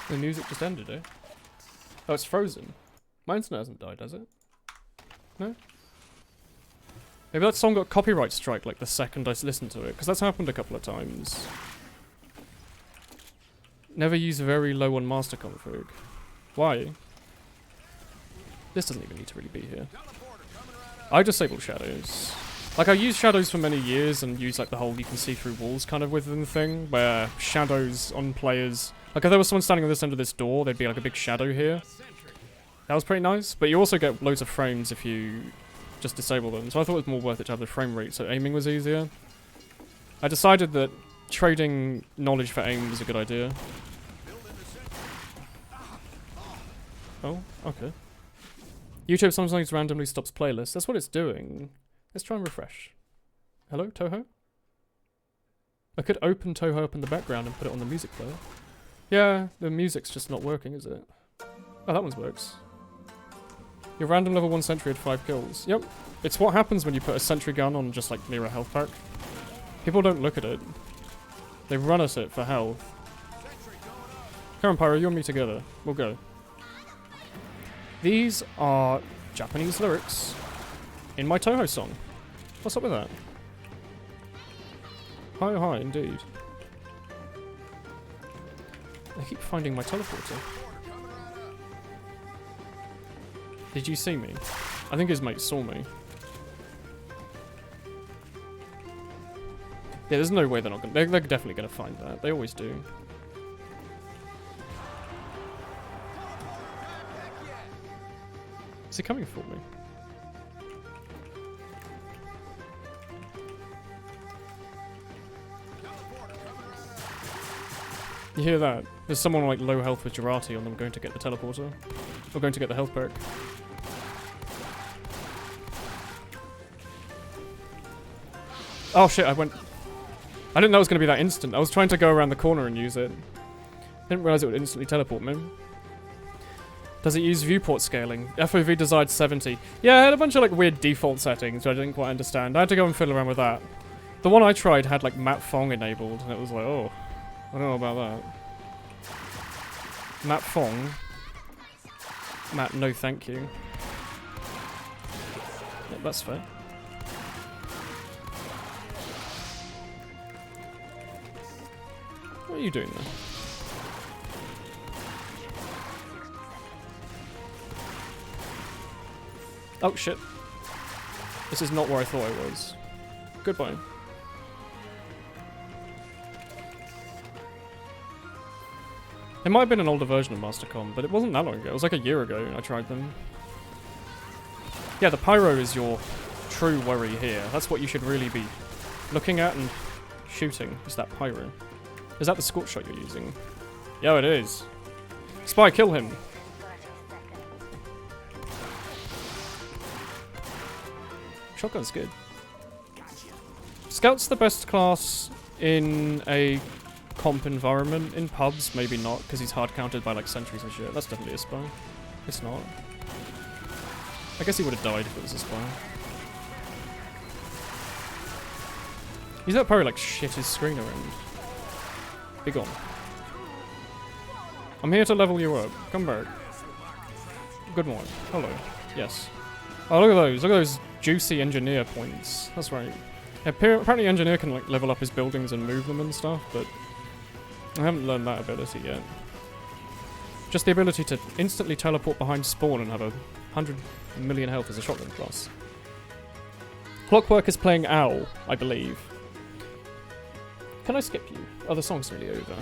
The music just ended, eh? Oh, it's frozen. My internet hasn't died, has it? No? Maybe that song got copyright strike like the second I listened to it, because that's happened a couple of times. Never use very low on master config. Why? This doesn't even need to really be here. I disable shadows. Like, I used shadows for many years and used like the whole you can see through walls kind of within the thing, where shadows on players... Like, if there was someone standing on this end of this door, there'd be like a big shadow here. That was pretty nice, but you also get loads of frames if you just disable them, so I thought it was more worth it to have the frame rate so aiming was easier. I decided that trading knowledge for aim was a good idea. Oh, okay. YouTube sometimes randomly stops playlists. That's what it's doing. Let's try and refresh. Hello, Toho? I could open Toho up in the background and put it on the music player. Yeah, the music's just not working, is it? Oh, that one works. Your random level 1 sentry had 5 kills. Yep. It's what happens when you put a sentry gun on just like near a health pack. People don't look at it. They run at it for health. Come on, Pyro, you and me together. We'll go. These are Japanese lyrics in my Toho song. What's up with that? Hi, hi, indeed. I keep finding my teleporter. Did you see me? I think his mate saw me. Yeah, there's no way they're not gonna... They're definitely gonna find that. They always do. Is he coming for me? You hear that? There's someone like low health with Girardi on them going to get the teleporter. Or going to get the health perk. Oh shit, I didn't know it was going to be that instant. I was trying to go around the corner and use it. Didn't realize it would instantly teleport me. Does it use viewport scaling? FOV desired 70. Yeah, I had a bunch of like weird default settings which I didn't quite understand. I had to go and fiddle around with that. The one I tried had like map Fong enabled and it was like, oh, I don't know about that. Map Fong. Map, no thank you. Yeah, that's fair. What are you doing there? Oh shit. This is not where I thought I was. Goodbye. It might have been an older version of Mastercom, but it wasn't that long ago. It was like a year ago I tried them. Yeah, the pyro is your true worry here. That's what you should really be looking at and shooting, is that pyro. Is that the scorch shot you're using? Yeah, it is. Spy, kill him. Shotgun's good. Scout's the best class in a comp environment. In pubs, maybe not, because he's hard counted by like sentries and shit. That's definitely a spy. It's not. I guess he would have died if it was a spy. He's that probably like shit his screen around. Be gone. I'm here to level you up. Come back. Good morning. Hello. Yes. Oh, look at those. Look at those juicy engineer points. That's right. Yeah, apparently engineer can like level up his buildings and move them and stuff, but I haven't learned that ability yet. Just the ability to instantly teleport behind spawn and have 100 million health as a shotgun class. Clockwork is playing Owl, I believe. Can I skip you? Oh, the song's nearly over.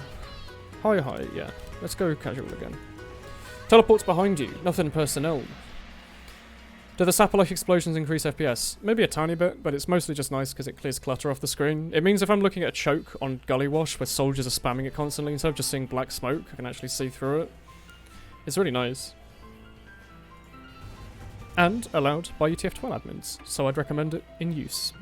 Hi, yeah. Let's go casual again. Teleports behind you. Nothing personnel. Do the sapper-like explosions increase FPS? Maybe a tiny bit, but it's mostly just nice because it clears clutter off the screen. It means if I'm looking at a choke on Gully Wash where soldiers are spamming it constantly, instead of just seeing black smoke, I can actually see through it. It's really nice. And allowed by UTF-12 admins, so I'd recommend it in use.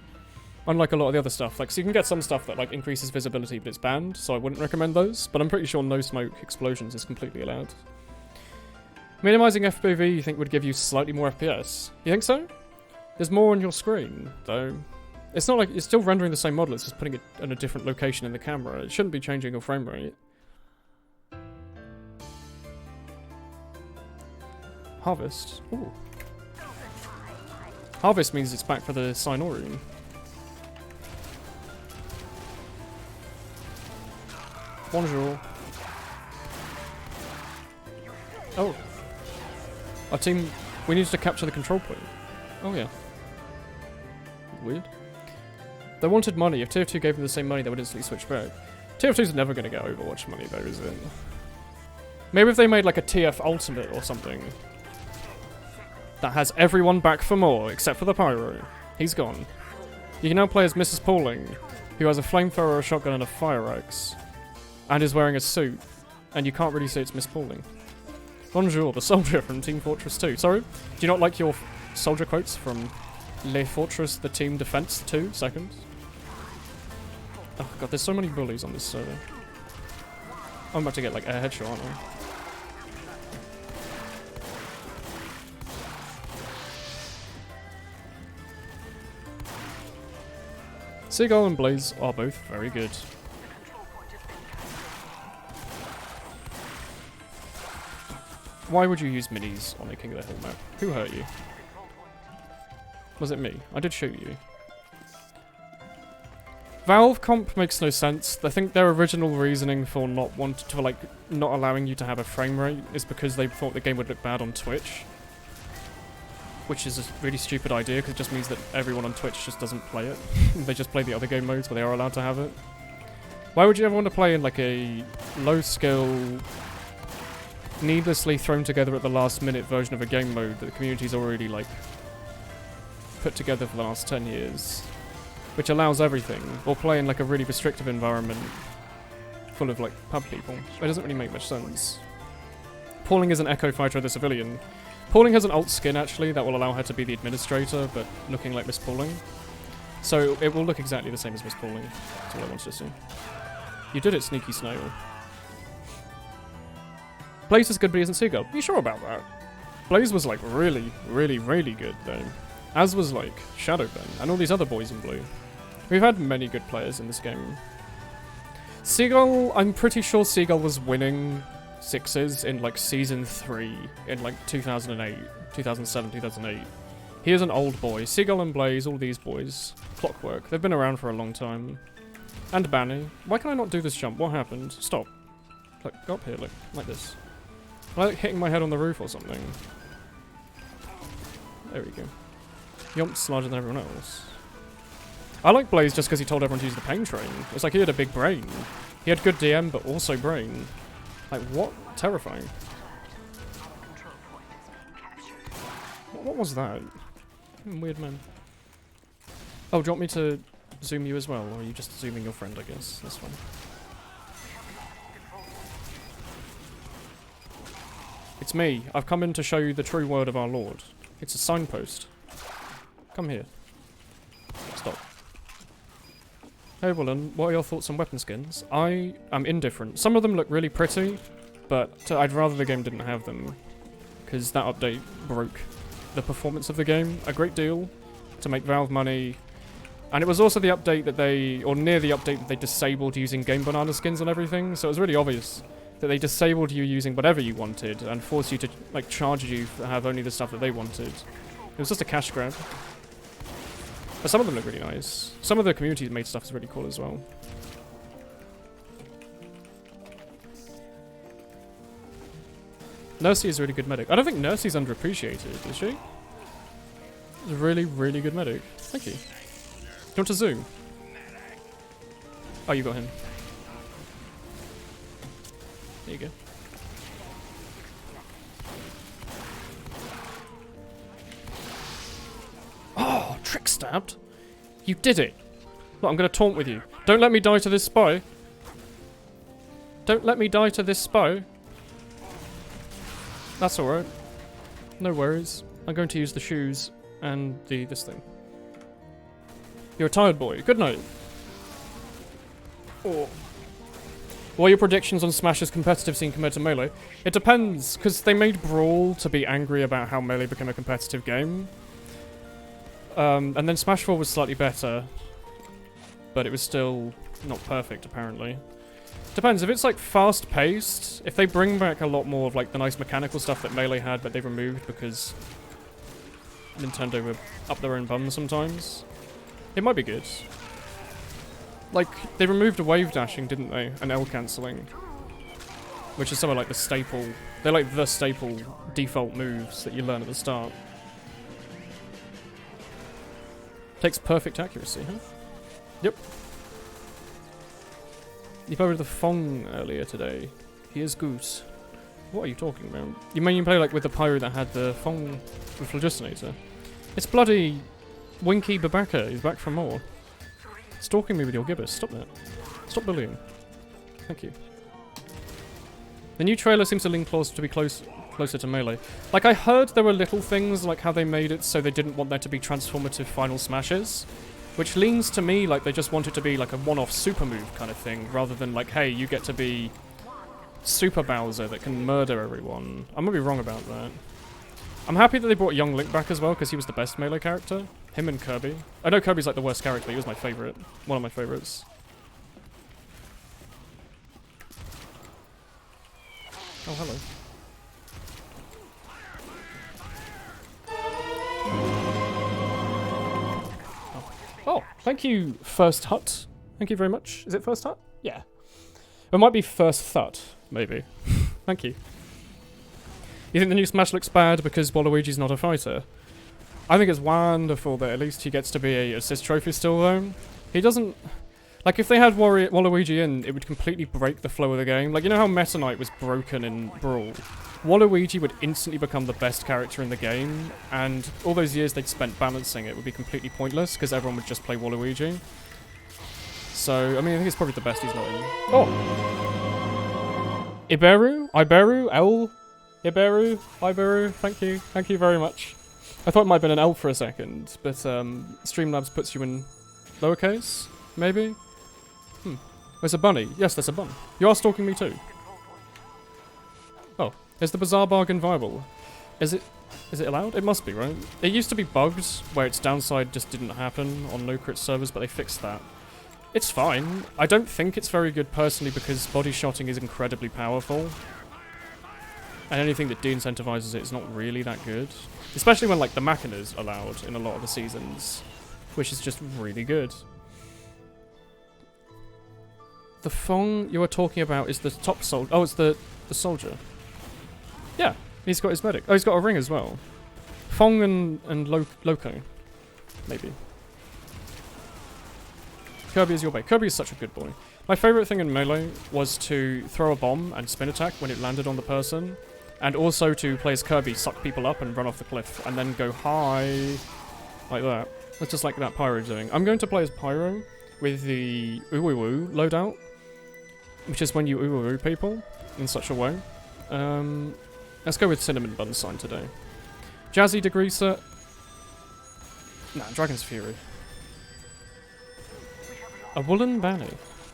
Unlike a lot of the other stuff, like, so you can get some stuff that like increases visibility but it's banned, so I wouldn't recommend those, but I'm pretty sure no smoke explosions is completely allowed. Minimizing FPV you think would give you slightly more FPS? You think so? There's more on your screen, though. It's not like, it's still rendering the same model, it's just putting it in a different location in the camera. It shouldn't be changing your frame rate. Harvest. Ooh. Harvest means it's back for the Signorian. Bonjour. Oh. Our team... We needed to capture the control point. Oh, yeah. Weird. They wanted money. If TF2 gave them the same money, they would instantly switch back. TF2's never going to get Overwatch money, though, is it? Maybe if they made, like, a TF Ultimate or something. That has everyone back for more, except for the Pyro. He's gone. You can now play as Mrs. Pauling, who has a flamethrower, a shotgun, and a fire axe. And is wearing a suit. And you can't really see it's Miss Pauling. Bonjour, the soldier from Team Fortress 2. Sorry, do you not like your soldier quotes from Le Fortress, the Team Defense 2? Seconds. Oh god, there's so many bullies on this server. I'm about to get like a headshot, aren't I? Seagull and Blaze are both very good. Why would you use minis on a King of the Hill map? Who hurt you? Was it me? I did shoot you. Valve comp makes no sense. I think their original reasoning for not allowing you to have a frame rate is because they thought the game would look bad on Twitch. Which is a really stupid idea because it just means that everyone on Twitch just doesn't play it. They just play the other game modes where they are allowed to have it. Why would you ever want to play in like a low skill, needlessly thrown together at the last minute version of a game mode that the community's already like put together for the last 10 years, which allows everything, or play in like a really restrictive environment full of like pub people? It doesn't really make much sense. Pauling is an echo fighter of the civilian. Pauling has an alt skin actually that will allow her to be the administrator but looking like Miss Pauling, so it will look exactly the same as Miss Pauling. That's all I wanted to see. You did it, sneaky snail. Blaze is good, but he isn't Seagull. Are you sure about that? Blaze was like really, really, really good though. As was like Shadowben and all these other boys in blue. We've had many good players in this game. Seagull, I'm pretty sure Seagull was winning sixes in like season 3 in like 2008, 2007, 2008. He is an old boy. Seagull and Blaze, all these boys. Clockwork, they've been around for a long time. And Banny. Why can I not do this jump? What happened? Stop. Look, go up here, look, like this. Am I like hitting my head on the roof or something? There we go. Yomp's larger than everyone else. I like Blaze just because he told everyone to use the pain train. It's like he had a big brain. He had good DM, but also brain. Like, what? Terrifying. What was that? Weird man. Oh, do you want me to zoom you as well? Or are you just zooming your friend, I guess? That's fine. It's me. I've come in to show you the true word of our Lord. It's a signpost. Come here. Hey Woolen, what are your thoughts on weapon skins? I am indifferent. Some of them look really pretty, but I'd rather the game didn't have them, because that update broke the performance of the game a great deal to make Valve money. And it was also the update that they, or near the update that they disabled using Game Banana skins and everything, so it was really obvious that they disabled you using whatever you wanted and forced you to, like, charge you to have only the stuff that they wanted. It was just a cash grab. But some of them look really nice. Some of the community made stuff is really cool as well. Nursey is a really good medic. I don't think Nursey's underappreciated, is she? She's a really, really good medic. Thank you. Do you want to zoom? Oh, you got him. There you go. Oh, trick stabbed. You did it. Look, I'm going to taunt with you. Don't let me die to this spy. Don't let me die to this spy. That's alright. No worries. I'm going to use the shoes and this thing. You're a tired boy. Good night. Oh. What are your predictions on Smash's competitive scene compared to Melee? It depends, because they made Brawl to be angry about how Melee became a competitive game. And then Smash 4 was slightly better, but it was still not perfect, apparently. Depends, if it's like fast-paced, if they bring back a lot more of like the nice mechanical stuff that Melee had but they removed because Nintendo were up their own bum sometimes, it might be good. Like, they removed a wave dashing, didn't they? And L cancelling. Which is somewhat like the staple, they're like the staple default moves that you learn at the start. Takes perfect accuracy, huh? Yep. You played with the Fong earlier today. He is Goose. What are you talking about? You mean you play like with the pyro that had the Fong with Phlogistonator? It's bloody Winky Babaka. He's back for more. Stalking me with your gibbous. Stop that. Stop bullying. Thank you. The new trailer seems to lean closer to be closer to Melee. Like, I heard there were little things like how they made it so they didn't want there to be transformative final smashes. Which leans to me like they just want it to be like a one-off super move kind of thing, rather than like, hey, you get to be Super Bowser that can murder everyone. I'm gonna be wrong about that. I'm happy that they brought Young Link back as well, because he was the best Melee character. Him and Kirby. I know Kirby's like the worst character, but he was my favourite. One of my favourites. Oh, hello. Oh, thank you, First Hut. Thank you very much. Is it First Hut? Yeah. It might be First Thut, maybe. Thank you. You think the new Smash looks bad because Waluigi's not a fighter? I think it's wonderful that at least he gets to be a assist trophy still, though. He doesn't... Like, if they had Waluigi in, it would completely break the flow of the game. Like, you know how Meta Knight was broken in Brawl? Waluigi would instantly become the best character in the game, and all those years they'd spent balancing it would be completely pointless, because everyone would just play Waluigi. So, I mean, I think it's probably the best he's not in. Oh! Iberu? L? Iberu? Thank you very much. I thought it might have been an L for a second, but Streamlabs puts you in lowercase, maybe? There's a bunny. Yes, there's a bun. You are stalking me too. Oh. Is the Bazaar bargain viable? Is it allowed? It must be, right? It used to be bugged, where its downside just didn't happen on no-crit servers, but they fixed that. It's fine. I don't think it's very good personally because body shotting is incredibly powerful. And anything that de-incentivizes it is not really that good. Especially when, like, the Machina's allowed in a lot of the seasons. Which is just really good. The Fong you are talking about is the top soldier. Oh, it's the soldier. Yeah, he's got his medic. Oh, he's got a ring as well. Fong and Loco. Maybe. Kirby is your bait. Kirby is such a good boy. My favourite thing in Melee was to throw a bomb and spin attack when it landed on the person. And also to play as Kirby, suck people up and run off the cliff. And then go high. Like that. That's just like that Pyro doing. I'm going to play as Pyro with the Uwu loadout. Which is when you Uwu people in such a way. Let's go with Cinnamon Bun Sign today. Jazzy Degreaser. Nah, Dragon's Fury. A Woolen Banny.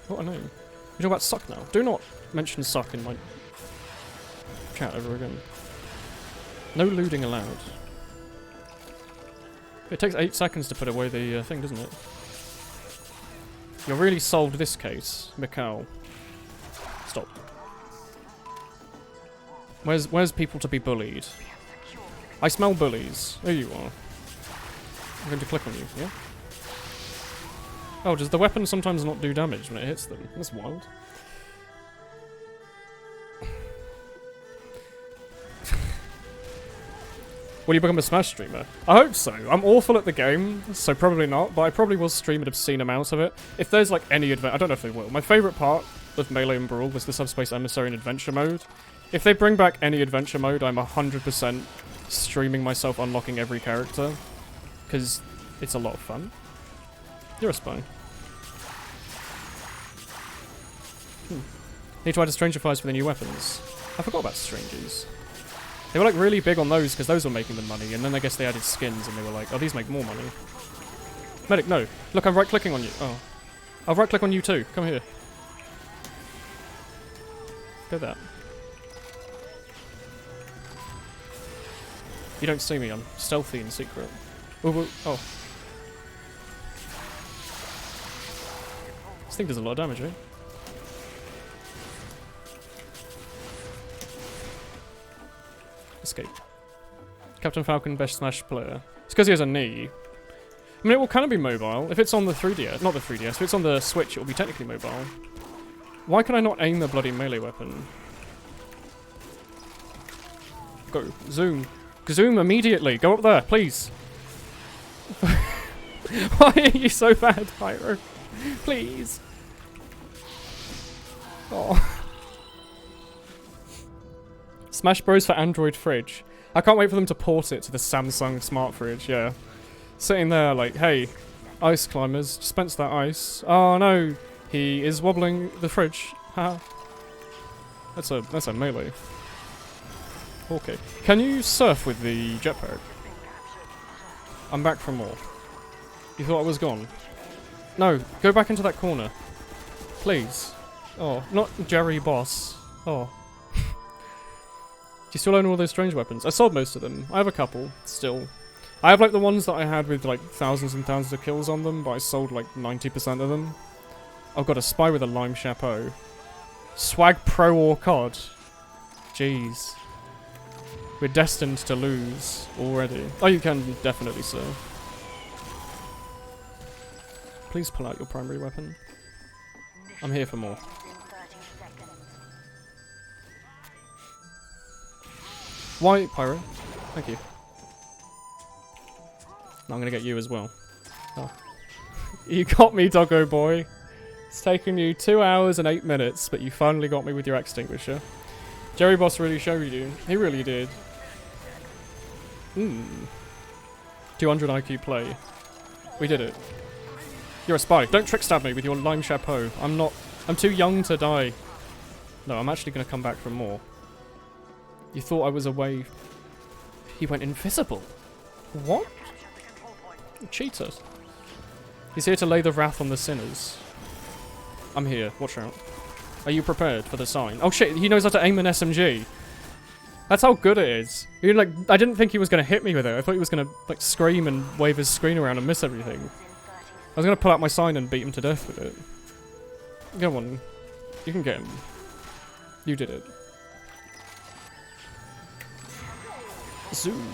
What a name. You talk about suck now. Do not mention suck in my chat ever again. No looting allowed. It takes 8 seconds to put away the thing, doesn't it? You really solved this case, Mikhail. Stop. Where's people to be bullied? I smell bullies. There you are. I'm going to click on you, yeah? Oh, does the weapon sometimes not do damage when it hits them? That's wild. Will you become a Smash streamer? I hope so. I'm awful at the game, so probably not, but I probably will stream an obscene amount of it. If there's like any I don't know if they will. My favourite part of Melee and Brawl was the Subspace Emissary and Adventure mode. If they bring back any Adventure mode, I'm 100% streaming myself unlocking every character. Because it's a lot of fun. You're a spy. Need to add a Stranger Fires for the new weapons. I forgot about Strangers. They were like really big on those because those were making them money, and then I guess they added skins and they were like, oh, these make more money. Medic, no. Look, I'm right-clicking on you. Oh. I'll right-click on you too. Come here. Go there. You don't see me, I'm stealthy and secret. Ooh, ooh, oh. This thing does a lot of damage, eh? Escape. Captain Falcon, best Smash player. It's because he has a knee. I mean, it will kind of be mobile. If it's on the 3DS, not the 3DS, if it's on the Switch, it will be technically mobile. Why can I not aim the bloody melee weapon? Go. Zoom. Zoom immediately. Go up there, please. Why are you so bad, Pyro? Please. Oh. Smash Bros for Android fridge. I can't wait for them to port it to the Samsung smart fridge, yeah. Sitting there like, hey, ice climbers, dispense that ice. Oh no, he is wobbling the fridge. Haha. That's a melee. Okay. Can you surf with the jetpack? I'm back for more. You thought I was gone? No, go back into that corner. Please. Oh, not Jerry Boss. Oh. Do you still own all those strange weapons? I sold most of them. I have a couple, still. I have like the ones that I had with like thousands and thousands of kills on them, but I sold like 90% of them. I've got a spy with a lime chapeau. Swag Pro or COD. Jeez. We're destined to lose already. Oh, you can definitely serve. Please pull out your primary weapon. I'm here for more. Why, Pyro? Thank you. Now I'm gonna get you as well. Oh. You got me, doggo boy. It's taken you 2 hours and 8 minutes, but you finally got me with your extinguisher. Jerry Boss really showed you. He really did. 200 IQ play. We did it. You're a spy. Don't trick stab me with your lime chapeau. I'm too young to die. No, I'm actually gonna come back for more. You thought I was away. He went invisible. What? Cheater. He's here to lay the wrath on the sinners. I'm here. Watch out. Are you prepared for the sign? Oh shit, he knows how to aim an SMG. That's how good it is. You're like, I didn't think he was going to hit me with it. I thought he was going to like scream and wave his screen around and miss everything. I was going to pull out my sign and beat him to death with it. Go on. You can get him. You did it. Zoom.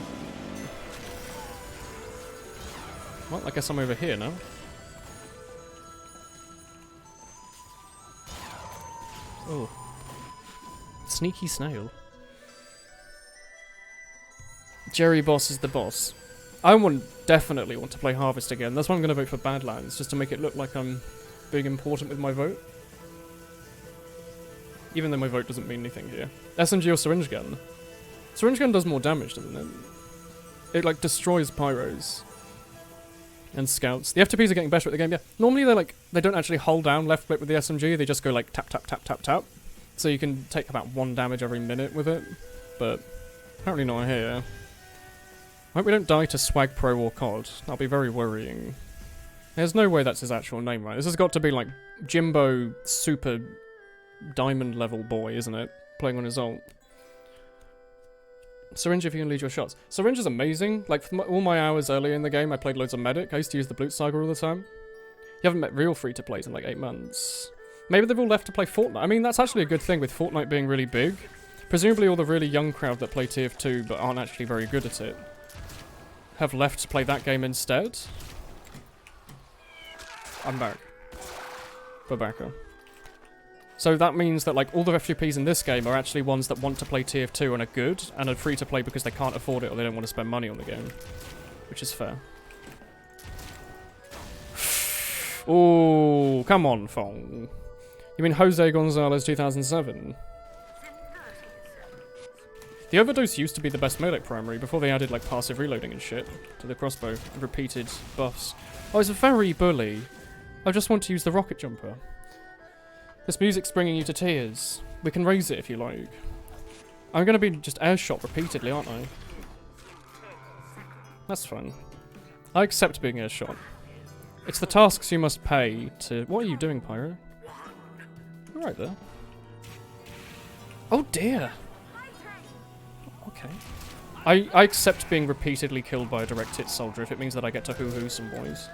Well, I guess I'm over here now. Oh. Sneaky snail. Jerry Boss is the boss. I definitely want to play Harvest again. That's why I'm going to vote for Badlands, just to make it look like I'm being important with my vote. Even though my vote doesn't mean anything here. SMG or Syringe Gun? Syringe Gun does more damage, doesn't it? It like destroys pyros. And scouts. The FTPs are getting better at the game, yeah. Normally they don't actually hold down left click with the SMG, they just go like tap tap tap tap tap. So you can take about 1 damage every minute with it. But apparently not here. I hope we don't die to Swag Pro or COD. That'll be very worrying. There's no way that's his actual name, right? This has got to be like Jimbo Super Diamond level boy, isn't it? Playing on his ult. Syringe if you can lead your shots. Syringe is amazing. Like, for all my hours earlier in the game, I played loads of Medic. I used to use the Blutsager all the time. You haven't met real free-to-plays in like 8 months. Maybe they've all left to play Fortnite. I mean, that's actually a good thing with Fortnite being really big. Presumably all the really young crowd that play TF2 but aren't actually very good at it have left to play that game instead. I'm back. We're back on. So that means that like all the FGPs in this game are actually ones that want to play TF2 and are good, and are free to play because they can't afford it or they don't want to spend money on the game. Which is fair. Oh, come on, Fong. You mean Jose Gonzalez 2007? The Overdose used to be the best melee primary before they added like passive reloading and shit to the crossbow and repeated buffs. Oh, it's very bully. I just want to use the rocket jumper. This music's bringing you to tears. We can raise it if you like. I'm gonna be just airshot repeatedly, aren't I? That's fun. I accept being airshot. It's the tasks you must pay to... What are you doing, Pyro? You're right there. Oh dear! Okay. I accept being repeatedly killed by a direct hit soldier if it means that I get to hoo-hoo some boys.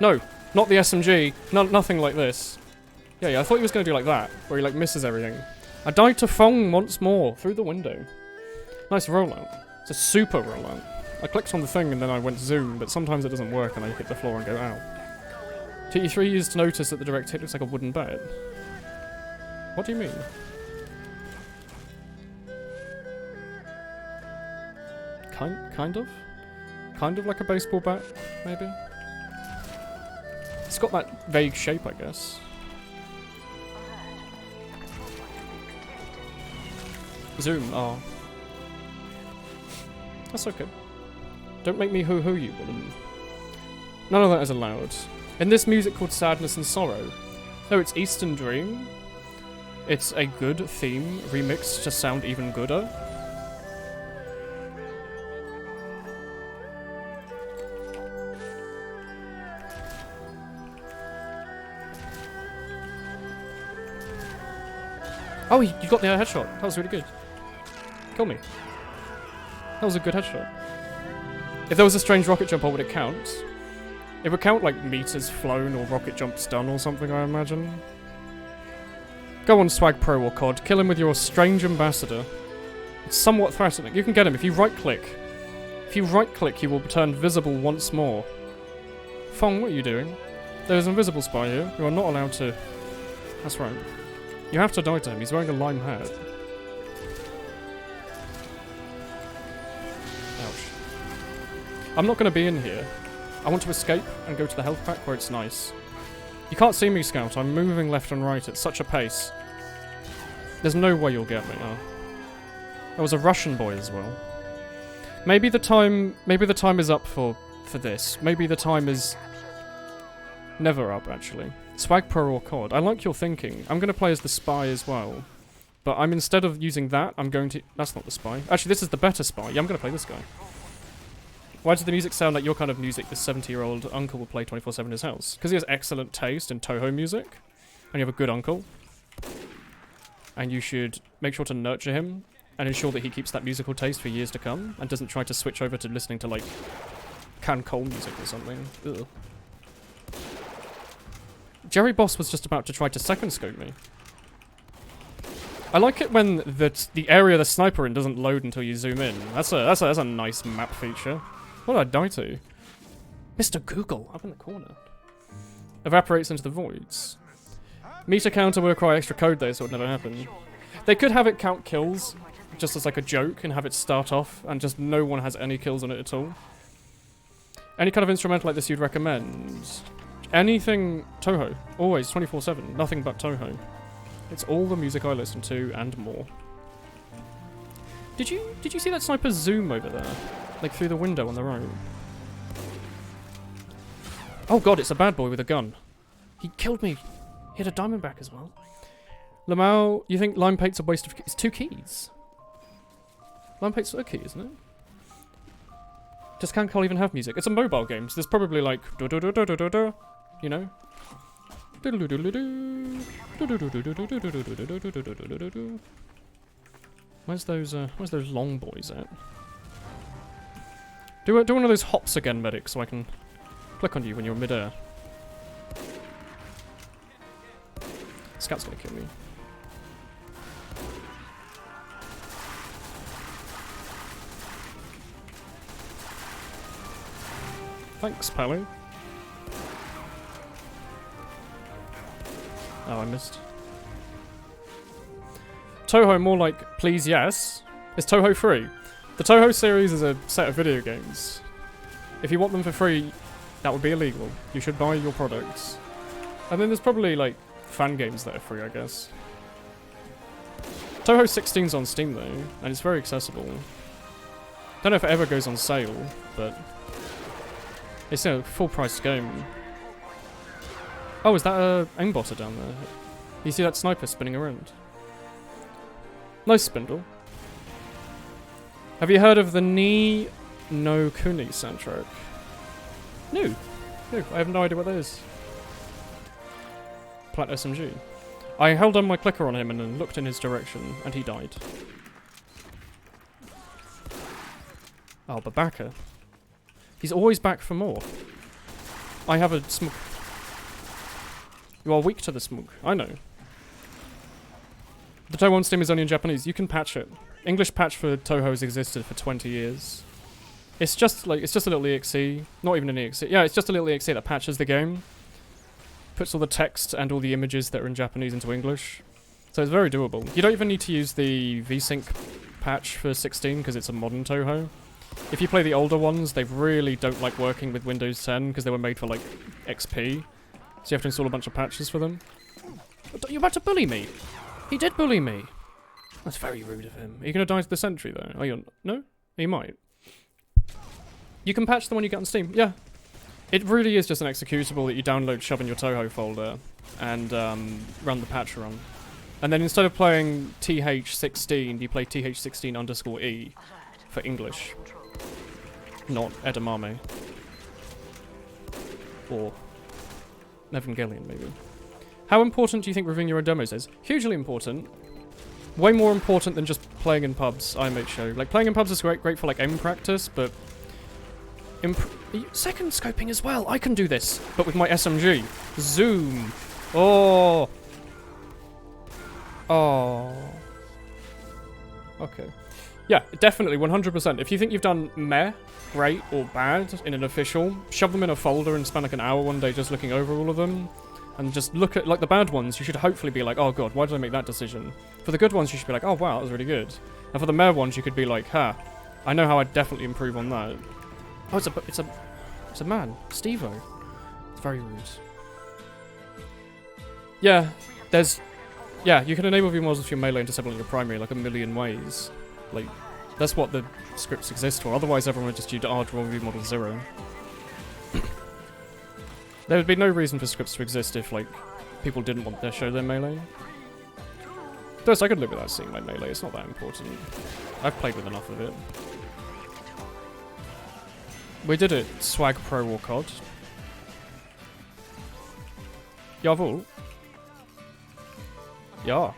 No, not the SMG. No, nothing like this. Yeah, I thought he was going to do like that, where he like misses everything. I died to Fong once more, through the window. Nice rollout. It's a super rollout. I clicked on the thing and then I went zoom, but sometimes it doesn't work and I hit the floor and go, ow. TE3 used to notice that the direct hit looks like a wooden bat. What do you mean? Kind of? Kind of like a baseball bat, maybe? It's got that vague shape, I guess. Zoom, oh. That's okay. Don't make me hoo-hoo you, Woolen. None of that is allowed. In this music called Sadness and Sorrow. No, it's Eastern Dream. It's a good theme, remixed to sound even gooder. Oh, you got the headshot. That was really good. Kill me. That was a good headshot. If there was a strange rocket jump, would it count? It would count like meters flown or rocket jumps done or something, I imagine. Go on, Swag Pro or COD. Kill him with your strange ambassador. It's somewhat threatening. You can get him if you right-click. If you right-click, you will turn visible once more. Fong, what are you doing? There's an invisible spy here. You are not allowed to... That's right. You have to die to him. He's wearing a lime hat. Ouch. I'm not going to be in here. I want to escape and go to the health pack where it's nice. You can't see me, Scout. I'm moving left and right at such a pace. There's no way you'll get me. Oh. There was a Russian boy as well. Maybe the time is up for this. Maybe the time is never up, actually. Swag Pro or COD. I like your thinking. I'm going to play as the spy as well. But instead of using that, I'm going to... That's not the spy. Actually, this is the better spy. Yeah, I'm going to play this guy. Why does the music sound like your kind of music this 70-year-old uncle will play 24/7 in his house? Because he has excellent taste in Toho music. And you have a good uncle. And you should make sure to nurture him and ensure that he keeps that musical taste for years to come and doesn't try to switch over to listening to, like, Can Cole music or something. Ugh. Jerry Boss was just about to try to second scope me. I like it when the area the sniper in doesn't load until you zoom in. That's a nice map feature. What did I die to? Mr. Google, up in the corner. Evaporates into the voids. Meter counter will require extra code though, so it would never happen. They could have it count kills, just as like a joke, and have it start off, and just no one has any kills on it at all. Any kind of instrumental like this you'd recommend? Anything Toho. Always, 24/7. Nothing but Toho. It's all the music I listen to, and more. Did you see that sniper zoom over there? Like through the window on the right? Oh god, it's a bad boy with a gun. He killed me. He had a diamondback as well. Lemur, you think lime paint's a waste of... It's 2 keys. Lime paint's a key, isn't it? Does Cancol even have music? It's a mobile game, so there's probably like you know? Where's those long boys at? Do one of those hops again, medic, so I can click on you when you're mid-air. Scout's gonna kill me. Thanks, Pally. Oh, I missed. Toho more like, please yes. Is Toho free? The Toho series is a set of video games. If you want them for free, that would be illegal. You should buy your products. And then there's probably, like, fan games that are free, I guess. Toho 16's on Steam, though, and it's very accessible. Don't know if it ever goes on sale, but it's a full-priced game. Oh, is that a aimbotter down there? You see that sniper spinning around? Nice spindle. Have you heard of the Ni no Kuni soundtrack? No. No, I have no idea what that is. Plat SMG. I held on my clicker on him and then looked in his direction, and he died. Oh, Babaka. He's always back for more. I have a smug. You are weak to the smug. I know. The Toho on Steam is only in Japanese. You can patch it. English patch for Toho has existed for 20 years. It's just a little EXE. Not even an EXE. Yeah, it's just a little EXE that patches the game. Puts all the text and all the images that are in Japanese into English. So it's very doable. You don't even need to use the VSync patch for 16 because it's a modern Toho. If you play the older ones, they really don't like working with Windows 10 because they were made for like XP. So you have to install a bunch of patches for them. You're about to bully me! He did bully me! That's very rude of him. Are you going to die to the sentry though? Are you? No? You might. You can patch the one you get on Steam. Yeah. It really is just an executable that you download, shove in your Toho folder, and run the patch run. And then instead of playing TH16, you play TH16_E for English. Not edamame. Or Evangelion, maybe. How important do you think reviewing your own demos is? Hugely important. Way more important than just playing in pubs, I make sure. Like, playing in pubs is great for, like, aim practice, but second scoping as well. I can do this, but with my SMG. Zoom. Oh. Oh. Okay. Yeah, definitely, 100%. If you think you've done meh, great, or bad in an official, shove them in a folder and spend like an hour one day just looking over all of them. And just look at, like, the bad ones, you should hopefully be like, oh god, why did I make that decision? For the good ones, you should be like, oh wow, that was really good. And for the meh ones, you could be like, ha, I know how I'd definitely improve on that. Oh, it's a man. Steve-O. It's very rude. Yeah, yeah, you can enable VMods with your melee and disable your primary like a million ways. Like, that's what the scripts exist for. Otherwise, everyone would just use draw VMod with 0. There would be no reason for scripts to exist if, like, people didn't want to show their melee. Thus, I could live without seeing my melee. It's not that important. I've played with enough of it. We did it, Swag Pro or COD. Jawohl. Ja.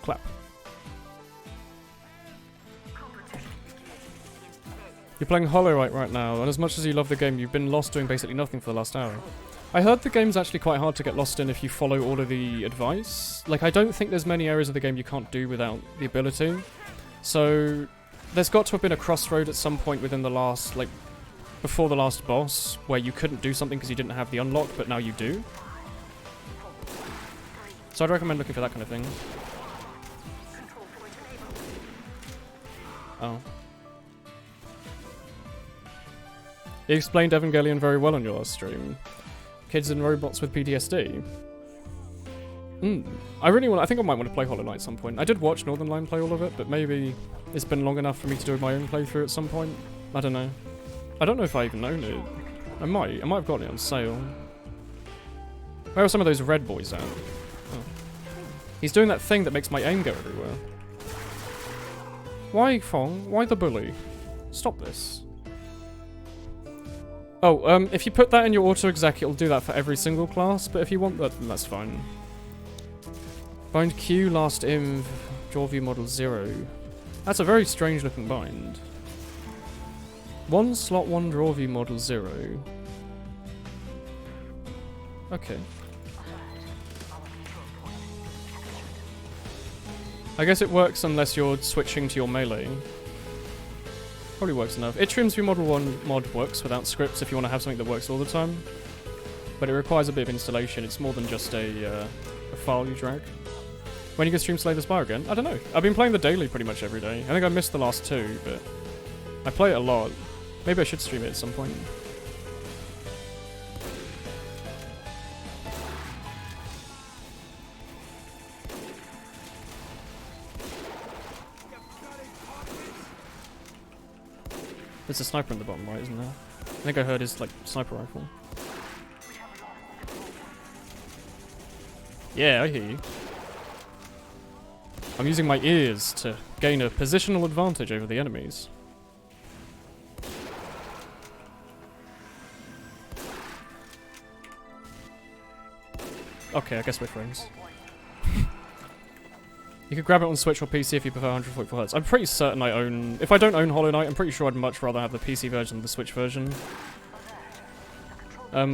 Clap. You're playing Hollow right now, and as much as you love the game, you've been lost doing basically nothing for the last hour. I heard the game's actually quite hard to get lost in if you follow all of the advice. Like, I don't think there's many areas of the game you can't do without the ability. So, there's got to have been a crossroad at some point within the last, like, before the last boss, where you couldn't do something because you didn't have the unlock, but now you do. So I'd recommend looking for that kind of thing. Oh. You explained Evangelion very well on your last stream. Kids and robots with PTSD. I think I might want to play Hollow Knight at some point. I did watch Northern Line play all of it, but maybe it's been long enough for me to do my own playthrough at some point. I don't know. I don't know if I even own it. I might have gotten it on sale. Where are some of those red boys at? Oh. He's doing that thing that makes my aim go everywhere. Why, Fong? Why the bully? Stop this. Oh, if you put that in your auto-exec, it'll do that for every single class, but if you want that, then that's fine. Bind Q, last inv, draw view model 0. That's a very strange looking bind. 1 slot 1 draw view model 0. Okay. I guess it works unless you're switching to your melee. Probably works enough. Itrium's view model 1 mod works without scripts if you want to have something that works all the time. But it requires a bit of installation. It's more than just a file you drag. When you can stream Slay the Spire again? I don't know. I've been playing the daily pretty much every day. I think I missed the last 2, but I play it a lot. Maybe I should stream it at some point. There's a sniper in the bottom right, isn't there? I think I heard his, like, sniper rifle. Yeah, I hear you. I'm using my ears to gain a positional advantage over the enemies. Okay, I guess we're friends. You could grab it on Switch or PC if you prefer 144Hz. I'm pretty certain I own... If I don't own Hollow Knight, I'm pretty sure I'd much rather have the PC version than the Switch version. I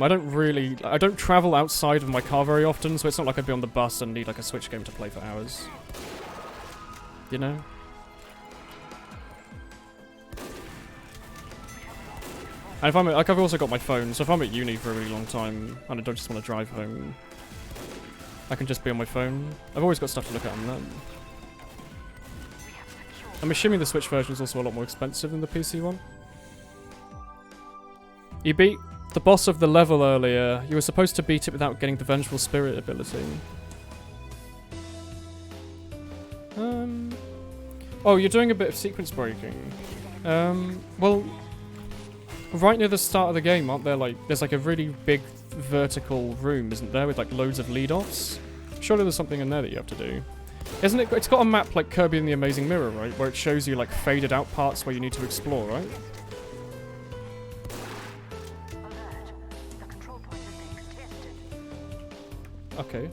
don't travel outside of my car very often, so it's not like I'd be on the bus and need like a Switch game to play for hours. You know? And if I'm at, like, I've also got my phone, so if I'm at uni for a really long time and I don't just want to drive home, I can just be on my phone. I've always got stuff to look at on that. I'm assuming the Switch version is also a lot more expensive than the PC one. You beat the boss of the level earlier. You were supposed to beat it without getting the Vengeful Spirit ability. Oh, you're doing a bit of sequence breaking. Well, right near the start of the game, aren't there, like, there's like a really big vertical room, isn't there, with like loads of lead-offs? Surely there's something in there that you have to do. Isn't it? It's got a map like Kirby and the Amazing Mirror, right? Where it shows you like faded out parts where you need to explore, right? Okay.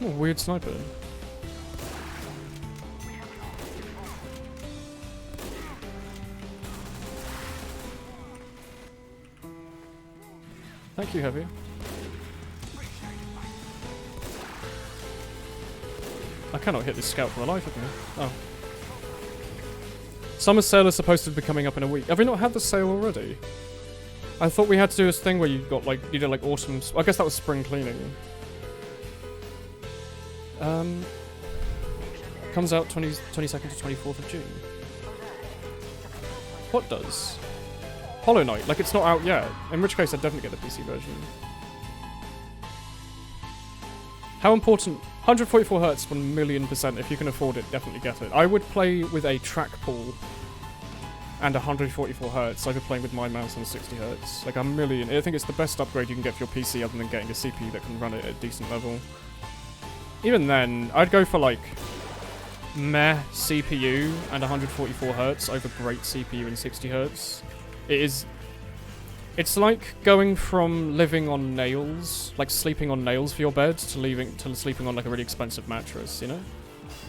Oh, weird sniper. Thank you, Heavy. I cannot hit this scout for the life of me. Oh. Summer sale is supposed to be coming up in a week. Have we not had the sale already? I thought we had to do this thing where you got like, you did like autumn... I guess that was spring cleaning. Comes out 22nd to 24th of June. What does? Hollow Knight, like it's not out yet. In which case I'd definitely get the PC version. How important? 144Hz, 1,000,000%. If you can afford it, definitely get it. I would play with a trackball and 144Hz over playing with my mouse on 60Hz. Like a million. I think it's the best upgrade you can get for your PC other than getting a CPU that can run it at a decent level. Even then, I'd go for like meh CPU and 144Hz over great CPU and 60Hz. It's like going from living on nails, like sleeping on nails for your bed, to sleeping on like a really expensive mattress, you know?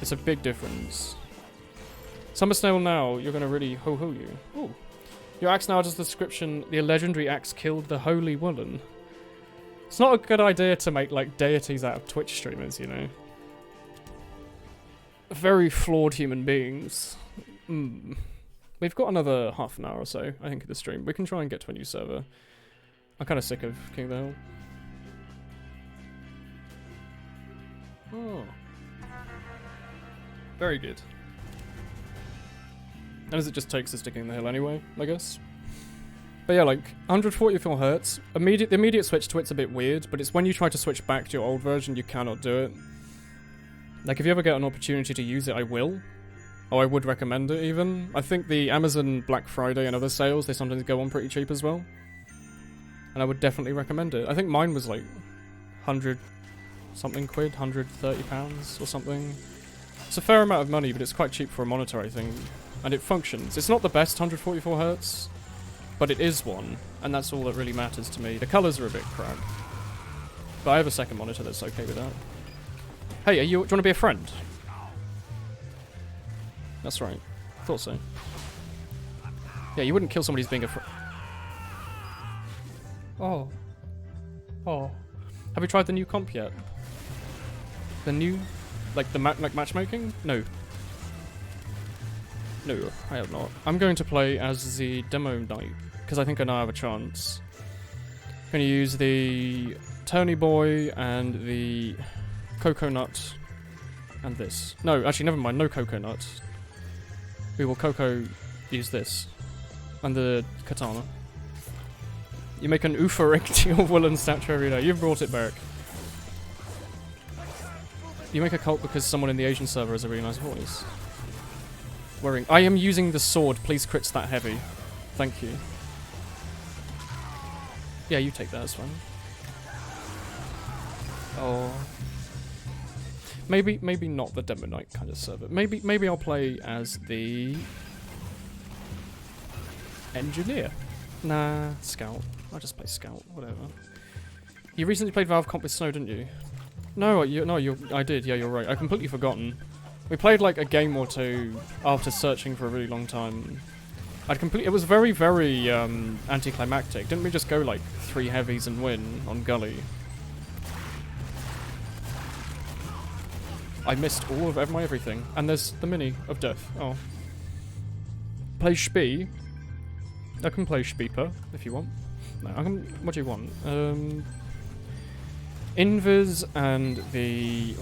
It's a big difference. Summer Snail now, you're gonna really ho-ho you. Ooh. Your axe now does the description, the legendary axe killed the holy Woolen. It's not a good idea to make like deities out of Twitch streamers, you know? Very flawed human beings. We've got another half an hour or so, I think, of the stream. We can try and get to a new server. I'm kind of sick of King of the Hill. Oh. Very good. And as it just takes us to King of the Hill anyway, I guess. But yeah, like, 144Hz. The immediate switch to it's a bit weird, but it's when you try to switch back to your old version, you cannot do it. Like, if you ever get an opportunity to use it, I will. Oh, I would recommend it, even. I think the Amazon Black Friday and other sales, they sometimes go on pretty cheap as well. And I would definitely recommend it. I think mine was like 100 something quid, £130 or something. It's a fair amount of money, but it's quite cheap for a monitor, I think. And it functions. It's not the best 144Hz, but it is one, and that's all that really matters to me. The colours are a bit crap. But I have a second monitor that's okay with that. Hey, do you want to be a friend? That's right. Thought so. Yeah, you wouldn't kill somebody who's being a friend. Oh. Oh. Have you tried the new comp yet? The new... Like the matchmaking? No. No, I have not. I'm going to play as the demo knight, because I think I now have a chance. I'm going to use the Tony Boy and the Coconut and this. No, actually, never mind. No Coconut. We will use this. And the Katana. You make an Ufa to your Woolen statue every day. You've brought it back. You make a cult because someone in the Asian server has a really nice voice. Wearing. I am using the sword. Please crits that heavy. Thank you. Yeah, you take that as fine. Oh. Maybe not the Demo Knight kind of server. Maybe I'll play as the engineer. Nah, scout. I'll just play scout. Whatever. You recently played Valve Comp with Snow, didn't you? No, I did. Yeah, you're right. I've completely forgotten. We played like a game or two after searching for a really long time. It was very, very anticlimactic. Didn't we just go like 3 heavies and win on Gully? I missed all of my everything. And there's the mini of death. Oh. Play Spee. I can play Speeper if you want. No, I can. What do you want? Invis and the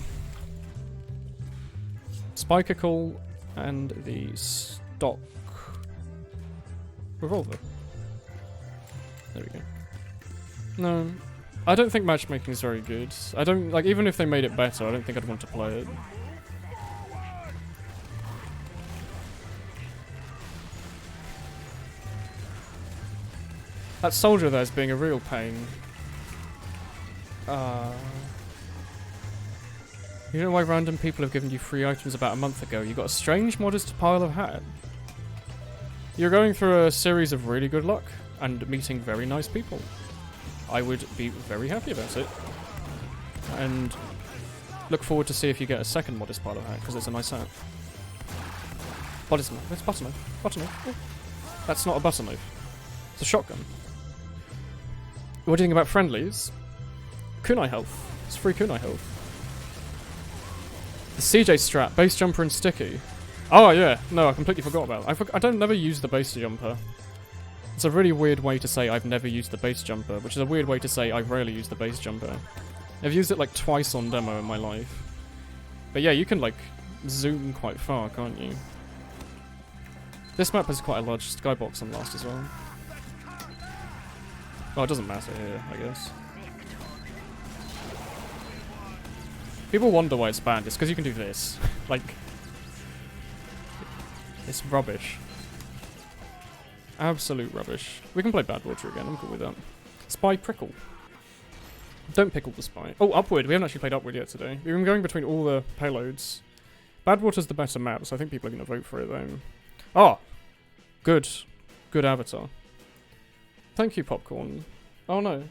Spikeacle and the stock revolver. There we go. No, I don't think matchmaking is very good. I don't like, even if they made it better, I don't think I'd want to play it. That soldier there's being a real pain. You don't know why random people have given you free items about a month ago. You got a strange, modest pile of hat. You're going through a series of really good luck and meeting very nice people. I would be very happy about it. And look forward to see if you get a second modest pile of hat, because it's a nice hat. What is it? It's butter knife. Butter knife. Oh. That's not a butter knife. It's a shotgun. What do you think about friendlies? Kunai health. It's free kunai health. The CJ strap, base jumper and sticky. Oh yeah, no, I completely forgot about it. I don't never use the base jumper. It's a really weird way to say I've never used the base jumper, which is a weird way to say I rarely use the base jumper. I've used it like twice on demo in my life. But yeah, you can like zoom quite far, can't you? This map has quite a large skybox on last as well. Oh, it doesn't matter here, I guess. People wonder why it's banned. It's because you can do this. Like, it's rubbish. Absolute rubbish. We can play Badwater again. I'm cool with that. Spy Prickle. Don't pickle the spy. Oh, Upward. We haven't actually played Upward yet today. We've been going between all the payloads. Badwater's the better map, so I think people are going to vote for it though. Ah! Good. Good avatar. Thank you, Popcorn. Oh no.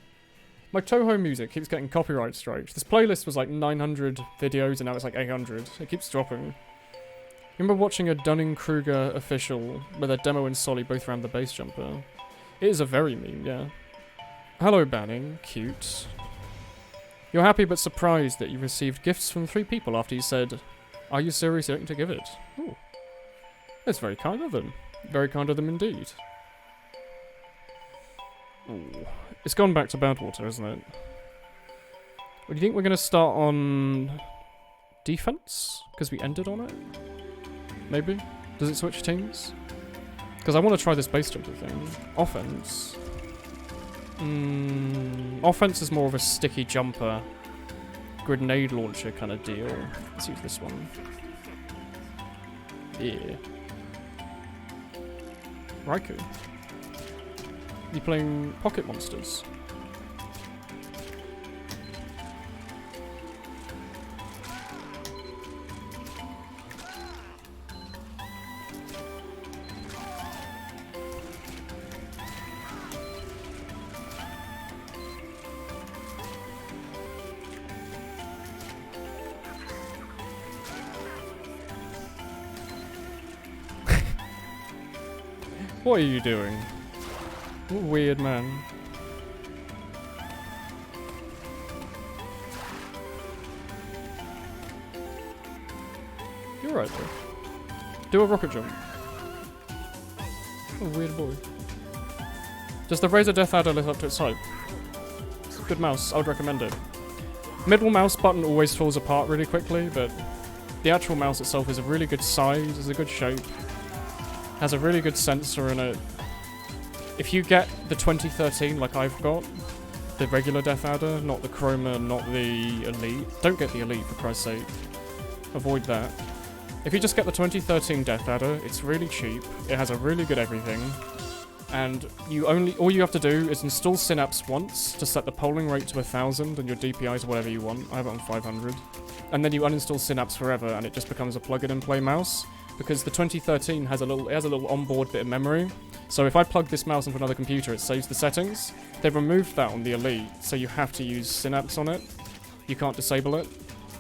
My Toho music keeps getting copyright strikes. This playlist was like 900 videos and now it's like 800. It keeps dropping. Remember watching a Dunning-Kruger official where their Demo and Solly both ran the base jumper? It is a very meme, yeah. Hello, Banning. Cute. You're happy but surprised that you received gifts from 3 people after you said, "Are you seriously going to give it?" Ooh. That's very kind of them. Very kind of them indeed. Ooh. It's gone back to Badwater, isn't it? Well, do you think we're going to start on defense? Because we ended on it? Maybe? Does it switch teams? Because I want to try this base jumper thing. Offense. Offense is more of a sticky jumper, grenade launcher kind of deal. Let's use this one. Yeah. Raikou. You playing Pocket Monsters? What are you doing? What a weird man. You're right there. Do a rocket jump. What a weird boy. Does the Razor Death Adder live up to its hype? It's a good mouse. I would recommend it. Middle mouse button always falls apart really quickly, but the actual mouse itself is a really good size, is a good shape, has a really good sensor in it. If you get the 2013 like I've got, the regular Death Adder, not the Chroma, not the Elite. Don't get the Elite for Christ's sake. Avoid that. If you just get the 2013 Death Adder, it's really cheap, it has a really good everything, and all you have to do is install Synapse once to set the polling rate to 1000 and your DPI to whatever you want. I have it on 500. And then you uninstall Synapse forever and it just becomes a plug-in-and-play mouse, because the 2013 has a little onboard bit of memory. So if I plug this mouse into another computer, it saves the settings. They've removed that on the Elite, so you have to use Synapse on it. You can't disable it.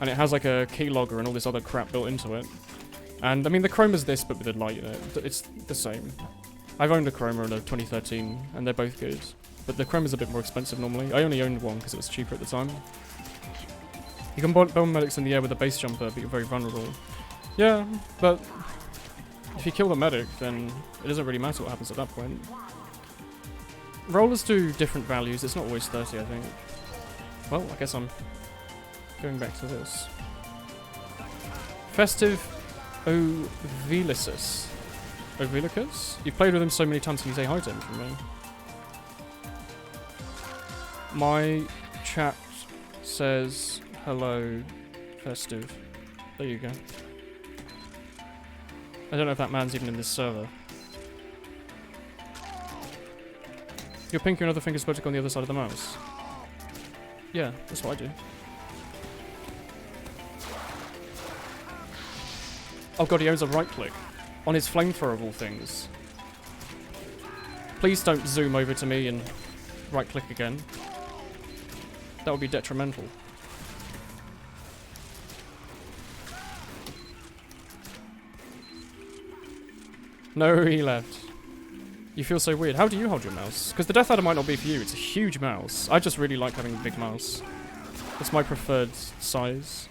And it has like a keylogger and all this other crap built into it. And I mean, the Chroma's this, but with a light in it. It's the same. I've owned a Chroma and a 2013, and they're both good. But the Chroma's a bit more expensive normally. I only owned one because it was cheaper at the time. You can bomb medics in the air with a base jumper, but you're very vulnerable. Yeah, but if you kill the medic, then it doesn't really matter what happens at that point. Rollers do different values. It's not always 30, I think. Well, I guess I'm going back to this. Festive Ovelicis. Ovelicus? You've played with him so many times, can you say hi to him for me? My chat says hello, Festive. There you go. I don't know if that man's even in this server. Your pinky and other fingers vertical on the other side of the mouse. Yeah, that's what I do. Oh god, he owns a right click. On his flamethrower of all things. Please don't zoom over to me and right click again. That would be detrimental. No, he left. You feel so weird. How do you hold your mouse? Because the Death Adder might not be for you. It's a huge mouse. I just really like having a big mouse. It's my preferred size.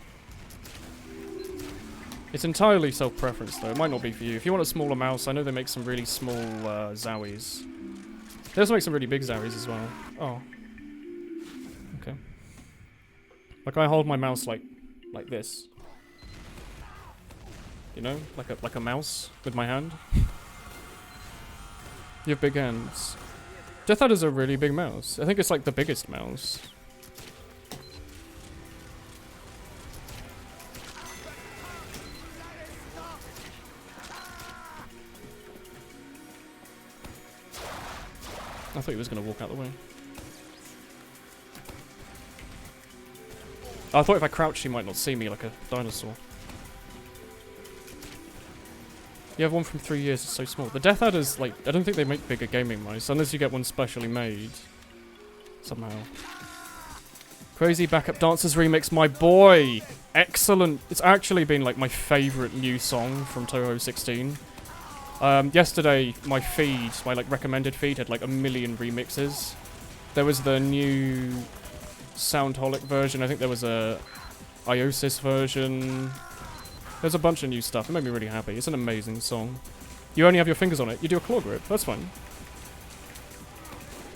It's entirely self-preference, though. It might not be for you. If you want a smaller mouse, I know they make some really small Zowies. They also make some really big Zowies as well. Oh. Okay. Like, I hold my mouse like this. You know? Like a mouse with my hand. You have big hands. Death Adder's a really big mouse. I think it's like the biggest mouse. I thought he was going to walk out the way. I thought if I crouched he might not see me like a dinosaur. You have one from 3 years, it's so small. The Death Adder's like, I don't think they make bigger gaming mice, unless you get one specially made. Somehow. Crazy Backup Dancers remix, my boy! Excellent! It's actually been like my favourite new song from Toho 16. Yesterday, my feed, my like recommended feed, had like 1 million remixes. There was the new Soundholic version. I think there was a Iosis version. There's a bunch of new stuff. It made me really happy. It's an amazing song. You only have your fingers on it. You do a claw grip. That's fine.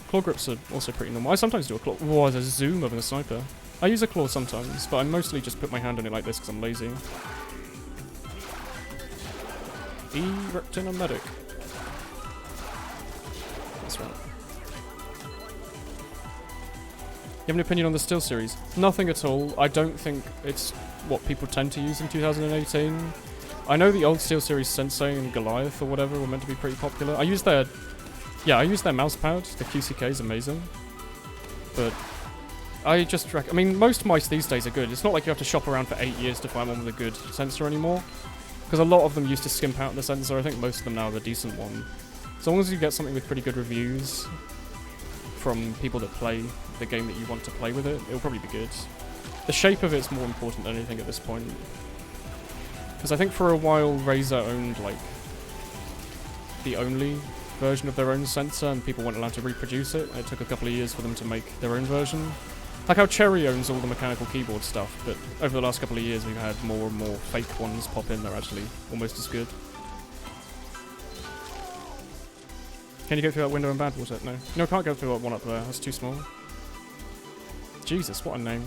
Claw grips are also pretty normal. I sometimes do a claw. Whoa, there's a zoom of a sniper. I use a claw sometimes, but I mostly just put my hand on it like this because I'm lazy. Erecting a medic. That's right. You have an opinion on the Still series? Nothing at all. I don't think it's what people tend to use in 2018. I know the old Steel series Sensei and Goliath or whatever were meant to be pretty popular. I use their mouse pad. The QCK is amazing. But I mean, most mice these days are good. It's not like you have to shop around for 8 years to find one with a good sensor anymore. Because a lot of them used to skimp out the sensor. I think most of them now have a decent one. As long as you get something with pretty good reviews from people that play the game that you want to play with it, it'll probably be good. The shape of it's more important than anything at this point. Because I think for a while Razer owned like the only version of their own sensor, and people weren't allowed to reproduce it. It took a couple of years for them to make their own version. Like how Cherry owns all the mechanical keyboard stuff, but over the last couple of years we've had more and more fake ones pop in that are actually almost as good. Can you go through that window in Badwater? No. No, I can't go through that one up there. That's too small. Jesus, what a name.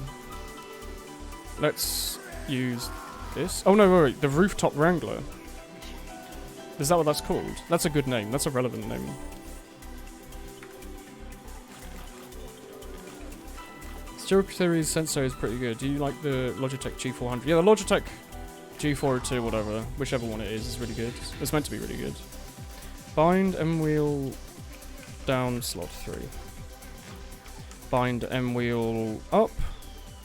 Let's use this. Oh no, wait. The Rooftop Wrangler. Is that what that's called? That's a good name. That's a relevant name. Stereo Series sensor is pretty good. Do you like the Logitech G400? Yeah, the Logitech G402, whatever, whichever one it is really good. It's meant to be really good. Bind M wheel down slot 3. Bind M wheel up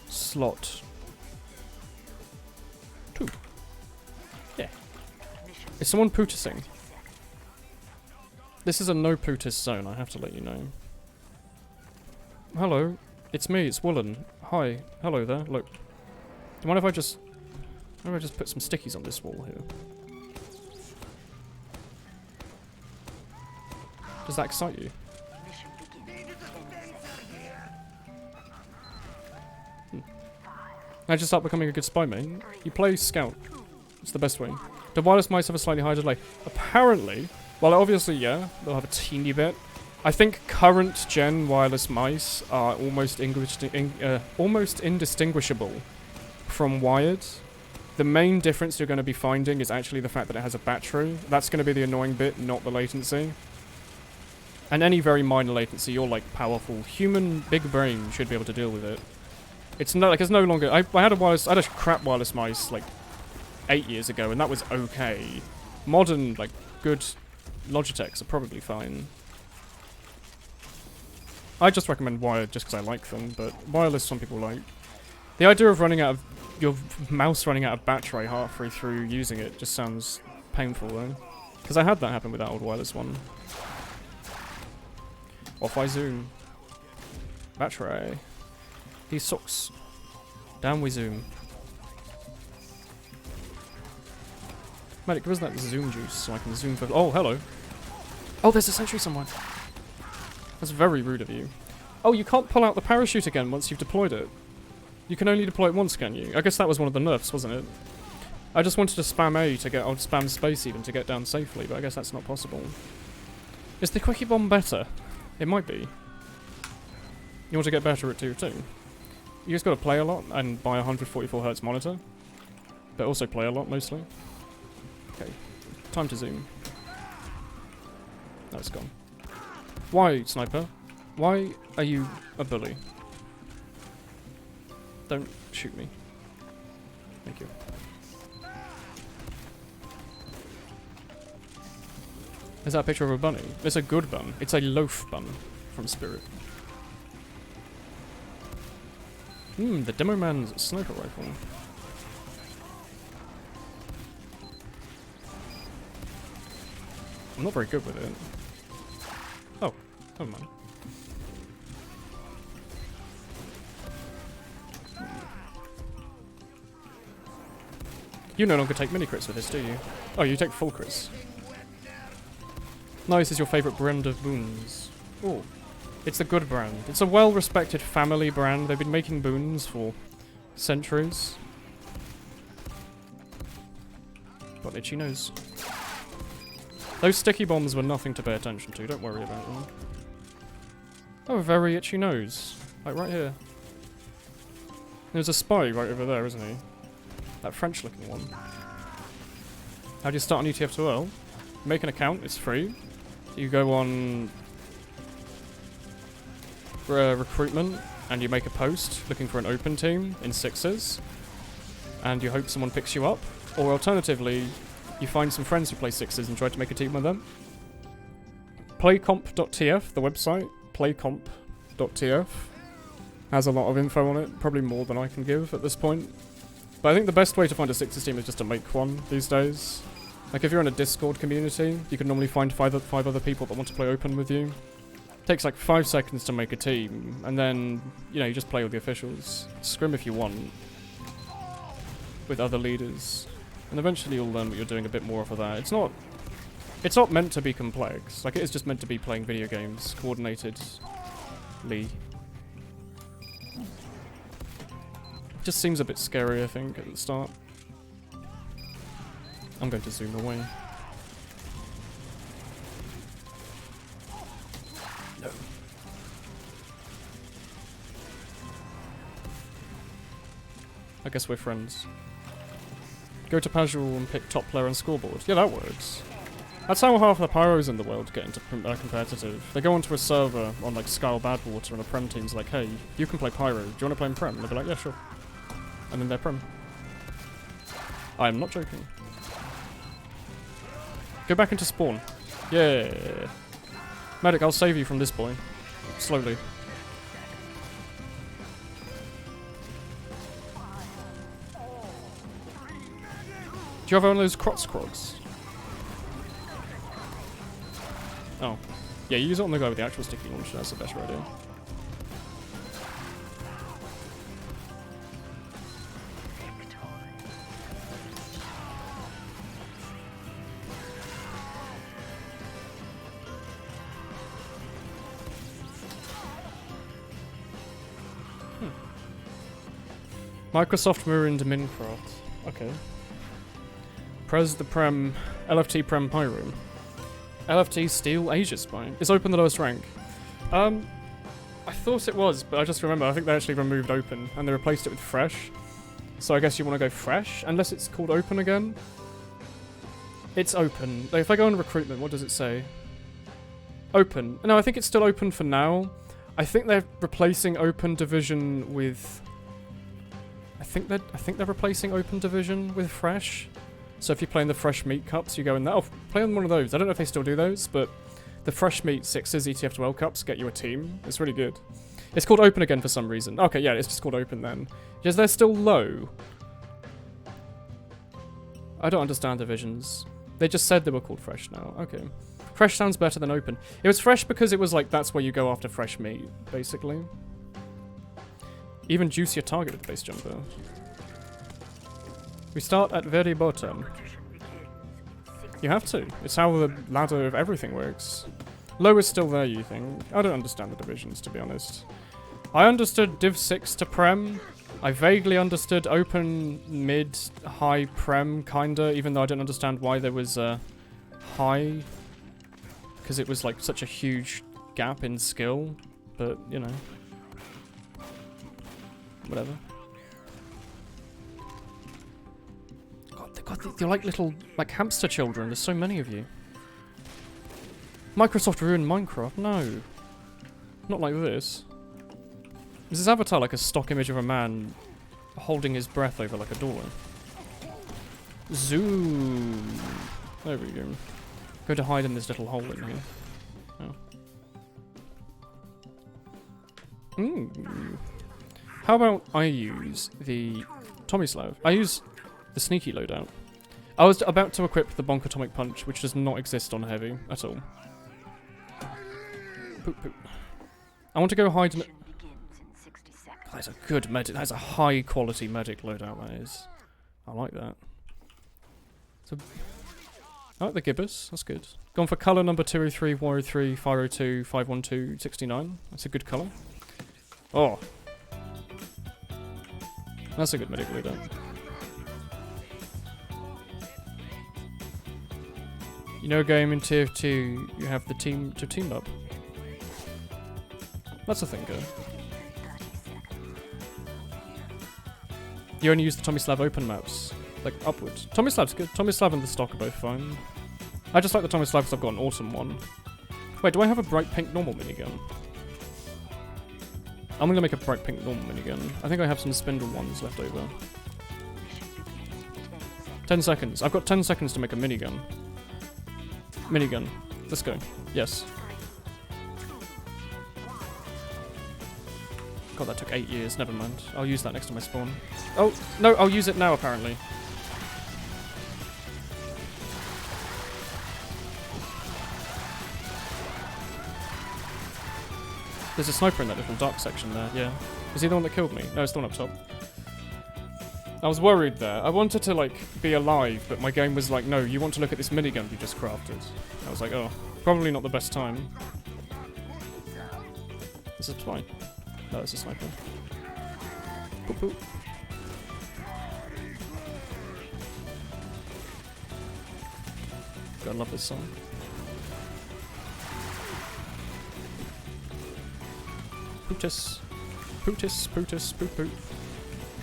slot 2. Yeah. Is someone pootising? This is a no pootis zone, I have to let you know. Hello. It's me, it's Woolen. Hi. Hello there. Look. Do you mind if I just put some stickies on this wall here? Does that excite you? I just start becoming a good spy main. You play Scout. It's the best way. Do wireless mice have a slightly higher delay? Apparently. Well, obviously, yeah. They'll have a teeny bit. I think current gen wireless mice are almost indistinguishable from wired. The main difference you're going to be finding is actually the fact that it has a battery. That's going to be the annoying bit, not the latency. And any very minor latency, your like powerful human big brain should be able to deal with it. It's no longer. I had a crap wireless mice like 8 years ago, and that was okay. Modern like good Logitechs are probably fine. I just recommend wired just because I like them, but wireless some people like. The idea of running out of your mouse running out of battery halfway through using it just sounds painful though. Because I had that happen with that old wireless one. Off I zoom. Battery. He sucks. Down we zoom. Medic, where's that zoom juice so I can zoom for— oh, hello. Oh, there's a sentry somewhere. That's very rude of you. Oh, you can't pull out the parachute again once you've deployed it. You can only deploy it once, can you? I guess that was one of the nerfs, wasn't it? I just wanted to spam A to get— I'd spam space even to get down safely, but I guess that's not possible. Is the Quickie Bomb better? It might be. You want to get better at 2-2. You just gotta play a lot and buy a 144Hz monitor. But also play a lot, mostly. Okay. Time to zoom. No, it's gone. Why, Sniper? Why are you a bully? Don't shoot me. Thank you. Is that a picture of a bunny? It's a good bun. It's a loaf bun from Spirit. The Demo Man's sniper rifle. I'm not very good with it. Oh, never mind. You no longer take mini crits with this, do you? Oh, you take full crits. Nice is your favourite brand of boons. Oh, it's a good brand. It's a well-respected family brand. They've been making boons for centuries. Got itchy nose. Those sticky bombs were nothing to pay attention to. Don't worry about them. Oh, a very itchy nose. Like right here. There's a spy right over there, isn't he? That French-looking one. How do you start on UTF-2L? Make an account. It's free. You go on recruitment and you make a post looking for an open team in 6s, and you hope someone picks you up, or alternatively you find some friends who play 6s and try to make a team with them. Playcomp.tf, the website, playcomp.tf, has a lot of info on it, probably more than I can give at this point. But I think the best way to find a 6s team is just to make one these days. Like if you're in a Discord community, you can normally find five other people that want to play open with you. It takes like 5 seconds to make a team, and then, you know, you just play with the officials. Scrim if you want, with other leaders. And eventually you'll learn what you're doing a bit more of that. It's not It's not meant to be complex. Like, it is just meant to be playing video games coordinatedly. Just seems a bit scary, I think, at the start. I'm going to zoom away. No. I guess we're friends. Go to casual and pick top player on scoreboard. Yeah, that works. That's how half the pyros in the world get into competitive. They go onto a server on like Sky or Badwater and the Prem team's like, hey, you can play pyro. Do you want to play in Prem? And they'll be like, yeah, sure. And then they're Prem. I am not joking. Go back into spawn. Yeah. Medic, I'll save you from this boy. Slowly. Do you have one of those Crotz Crogs? Oh. Yeah, you use it on the go with the actual sticky launcher. That's the better idea. Microsoft ruined Minecraft. Okay. Prez the Prem. LFT Prem Pyro. LFT Steel Asia Spine. Is Open the lowest rank? I thought it was, but I just remember, I think they actually removed Open and they replaced it with Fresh. So I guess you want to go Fresh, unless it's called Open again. It's Open. Like, if I go on recruitment, what does it say? Open. No, I think it's still Open for now. I think they're replacing Open Division with... I think they're replacing Open Division with Fresh. So if you play in the Fresh Meat Cups, you go in there. Oh, play on one of those. I don't know if they still do those, but the Fresh Meat 6s ETF 12 Cups get you a team. It's really good. It's called Open again for some reason. Okay, yeah, it's just called Open then. Because they're still low. I don't understand divisions. They just said they were called Fresh now. Okay. Fresh sounds better than Open. It was Fresh because it was like, that's where you go after Fresh Meat, basically. Even juicier targeted base jumper. We start at very bottom. You have to. It's how the ladder of everything works. Low is still there, you think? I don't understand the divisions, to be honest. I understood Div 6 to Prem. I vaguely understood Open, Mid, High, Prem, kinda, even though I don't understand why there was High. Because it was like such a huge gap in skill. But, you know. Whatever. God, you're like little, like, hamster children. There's so many of you. Microsoft ruined Minecraft? No. Not like this. Is this avatar like a stock image of a man holding his breath over, like, a door? Zoom. There we go. Go to hide in this little hole in here. Oh. Ooh. How about I use the Tomislav? I use the sneaky loadout. I was about to equip the Bonk Atomic Punch, which does not exist on Heavy at all. Poop poop. I want to go hide in... That's a good medic. That's a high quality medic loadout, that is. I like that. So, I like the gibbous. That's good. Gone for colour number 203, 103, 502, 512, 69. That's a good colour. Oh. That's a good medic loadout. You know, game in tier 2, you have the team to team up. That's a thinker. You only use the Tomislav open maps, like upwards. Tomislav's good. Tomislav and the stock are both fine. I just like the Tomislav because I've got an awesome one. Wait, do I have a bright pink normal minigun? I'm gonna make a bright pink normal minigun. I think I have some spindle ones left over. 10 seconds. I've got 10 seconds to make a minigun. Minigun. Let's go. Yes. God, that took 8 years. Never mind. I'll use that next to my spawn. Oh, no, I'll use it now, apparently. There's a sniper in that little dark section there, yeah. Is he the one that killed me? No, it's the one up top. I was worried there. I wanted to, like, be alive, but my game was like, no, you want to look at this minigun you just crafted. I was like, oh, probably not the best time. This is fine. No, it's a sniper. Poop poop. Gotta love this song. Pootus. Pootus, pootus, poop poop.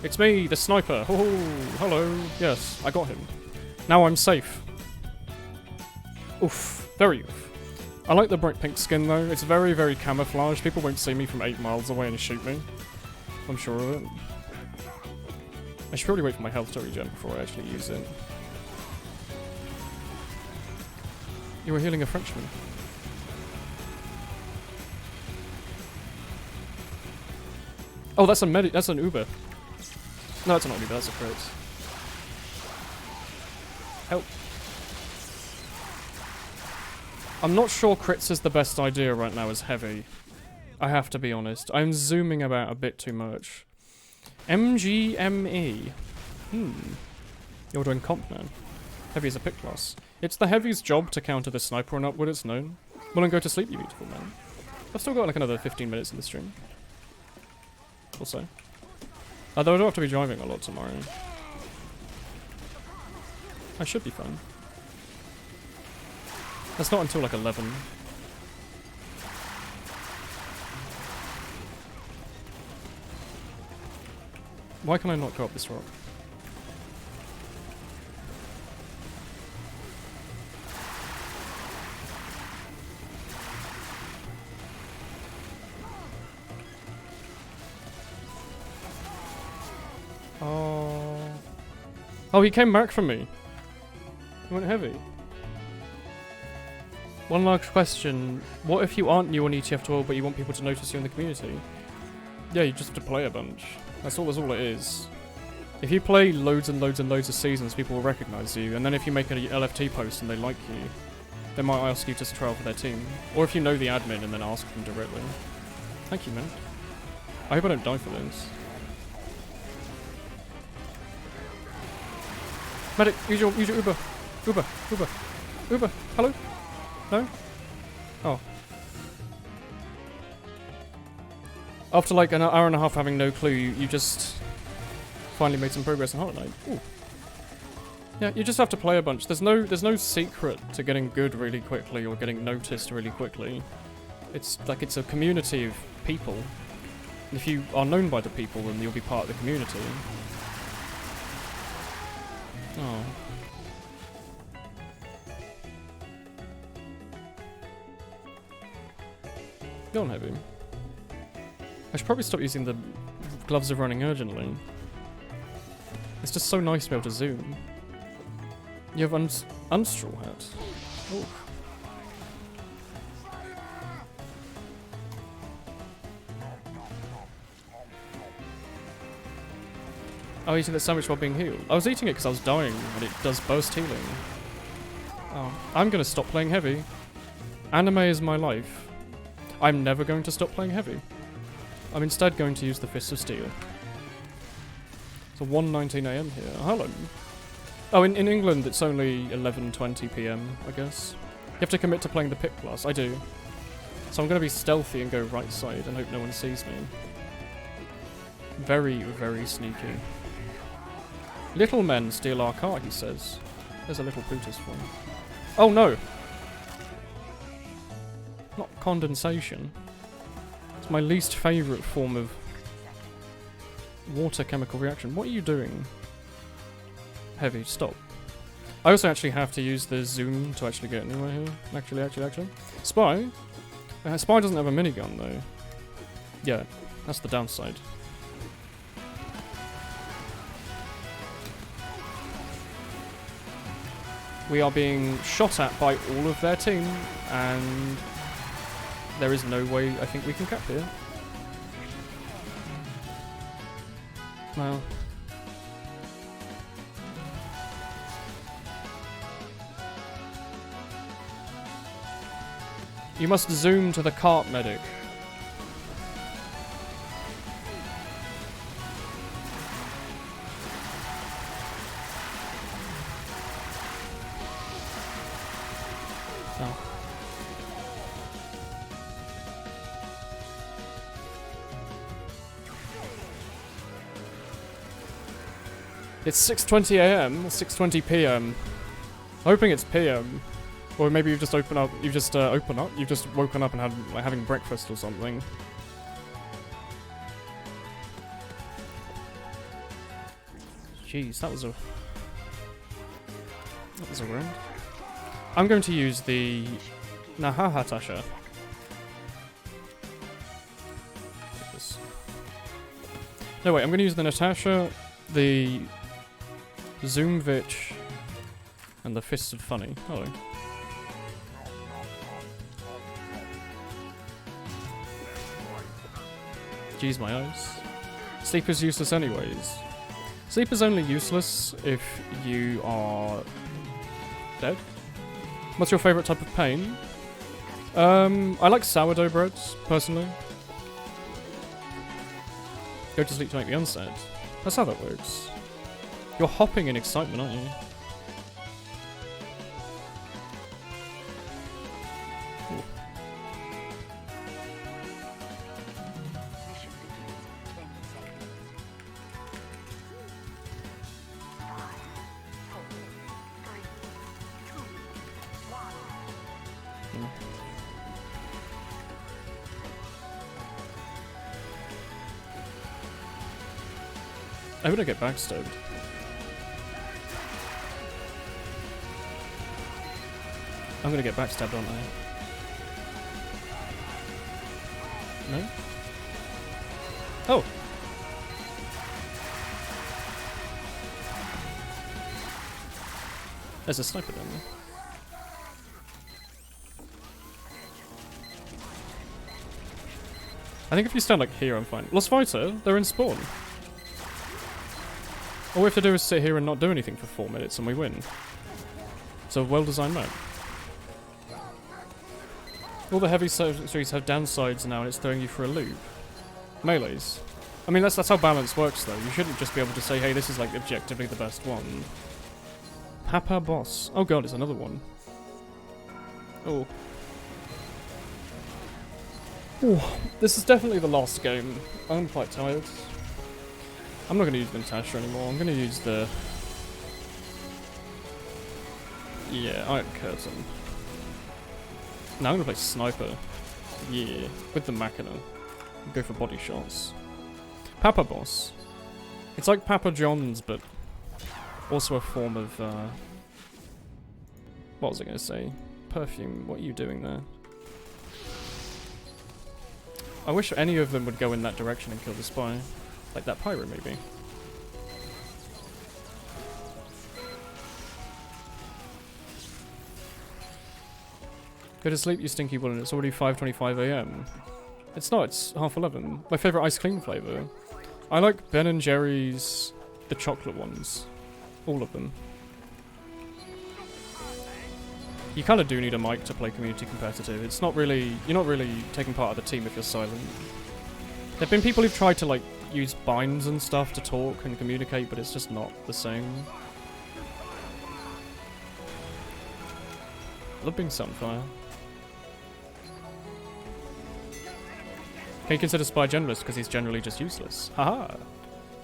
It's me, the sniper. Oh, hello. Yes, I got him. Now I'm safe. Oof. Very oof. I like the bright pink skin though. It's very, very camouflaged. People won't see me from 8 miles away and shoot me. I'm sure of it. I should probably wait for my health to regen before I actually use it. You were healing a Frenchman. Oh, that's a that's an Uber. No, that's not an Uber, that's a crit. Help. I'm not sure crits is the best idea right now as heavy. I have to be honest. I'm zooming about a bit too much. MGME. You're doing comp now. Heavy is a pick class. It's the heavy's job to counter the sniper and upward, it's known. Well, then go to sleep, you beautiful man. I've still got like another 15 minutes in the stream. Or so. Although I don't have to be driving a lot tomorrow. I should be fine. That's not until like 11. Why can I not go up this rock? Oh, he came back from me. He went heavy. One large question. What if you aren't new on ETF12 but you want people to notice you in the community? Yeah, you just have to play a bunch. That's all it is. If you play loads and loads and loads of seasons, people will recognise you, and then if you make an LFT post and they like you, they might ask you to trial for their team. Or if you know the admin and then ask them directly. Thank you, man. I hope I don't die for this. Medic, use your Uber. Uber. Hello? No? Oh. After like an hour and a half having no clue, you just finally made some progress in Hollow Knight. Ooh. Yeah, you just have to play a bunch. There's no secret to getting good really quickly or getting noticed really quickly. It's like it's a community of people. And if you are known by the people, then you'll be part of the community. Oh. Go on, Heavy. I should probably stop using the gloves of running urgently. It's just so nice to be able to zoom. You have unstraw hat. Oh. Oh, eating that sandwich while being healed. I was eating it because I was dying, and it does burst healing. Oh, I'm gonna stop playing heavy. Anime is my life. I'm never going to stop playing heavy. I'm instead going to use the Fist of Steel. It's 1:19 AM here. Hello. Oh, in England it's only 11:20 PM, I guess. You have to commit to playing the pick class. I do. So I'm going to be stealthy and go right side and hope no one sees me. Very, very sneaky. Little men steal our car, he says. There's a little Plutus for him. Oh no! Not condensation. It's my least favourite form of water chemical reaction. What are you doing? Heavy, stop. I also actually have to use the zoom to actually get anywhere here. Actually. Spy? Spy doesn't have a minigun though. Yeah, that's the downside. We are being shot at by all of their team, and there is no way I think we can cap here. Well. You must zoom to the cart medic. Oh. It's 6:20 AM, 6:20 PM. Hoping it's PM. Or maybe you've just opened up, you've just you've just woken up and had, like, having breakfast or something. Jeez, that was a round. I'm going to use the Nahahatasha. No wait, I'm going to use the Natasha, the Zoomvich, and the Fists of Funny. Hello. Jeez, my eyes. Sleep is useless anyways. Sleep is only useless if you are dead. What's your favourite type of pain? I like sourdough breads, personally. Go to sleep to make the unset. That's how that works. You're hopping in excitement, aren't you? Ooh. I'm gonna get backstabbed. I'm gonna get backstabbed, aren't I? No? Oh! There's a sniper down there. I think if you stand like here, I'm fine. Lost Fighter, they're in spawn. All we have to do is sit here and not do anything for 4 minutes and we win. It's a well-designed map. All the heavy series have downsides now and it's throwing you for a loop. Melees. I mean, that's how balance works though. You shouldn't just be able to say, hey, this is like objectively the best one. Papa Boss. Oh god, it's another one. Oh. Ooh, this is definitely the last game. I'm quite tired. I'm not going to use Natasha anymore. I'm going to use the... Yeah, Iron Curtain. Now I'm going to play Sniper. Yeah, with the Machina. Go for body shots. Papa Boss. It's like Papa John's, but also a form of... What was I going to say? Perfume. What are you doing there? I wish any of them would go in that direction and kill the spy. Like that pyro, maybe. Go to sleep, you stinky Woolen. It's already 5:25 AM. It's not, it's 11:30. My favourite ice cream flavour. I like Ben & Jerry's, the chocolate ones. All of them. You kind of do need a mic to play community competitive. It's not really... You're not really taking part of the team if you're silent. There have been people who've tried to, like, use binds and stuff to talk and communicate, but it's just not the same. I love being Sunfire. Can you consider Spy generalist because he's generally just useless? Haha!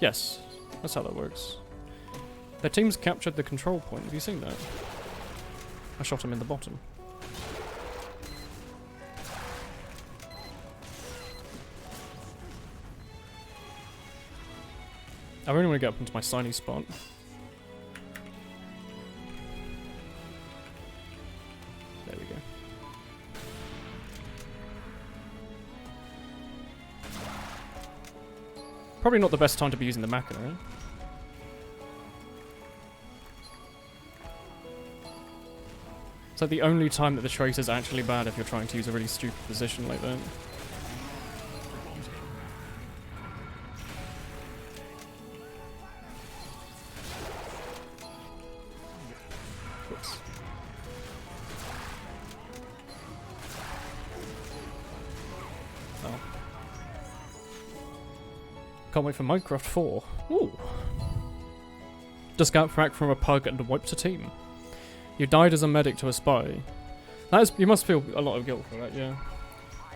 Yes, that's how that works. Their team's captured the control point. Have you seen that? I shot him in the bottom. I really want to get up into my signy spot. There we go. Probably not the best time to be using the Machina, eh? It's like the only time that the trace is actually bad if you're trying to use a really stupid position like that. Oops. Oh. Can't wait for Minecraft 4. Ooh. Just got fracked from a pug and wiped a team. You died as a medic to a spy. That is, you must feel a lot of guilt for that, yeah.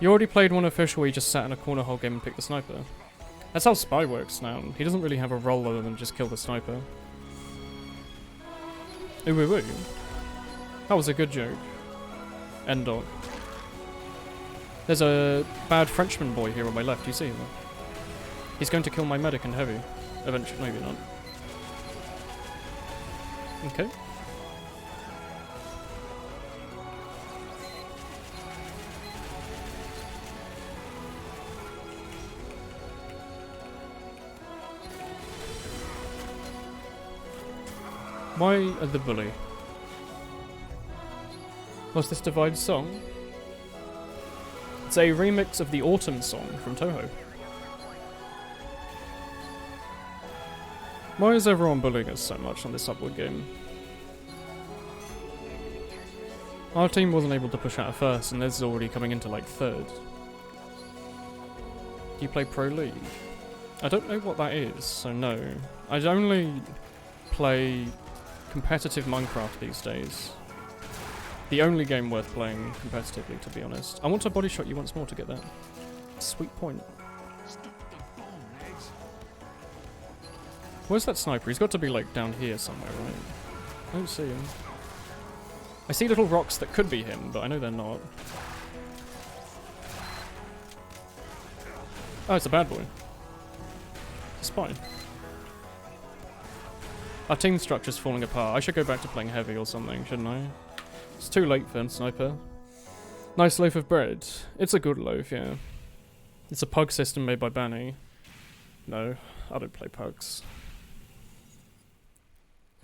You already played one official where you just sat in a corner whole game and picked the sniper. That's how Spy works now. He doesn't really have a role other than just kill the sniper. Ooh, ooh, ooh. That was a good joke. End dot. There's a bad Frenchman boy here on my left, you see him? He's going to kill my medic and heavy. Eventually, maybe not. Okay. Why the bully? What's this Divide song? It's a remix of the Autumn song from Toho. Why is everyone bullying us so much on this upward game? Our team wasn't able to push out a first, and Liz is already coming into like third. Do you play Pro League? I don't know what that is, so no. I only play competitive Minecraft these days. The only game worth playing competitively, to be honest. I want to body shot you once more to get that. Sweet point. Where's that sniper? He's got to be like down here somewhere, right? I don't see him. I see little rocks that could be him, but I know they're not. Oh, it's a bad boy. It's fine. Our team structure's falling apart. I should go back to playing heavy or something, shouldn't I? It's too late for sniper. Nice loaf of bread. It's a good loaf, yeah. It's a pug system made by Banny. No, I don't play pugs.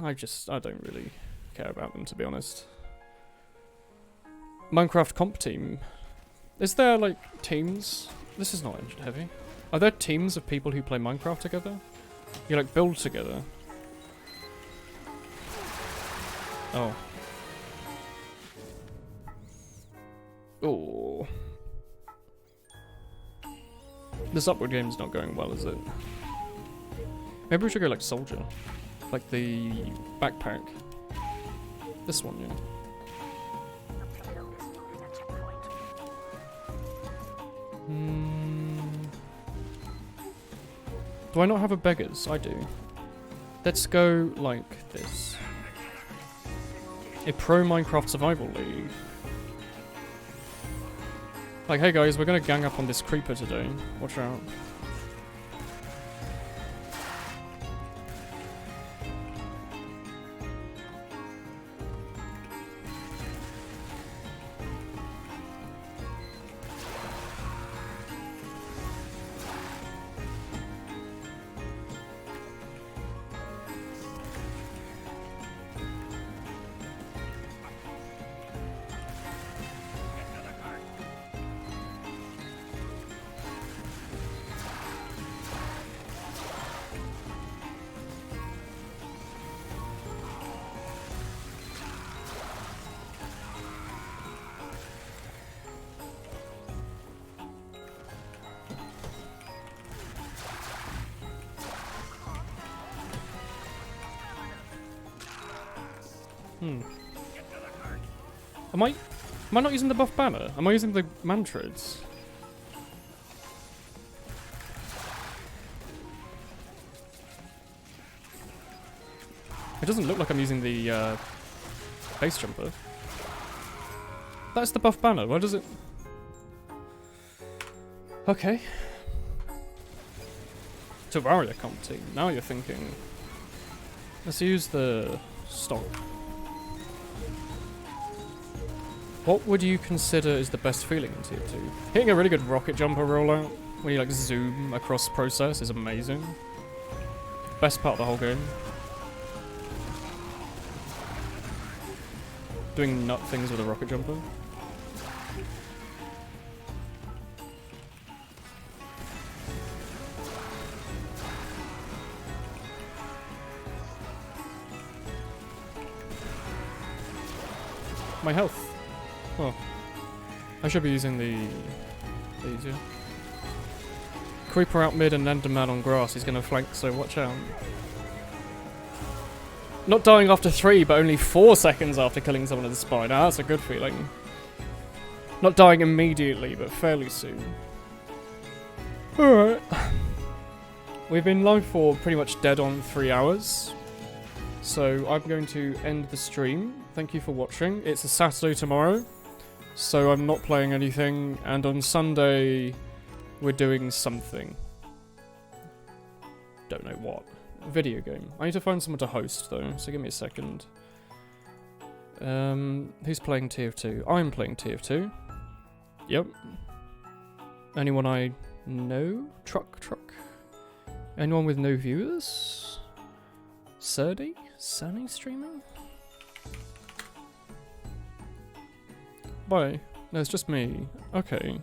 I don't really care about them, to be honest. Minecraft comp team. Is there, like, teams? This is not engine heavy. Are there teams of people who play Minecraft together? You, like, build together? Oh. Oh. This upward game's not going well, is it? Maybe we should go, like, soldier. Like the backpack. This one, yeah. Do I not have a beggars? I do. Let's go like this. A pro Minecraft survival league. Like, hey guys, we're gonna gang up on this creeper today. Watch out. Am I not using the buff banner? Am I using the mantrids? It doesn't look like I'm using the base jumper. That's the buff banner. Why does it? Okay. Terraria comp team. Now you're thinking. Let's use the stock. What would you consider is the best feeling in Tier 2? Hitting a really good rocket jumper rollout, when you like zoom across process, is amazing. Best part of the whole game. Doing nut things with a rocket jumper. My health. Oh. I should be using these, yeah. Creeper out mid and Enderman on grass. He's gonna flank, so watch out. Not dying after 3, but only 4 seconds after killing someone at the spine. Now that's a good feeling. Not dying immediately, but fairly soon. Alright. We've been live for pretty much dead on 3 hours. So I'm going to end the stream. Thank you for watching. It's a Saturday tomorrow, so I'm not playing anything. And on Sunday, we're doing something. Don't know what. Video game. I need to find someone to host though, so give me a second. Who's playing TF2? I'm playing TF2. Yep. Anyone I know? Truck. Anyone with no viewers? Surdy streaming? Bye. No, it's just me. Okay.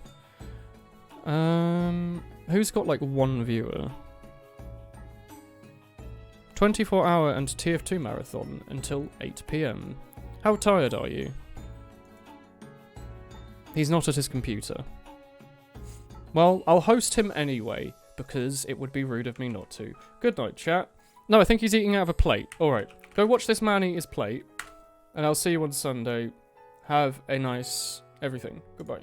Who's got like 1 viewer? 24-hour and TF2 marathon until 8 PM. How tired are you? He's not at his computer. Well, I'll host him anyway, because it would be rude of me not to. Good night, chat. No, I think he's eating out of a plate. Alright, go watch this man eat his plate, and I'll see you on Sunday. Have a nice everything. Goodbye.